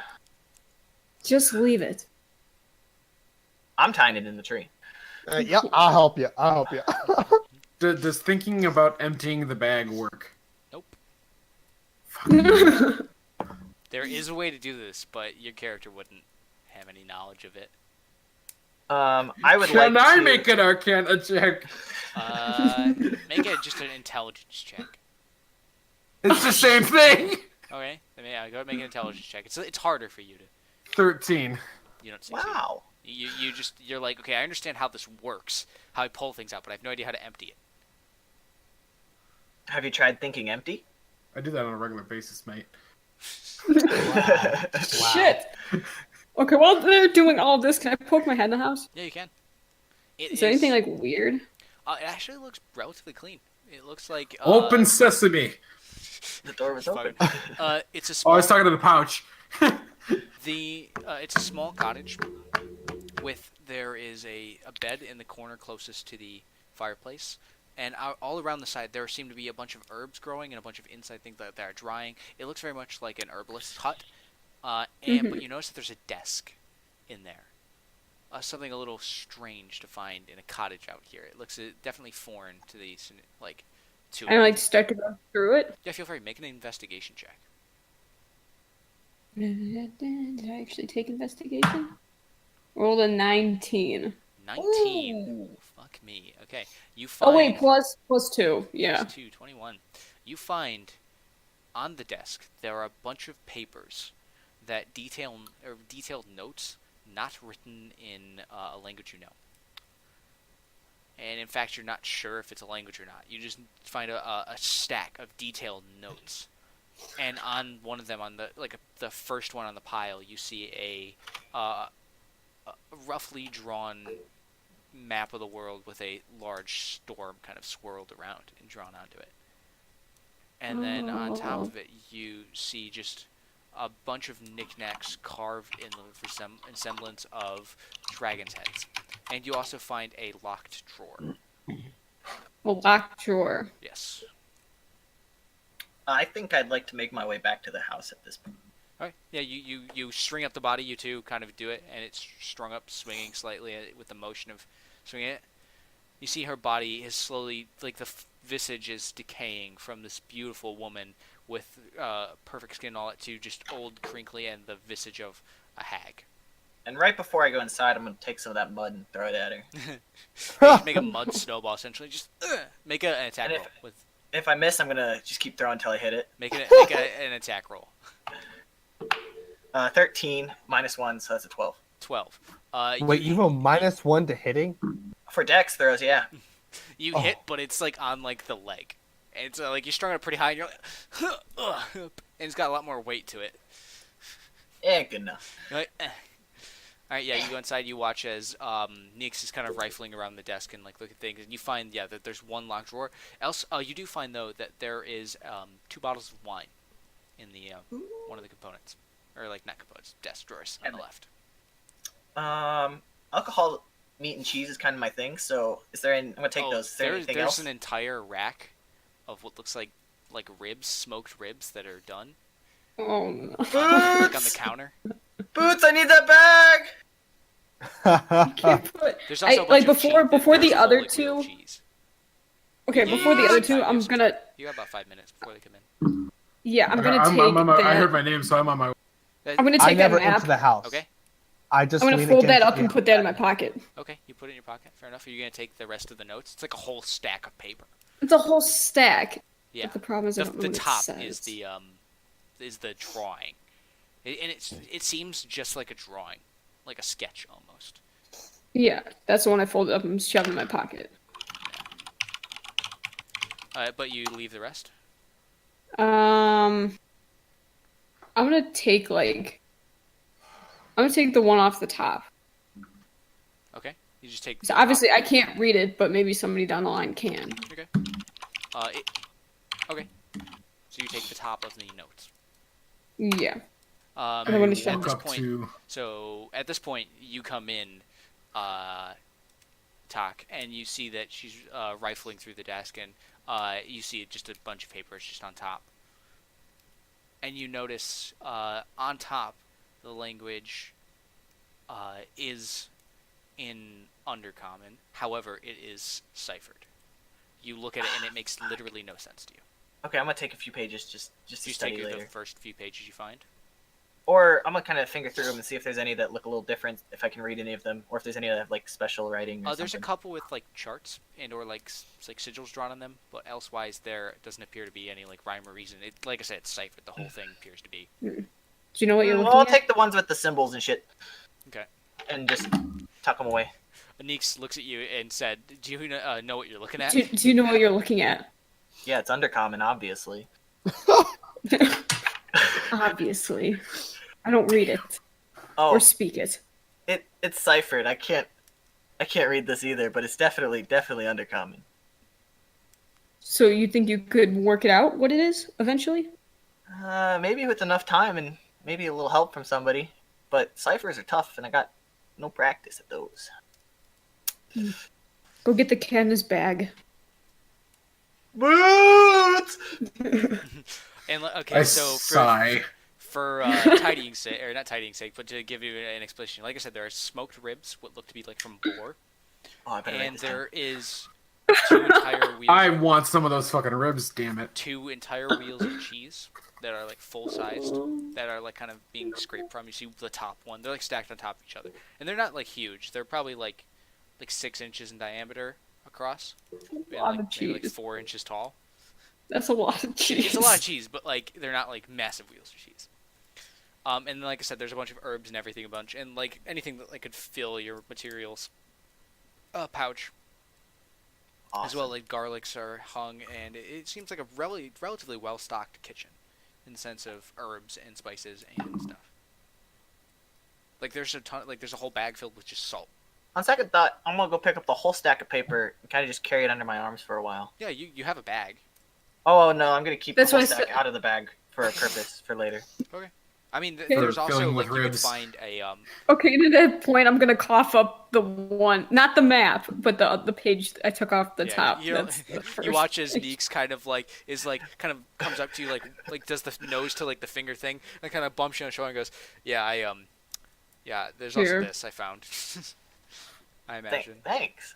Just leave it. I'm tying it in the tree. Yeah, I'll help you. Does thinking about emptying the bag work? Nope. There is a way to do this, but your character wouldn't have any knowledge of it. I would Can like I to... make an Arcana check? Make it just an intelligence check. It's the same thing. Okay, then yeah, go ahead and make an intelligence check. It's harder for you to. 13. You don't succeed. Wow. You're like, okay, I understand how this works, how I pull things out, but I have no idea how to empty it. Have you tried thinking empty? I do that on a regular basis, mate. Wow. Shit. Okay, while they're doing all this, can I poke my head in the house? Yeah, you can. Is there anything like weird? It actually looks relatively clean. It looks like Open sesame. The door was open. It's a Oh, small. I was talking to the pouch. It's a small cottage. There is a bed in the corner closest to the fireplace, and all around the side there seem to be a bunch of herbs growing and a bunch of inside things that are drying. It looks very much like an herbalist's hut, but you notice that there's a desk in there. Something a little strange to find in a cottage out here. It looks definitely foreign to these, like, to. I like to start to go through it. Yeah, feel free. Make an investigation check. Did I actually take investigation? Rolled a 19. 19. Ooh. Fuck me. Okay, you find. Oh wait, plus 2. Yeah. Plus 2, 21. You find on the desk there are a bunch of papers that detailed notes not written in a language you know. And in fact, you're not sure if it's a language or not. You just find a stack of detailed notes. And on one of them, on the first one on the pile, you see a roughly drawn map of the world with a large storm kind of swirled around and drawn onto it. And then on top of it, you see just a bunch of knickknacks carved in the semblance of dragon's heads. And you also find a locked drawer. A locked drawer. Yes. I think I'd like to make my way back to the house at this point. Alright. Yeah, you string up the body, you two kind of do it, and it's strung up, swinging slightly with the motion of swinging it. You see her body is slowly, like the visage is decaying from this beautiful woman with perfect skin and all that to just old, crinkly, and the visage of a hag. And right before I go inside, I'm going to take some of that mud and throw it at her. Just make a mud snowball, essentially. Just make an attack roll. If I miss, I'm going to just keep throwing until I hit it. Make an attack roll. 13 minus 1, so that's a 12. 12. Wait, you have a -1 to hitting? For dex throws, yeah. You hit, but it's like on like the leg. And it's like you're strung up pretty high, and you're like, and it's got a lot more weight to it. Yeah, good enough. You're like, Alright, yeah, you go inside, you watch as Nix is kind of rifling around the desk and like look at things, and you find that there's one locked drawer. Else, you do find though that there is 2 bottles of wine in the one of the components, or like not components, desk drawers on the left. Alcohol, meat, and cheese is kind of my thing. So, I'm gonna take those. Is there anything else? There's an entire rack of what looks like ribs, smoked ribs that are done. Oh no. Boots! Like on the counter. Boots! I need that bag. Can't put... There's also a like bunch of before there's the a whole, other like, real 2. cheese. Okay, before the other 2, I'm gonna. You got about 5 minutes before they come in. Yeah, I'm gonna take I heard that. my name, so I'm on my way. I'm gonna I take that never map. enter the house. Okay. I just I'm gonna lean fold that against up the- and put that in my pocket. Okay, you put it in your pocket. Fair enough. Are you gonna take the rest of the notes? It's like a whole stack of paper. It's a whole stack. Yeah. But the problem is I don't know The what top it is says. the drawing, and it seems just like a drawing, like a sketch almost. Yeah, that's the one I folded up and shoved in my pocket. But you leave the rest. I'm gonna take the one off the top. Okay. You just take. So the obviously top. I can't read it, but maybe somebody down the line can. Okay. Okay. So you take the top of the notes. Yeah. Um, I wanna at shove this up point, to so at this point, you come in, Tak, and you see that she's rifling through the desk, and you see just a bunch of papers just on top. And you notice on top, the language is in Undercommon. However, it is ciphered. You look at it, and it makes literally no sense to you. Okay, I'm gonna take a few pages just to Just study take later. the first few pages you find. Or I'm gonna kind of finger through them and see if there's any that look a little different, if I can read any of them, or if there's any that have like special writing. Or There's a something. couple with like charts and or like sigils drawn on them, but elsewise there doesn't appear to be any like rhyme or reason. It, like I said, it's ciphered. The whole thing appears to be. Do you know what you're Well, looking I'll at? take the ones with the symbols and shit. Okay. And just tuck them away. Aneeks looks at you and said, "Do you know what you're looking at?" Do you know what you're looking at? Yeah, it's Undercommon, obviously. Obviously. I don't read it Oh, or speak it. it's ciphered. I can't read this either, but it's definitely Undercommon. So you think you could work it out what it is eventually? Maybe with enough time and maybe a little help from somebody. But ciphers are tough, and I got no practice at those. Go get the canvas bag. Boots! And okay, I so sigh. for tidying sake, or not tidying sake, but to give you an explanation, like I said, there are smoked ribs, what look to be like from boar, Oh, I better write and this down. there is two entire wheels. I want some of those fucking ribs, damn it. Two entire wheels of cheese that are like full sized, that are like kind of being scraped from. You see the top one; they're like stacked on top of each other, and they're not like huge. They're probably like 6 inches in diameter across, and lot like of maybe like cheese. 4 inches tall. That's a lot of cheese. It's a lot of cheese, but like they're not like massive wheels of cheese. And then, like I said, there's a bunch of herbs and everything, a bunch, and like anything that like could fill your materials pouch. Awesome. As well, like garlics are hung, and it seems like a relatively well stocked kitchen, in the sense of herbs and spices and stuff. Like there's a ton, like there's a whole bag filled with just salt. On second thought, I'm gonna go pick up the whole stack of paper and kind of just carry it under my arms for a while. Yeah, you have a bag. Oh no, I'm gonna keep That's the whole what I stack said. out of the bag for a purpose for later. Okay. I mean, For there's also filling like with you could ribs. find a Okay, and at that point, I'm gonna cough up the one, not the map, but the page I took off the yeah, top. You, know, That's the you first watch as page. Neeks kind of like comes up to you like does the nose to like the finger thing and kind of bumps you on the shoulder and goes, yeah, yeah, there's also Here. this I found. I imagine. Thanks.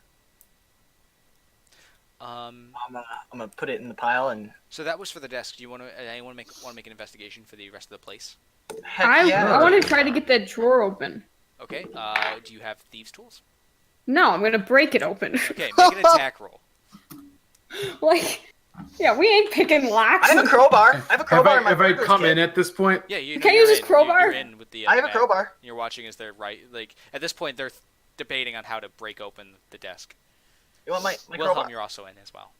Um, I'm gonna put it in the pile and. so that was for the desk. Do you want to anyone make an investigation for the rest of the place? Heck I yeah. want to try to get that drawer open. Okay. Do you have thieves' tools? No, I'm gonna break it open. Okay, make an attack roll. Like, yeah, we ain't picking locks. I have a crowbar. I have a crowbar in my Have I burglar's come kit. in at this point? Yeah, you. Can I you're use this in. crowbar? You're in with the. I have a bag. crowbar. You're watching as they're like at this point they're debating on how to break open the desk. You want my Wilhelm, crowbar? you're also in as well.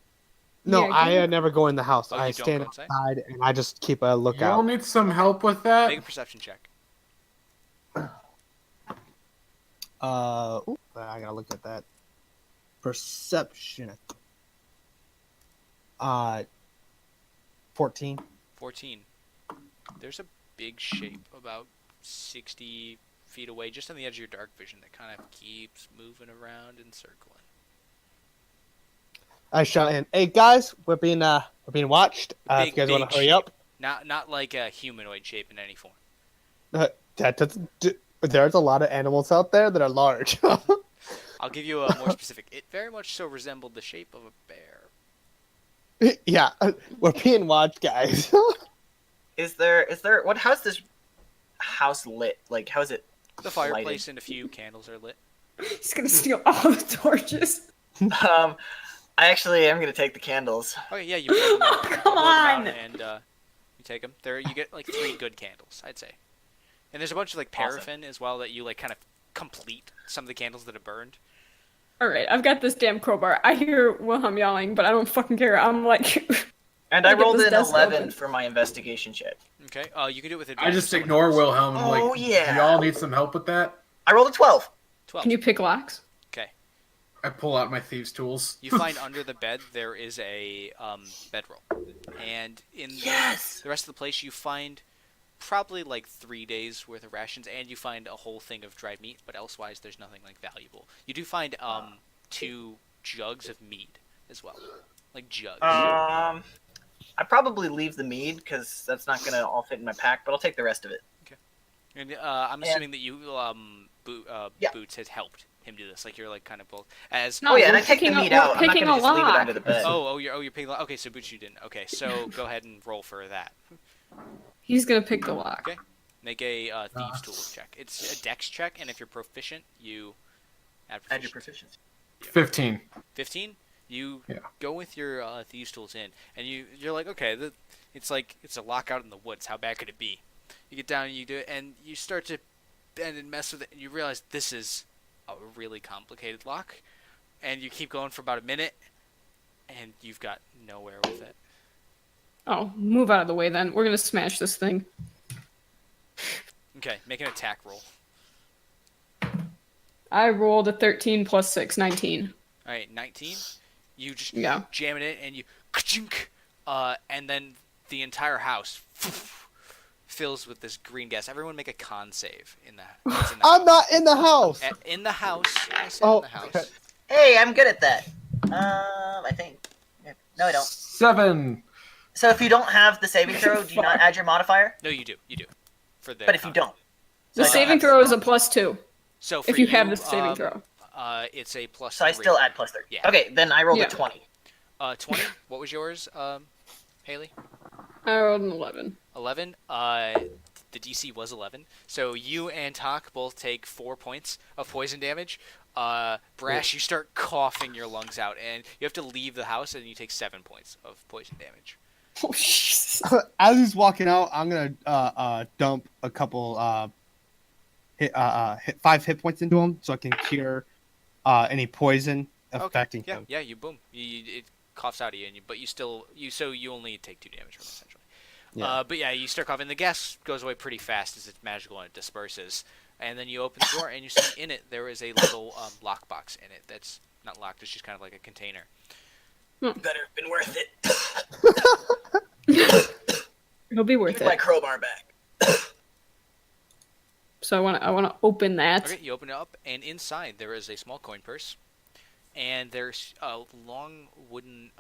No, Yeah, I you- never go in the house. Oh, I you don't stand go inside? outside and I just keep a Y'all lookout. need some help with that? Make a perception check. Ooh, I gotta look at that. Perception. 14. 14. There's a big shape about 60 feet away, just on the edge of your dark vision, that kind of keeps moving around and circling. I shout in, "Hey guys, we're being watched. If Big- you guys want big to hurry shape. up." Not like a humanoid shape in any form. That doesn't. There's a lot of animals out there that are large. I'll give you a more specific. It very much so resembled the shape of a bear. Yeah, we're being watched, guys. Is there how's this house lit? Like how's it The fireplace and a few candles are lit. He's gonna steal all the torches. I actually am gonna take the candles. Okay, yeah, you blow them out, Come blow them out on! and you take them. You get like 3 good candles, I'd say. And there's a bunch of like Awesome. paraffin as well that you like kind of complete some of the candles that have burned. All right, I've got this damn crowbar. I hear Wilhelm yelling, but I don't fucking care. I'm like, And I I get rolled this an desk 11 open. for my investigation check. Okay. You can do it with I advantage. just if someone ignore else. Wilhelm. Oh, Like, yeah. do y'all need some help with that? I rolled a 12. 12. Can you pick locks? Okay. I pull out my thieves' tools. You find under the bed there is a bedroll, and in Yes! the rest of the place you find probably like 3 days worth of rations, and you find a whole thing of dried meat. But elsewise, there's nothing like valuable. You do find 2 jugs of mead as well, like jugs. I probably leave the mead because that's not gonna all fit in my pack, but I'll take the rest of it. And I'm assuming that you Yeah. Boots has helped him do this. Like you're like kind of both as. No, Oh yeah, and we're I take the picking mead a- out. we're I'm not picking gonna a just leave it lock. under the bed. You're picking. Okay, so Boots, you didn't. Okay, so go ahead and roll for that. He's gonna pick the lock. Okay. Make a thieves' tools check. It's a dex check, and if you're proficient, you add Add your proficiency. proficiency. 15. 15. You Yeah. go with your thieves' tools in, and you're like, okay, it's like it's a lock out in the woods. How bad could it be? You get down and you do it, and you start to bend and mess with it, and you realize this is a really complicated lock, and you keep going for about a minute, and you've got nowhere with it. Oh, move out of the way then. We're gonna smash this thing. Okay, make an attack roll. I rolled a 13 plus 6, 19. All right, 19. You just Yeah. jam it in, and you, and then the entire house fills with this green gas. Everyone make a con save in the. I'm not in the house. In the house. I said Oh, in the house. okay. Hey, I'm good at that. I think. No, I don't. 7. So if you don't have the saving throw, do you not add your modifier? No, you do. You do. For the. But if you don't, The So I don't saving have- throw is a +2 So for if you have the saving throw. It's a plus. so I 3. still add +3. Yeah. Okay, then I rolled Yeah. a 20. 20. What was yours, Haley? I rolled an 11. 11. The DC was 11. So you and Talk both take 4 points of poison damage. Brash, you start coughing your lungs out, and you have to leave the house, and you take 7 points of poison damage. Oh, Jesus. As he's walking out, I'm gonna dump a couple hit 5 hit points into him so I can cure any poison affecting Yeah, him. yeah, you boom. It coughs out of you, but you only take 2 damage from it, essentially. Yeah. But yeah, you start coughing. The gas goes away pretty fast as it's magical and it disperses. And then you open the door, and you see in it there is a little lockbox in it that's not locked. It's just kind of like a container. Better have been worth it. It'll be worth Give my it. crowbar back. So I wanna open that. Okay, you open it up, and inside there is a small coin purse, and there's a long wooden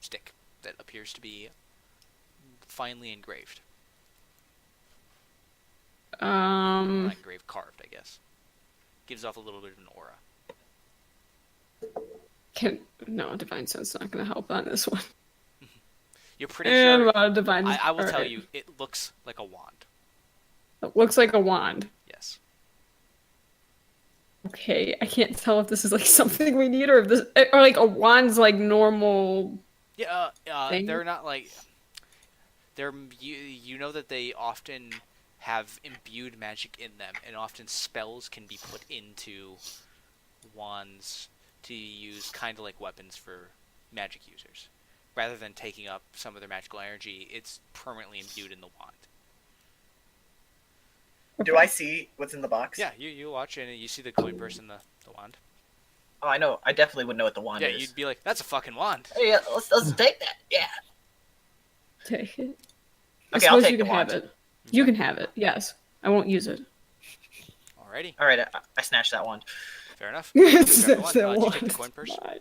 stick that appears to be finely engraved. Not engraved, carved, I guess. Gives off a little bit of an aura. No, divine sense not gonna help on this one. You're pretty And sure. about divine. I will tell alright. you, it looks like a wand. It looks like a wand. Yes. Okay, I can't tell if this is like something we need or if this or like a wand's like normal. Yeah, Thing? they're not like. You know that they often have imbued magic in them, and often spells can be put into wands to use kind of like weapons for magic users. Rather than taking up some of their magical energy, it's permanently imbued in the wand. Do I see what's in the box? Yeah, you watch and you see the coin purse and the wand. Oh, I know. I definitely would know what the wand Yeah, is. you'd be like, that's a fucking wand. Hey, yeah, let's take that. Yeah. Take it. I Okay, I'll suppose take you the can have wand. it. You can have it. Yes, I won't use it. Alrighty, All right, I snatched that wand. fair enough. Yes, You grab the that wand. Did you take the one's coin purse? mine.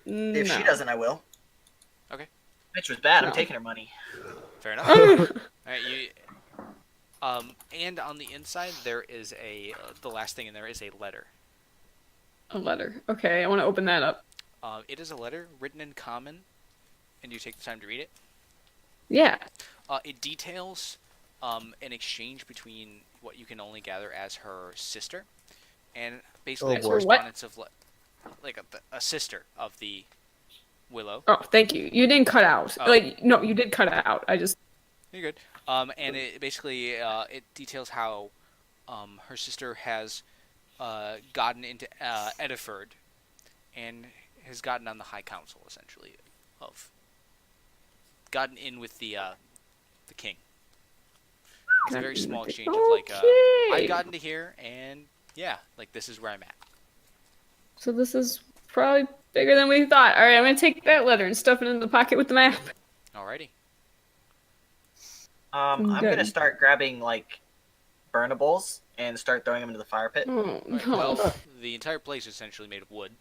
If she No. doesn't, I will. Okay. Bitch was bad. No. I'm taking her money. Fair enough. Alright, and on the inside there is the last thing in there is a letter. A letter. Okay, I want to open that up. It is a letter written in common, and you take the time to read it. Yeah. It details an exchange between what you can only gather as her sister, and basically Oh, as boy. correspondence of like a sister of the Willow. Oh, thank you. You didn't cut out. Oh. Like, no, you did cut out. I just. You're good. And it basically it details how her sister has gotten into Ediford and has gotten on the High Council, essentially, of gotten in with the king. It's a very small exchange of like, I've gotten to here, and yeah, like this is where I'm at. So this is probably bigger than we thought. All right, I'm gonna take that letter and stuff it in the pocket with the map. Alrighty. I'm Good. gonna start grabbing like burnables and start throwing them into the fire pit. Oh Alright, no. well, the entire place is essentially made of wood.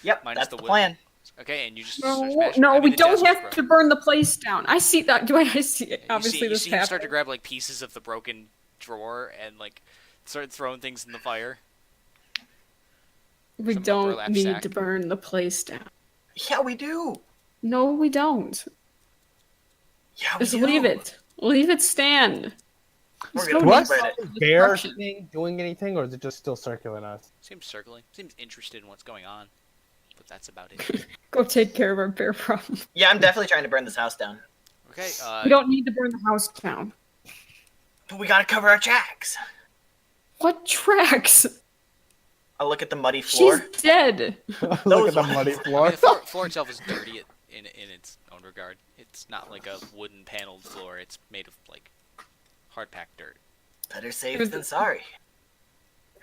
Yep, minus that's the the wood. plan. Okay, and you just No, smash it. no, I mean, we the don't desk is have to burn the place down. I see that. I see it? Yeah, Obviously, you this see him start to happened. grab like pieces of the broken drawer and like start throwing things in the fire. We some don't burlap need sack. to burn the place down. Yeah, we do. No, we don't. Yeah, we Just do. leave it. Leave it stand. We're Just gonna go What? spread do it. Bear destruction. thing doing anything, or is it just still circling us? Seems circling. Seems interested in what's going on. But that's about it. Go take care of our bear problem. Yeah, I'm definitely trying to burn this house down. Okay, We don't need to burn the house down. But we gotta cover our tracks. What tracks? I'll look at the muddy floor. She's dead. Look at Those the ones. muddy I mean, floor. the floor itself is dirty in its own regard. It's not like a wooden paneled floor. It's made of like hard packed dirt. Better safe than sorry.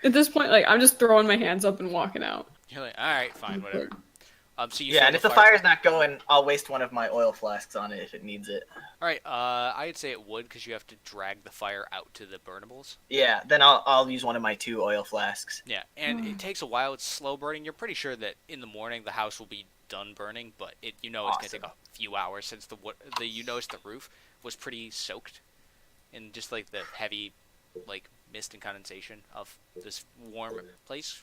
At this point, like, I'm just throwing my hands up and walking out. You're like, all right, fine, whatever. So you Yeah, fill and if the fire's not going, I'll waste one of my oil flasks on it if it needs it. All right, I'd say it would because you have to drag the fire out to the burnables. Yeah, then I'll use one of my 2 oil flasks. Yeah, and it takes a while. It's slow burning. You're pretty sure that in the morning the house will be done burning, but it's gonna take a few hours since you noticed the roof was pretty soaked in just like the heavy like mist and condensation of this warm place,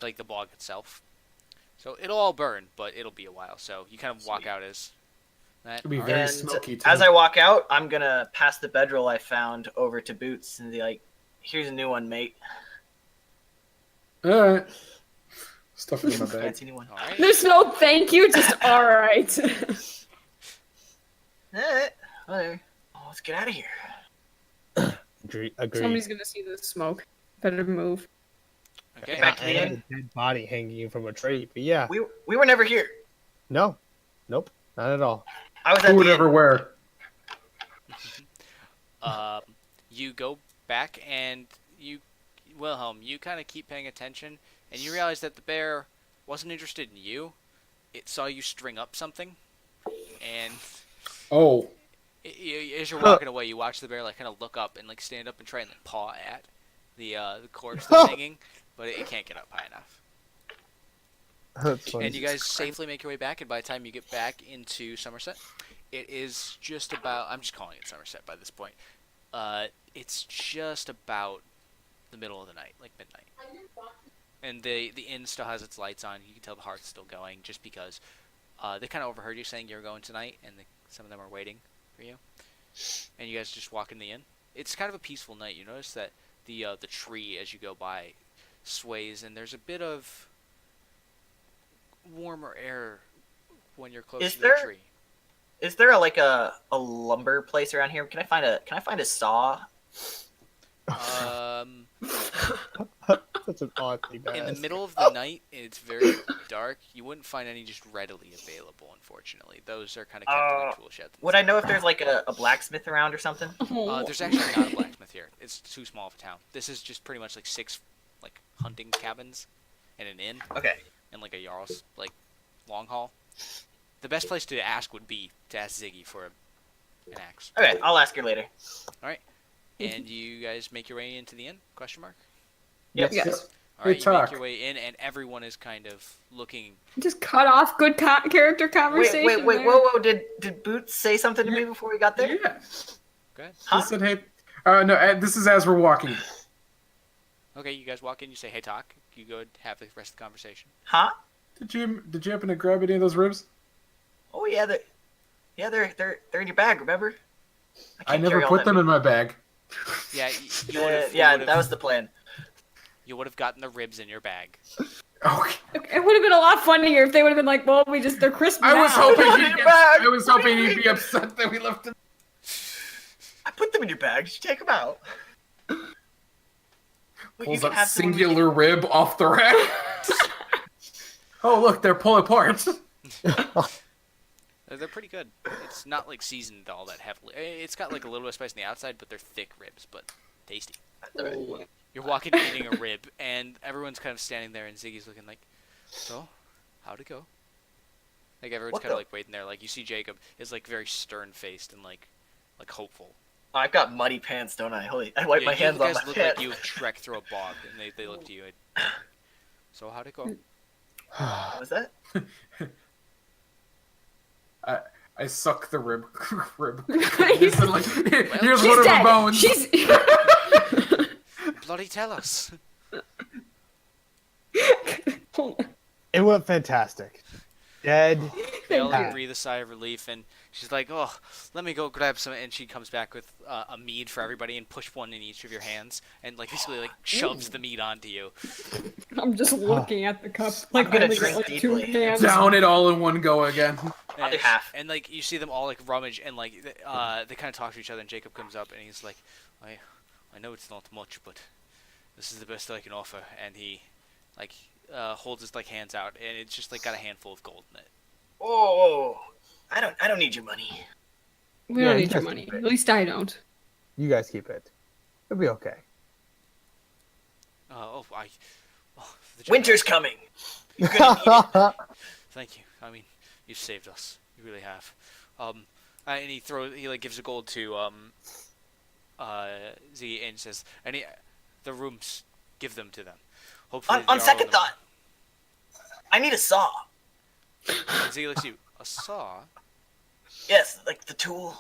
like the bog itself. So it'll all burn, but it'll be a while. So you kind of walk out as that. It'll be all right. very And smoky, too. as I walk out, I'm gonna pass the bedroll I found over to Boots and be like, "Here's a new one, mate. All right. Stuff it in my bag. Fancy new one." All right. There's no thank you, just alright. Whatever. Oh, let's get out of here. Agreed. Somebody's gonna see the smoke. Better move. Okay. Back to I the had inn. a dead body hanging from a tree, but yeah, We were never here. no, nope, not at all. I was at Who would the ever inn. wear? You go back and Wilhelm, you kind of keep paying attention, and you realize that the bear wasn't interested in you. It saw you string up something, and Oh, as you're walking away, you watch the bear like kind of look up and like stand up and try and like paw at the corpse that's hanging, but it can't get up high enough. That's funny. And you guys safely make your way back, and by the time you get back into Summerset, it is just about, I'm just calling it Summerset by this point, it's just about the middle of the night, like midnight. And the inn still has its lights on. You can tell the heart's still going, just because they kind of overheard you saying you were going tonight, and some of them are waiting for you. And you guys just walk in the inn. It's kind of a peaceful night. You notice that the tree, as you go by, sways, and there's a bit of warmer air when you're close Is to there- the tree. Is there a lumber place around here? Can I find a saw? Such an odd thing to In the ask. middle of the night, it's very dark. You wouldn't find any just readily available, unfortunately. Those are kind of kept in the tool shed. Would I know if there's like a blacksmith around or something? There's actually not a blacksmith here. It's too small of a town. This is just pretty much like 6 like hunting cabins and an inn Okay. and like a jarl's like long haul. The best place to ask would be to ask Ziggy for an axe. Okay, I'll ask her later. And you guys make your way into the inn? Question mark. Yes. Yes. All right, Hey, you make talk. your way in, and everyone is kind of looking. Just cut off good character conversation. Wait, there. whoa! Did Boots say something to me before we got there? yeah. Go ahead. Huh? He said, hey. No, this is as we're walking. Okay, you guys walk in. You say, "Hey, talk." You go and have the rest of the conversation. Huh? Did you happen to grab any of those ribs? Oh yeah, they're in your bag. Remember? I never put them in my bag. Yeah, you would have. Yeah, that was the plan. You would have gotten the ribs in your bag. Okay. It would have been a lot funnier if they would have been like, well, they're crisp I was now. hoping Put he'd it get, back. I was hoping he'd be upset that we left him. I put them in your bag. Did you take them out? You Pulls can a have the one we singular rib off the rack. Oh, look, they're pulling apart. They're pretty good. It's not like seasoned all that heavily. It's got like a little bit of spice on the outside, but they're thick ribs, but tasty. get. You're walking eating a rib, and everyone's kind of standing there, and Ziggy's looking like, so, how'd it go? Like everyone's What kind of the- like waiting there. Like you see Jacob is like very stern-faced and like hopeful. I've got muddy pants, don't I? Holy, I wipe Yeah, my hands you on guys my look pants. like you've trekked through a bog, and they look to you. So how'd it go? What was that? I suck the rib. He's- Here's She's one of dead. the bones. She's. Bloody tell us. It went fantastic. Dead. They all Thank you. breathe a sigh of relief, and she's like, "Oh, let me go grab some." And she comes back with a mead for everybody, and push one in each of your hands, and like basically like shoves the mead onto you. I'm just looking at the cup. Like, gonna holding it, drink like, two deeply. hands. Down it all in one go again. I'll do half. And like you see them all like rummage, and like they kind of talk to each other. And Jacob comes up, and he's like, I know it's not much, but this is the best I can offer." And he like holds his like hands out, and it's just like got a handful of gold in it. Oh, I don't need your money. We Yeah, don't you need your guys money. keep it. At least I don't. You guys keep it. It'll be okay. Oh, the Winter's coming. You're gonna need it. Thank you. I mean, you've saved us. You really have. And he like gives a gold to Z and says, the rooms, give them to them. Hopefully, On the second Jarl thought, I need a saw. and Z looks at you. A saw. Yes, like the tool.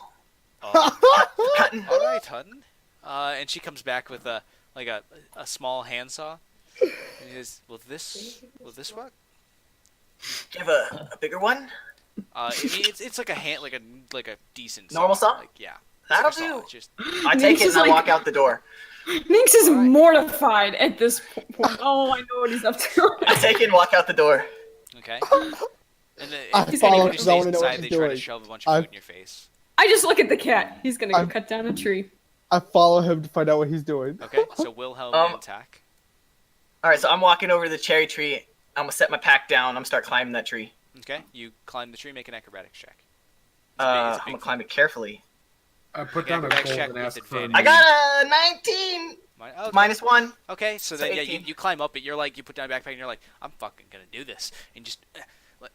Cutting. All right, Hutton. And she comes back with a small handsaw. And he says, "Will this work?" Do you have a bigger one? I mean, it's like a hand, like a decent Normal saw? Like, yeah. That'll It's like a saw. do. It's just I take it This is and I like- walk out the door. Minx is Alright. mortified at this point. Oh, I know what he's up to. I take it and walk out the door. okay. And then I if follow anybody because I stays wanna know what inside, he's they try to doing. shove a bunch of I- food in your face. I just look at the cat. He's gonna go I'm- cut down a tree. I follow him to find out what he's doing. Okay, so Wilhelm Um, and Tack. All right, so I'm walking over to the cherry tree. I'm gonna set my pack down. I'm gonna start climbing that tree. Okay, you climb the tree, make an acrobatics check. I'm gonna climb it carefully. I put Okay, down a acrobatics gold check and with asked for a advantage. I got a 19 Okay. -1. Okay, so So then yeah, 18. you climb up it. You're like you put down a backpack and you're like, I'm fucking gonna do this, and just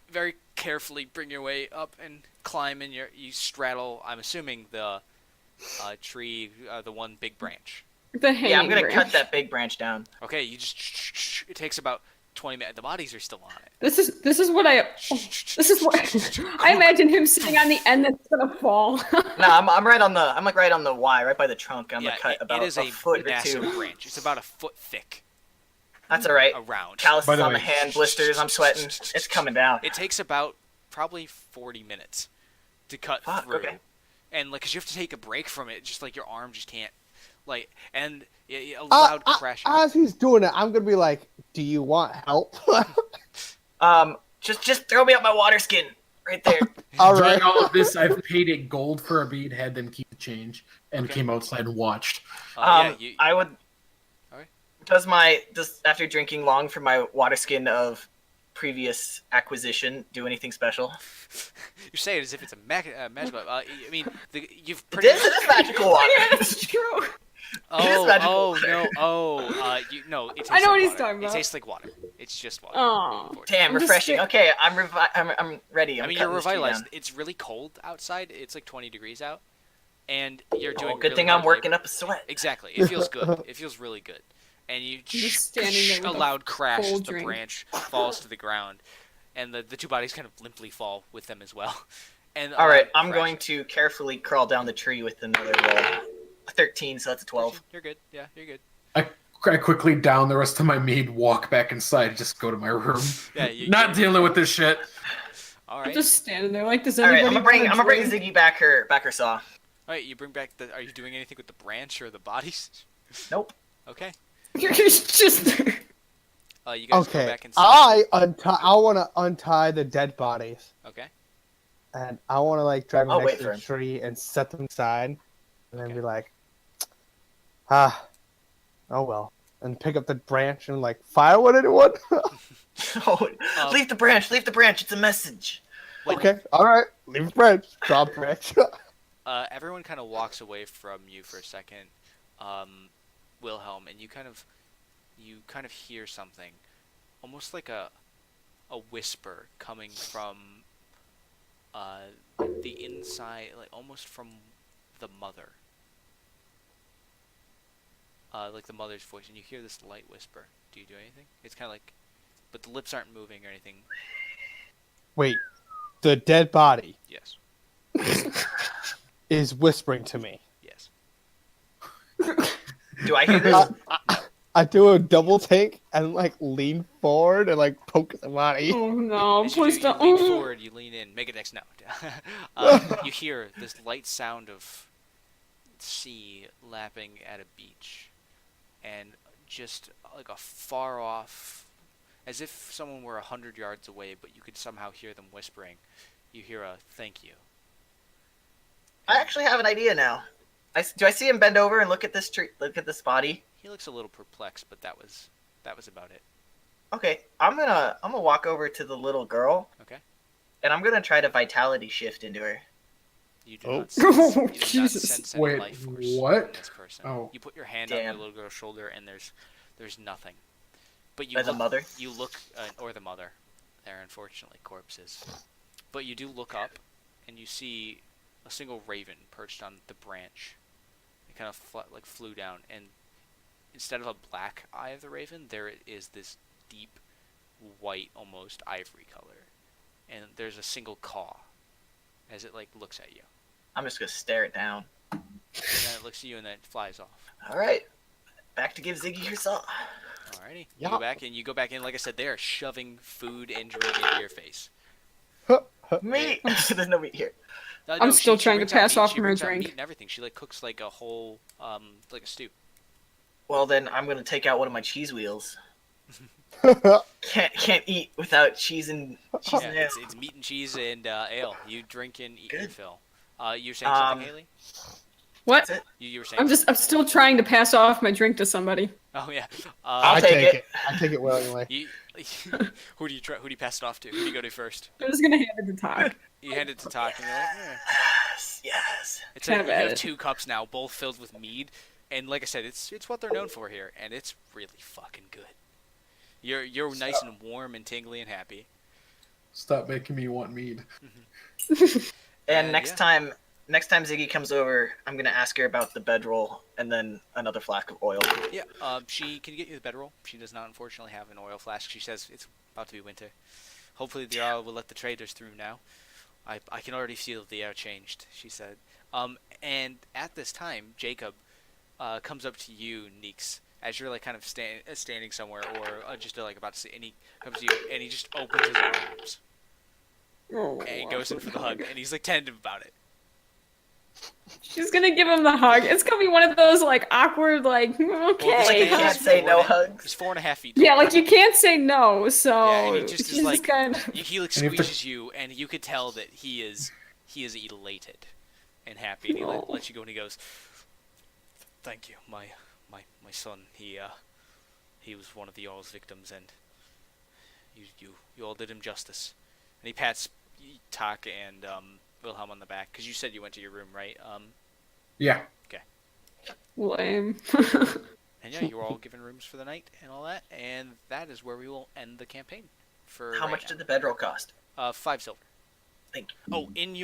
very carefully bring your way up and climb, and you straddle. I'm assuming the tree, the one big branch. The hanging Yeah, I'm gonna branch. cut that big branch down. Okay, you just it takes about 20 minutes. The bodies are still on it. This is what I. This is what I imagine him sitting on the end that's gonna fall. No, I'm right on the. I'm like right on the Y, right by the trunk. I'm Yeah, gonna cut about it is a foot or massive two. branch. It's about a foot thick That's all right. around. Calluses By the on the way- hand, blisters. I'm sweating. It's coming down. It takes about probably 40 minutes to cut Fuck, through, okay. and like, cause you have to take a break from it. Just like your arm just can't, like, and a loud crashing. As he's doing it, I'm gonna be like, "Do you want help?" Just throw me up my water skin right there. All During right. all of this, I've paid it gold for a bead, had them keep the change, and Okay. came outside and watched. Yeah, I would. Alright. Does after drinking long for my water skin of previous acquisition do anything special? you say it as if it's a magical. I mean, you've It pretty. is magical water. Yeah, that's true. is magical Oh water. no! Oh, no! It tastes I know like what he's water. talking It about. tastes like water. It's just water. Aw. Damn, I'm just refreshing. sti- Okay, I'm ready. I mean, you're revitalized. It's really cold outside. It's like 20 degrees out, and you're doing. Good really thing hard I'm working labor. up a sweat. Exactly. It feels good. It feels really good. And you just standing there with a a loud crash as cold the drink. branch falls to the ground, and the two bodies kind of limply fall with them as well. And All right, loud I'm crash. going to carefully crawl down the tree with another roll. A 13, so that's a 12. You're good. Yeah, you're good. I quickly down the rest of my mead, walk back inside, just go to my room. Yeah, you, Not dealing with this shit. All I'm right. just standing there like, does All right, anybody I'm gonna bring drink? Ziggy back her saw. All right. You bring back the. Are you doing anything with the branch or the bodies? Nope. Okay. You're just there. You guys go Okay. back inside. I want to untie the dead bodies, Okay. and I want to like drag them I'll next wait to for the him. tree and set them aside, and then Okay. be like, oh well. and pick up the branch and like fire one anyone. Oh, leave the branch. Leave the branch. It's a message. When, Okay, all right. Leave the branch. Drop branch. everyone kind of walks away from you for a second, Wilhelm, and you kind of hear something, almost like a whisper coming from the inside, like almost from the mother, like the mother's voice, and you hear this light whisper. Do you do anything? It's kind of like, but the lips aren't moving or anything. Wait, the dead body Yes. is whispering to me. Yes. Do I hear this? I do a double take and like lean forward and like poke the body. Oh no, As you please do, you don't. lean forward, you lean in. Make it next. No. You hear this light sound of sea lapping at a beach, and just like a far off, as if someone were 100 yards away, but you could somehow hear them whispering. You hear a "thank you." I actually have an idea now. Do I see him bend over and look at this tree? Look at this body. He looks a little perplexed, but that was about it. Okay, I'm gonna walk over to the little girl. Okay. And I'm gonna try to vitality shift into her. You do Oh. not sense, you do not Jesus. sense any Wait, life force what? in this person. Oh. You put your hand on Damn. the little girl's shoulder, and there's nothing. But you By the look, mother? You look, or the mother. They're unfortunately corpses. But you do look up, and you see a single raven perched on the branch. It kind of flew down, and instead of a black eye of the raven, there is this deep white, almost ivory color, and there's a single caw as it like looks at you, I'm just gonna stare it down. and then it looks at you and then it flies off. All right, back to give Ziggy her saw. Alrighty, Yeah. you go back in. Like I said, they are shoving food and drink into your face. Meat. There's no meat here. I'm still trying to brings out pass meat, off she from her brings out drink. meat and everything. She like cooks like a whole like a stew. Well, then I'm gonna take out one of my cheese wheels. Can't eat without cheese and Yeah, ale. it's meat and cheese and ale. You drink and eat your Good. fill. You're saying something, Haley? What? That's it. You were saying. I'm still trying to pass off my drink to somebody. Oh yeah. I'll I take take it. it. I take it willingly. You, who do you pass it off to? Who do you go to first? I'm just gonna hand it to Talk. You hand it to Talk, and you're like, Yes, yes. it's Have you at have it. 2 cups now, both filled with mead, and like I said, it's what they're known for here, and it's really fucking good. You're nice and warm and tingly and happy. Stop making me want mead. And Yeah. next time Ziggy comes over, I'm gonna ask her about the bedroll and then another flask of oil. Yeah. She can get you the bedroll. She does not unfortunately have an oil flask. She says it's about to be winter. Hopefully the Jarl will let the traders through now. I can already feel the air changed, she said. And at this time, Jacob comes up to you, Neeks, as you're like kind of standing somewhere or just like about to say, and he comes to you and he just opens his arms Oh, and he goes in for the hug and he's like tentative about it. she's gonna give him the hug. It's gonna be one of those like awkward, like Well, okay. this Like, you man can't is say no 4.5 hugs. He's 4.5 feet. Yeah, tall. like you can't say no. So Yeah, and he just is she's like- kind of. He like And if the- squeezes you, and you could tell that he is elated and happy. And he lets you go, and he goes, "Thank you, my son. He was one of the Jarl's victims, and you all did him justice." And he pats Tak and Wilhelm on the back because you said you went to your room, right? Yeah. Lame. And yeah, you were all given rooms for the night and all that, and that is where we will end the campaign. For How right much now. did the bedroll cost? 5 silver. Thank you. Oh, in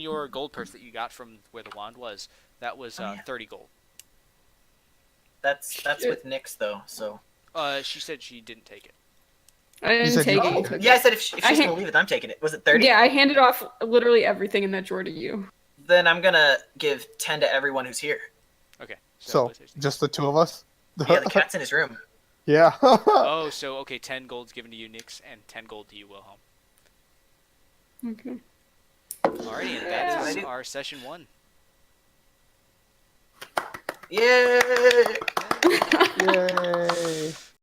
your gold purse that you got from where the wand was, that was Oh, yeah. 30 gold. That's with Nyx though. So She said she didn't take it. I didn't said take you- it. Oh. yeah, I said if I she's ha- gonna leave it, I'm taking it. Was it 30? Yeah, I handed off literally everything in that drawer to you. Then I'm gonna give 10 to everyone who's here. Okay. So just the 2 of us. Yeah, the cat's in his room. Yeah. Oh, so okay, 10 gold's given to you, Nyx, and 10 gold to you, Wilhelm. Okay. Alrighty, and that is Yeah. our session 1. Yay! Yay.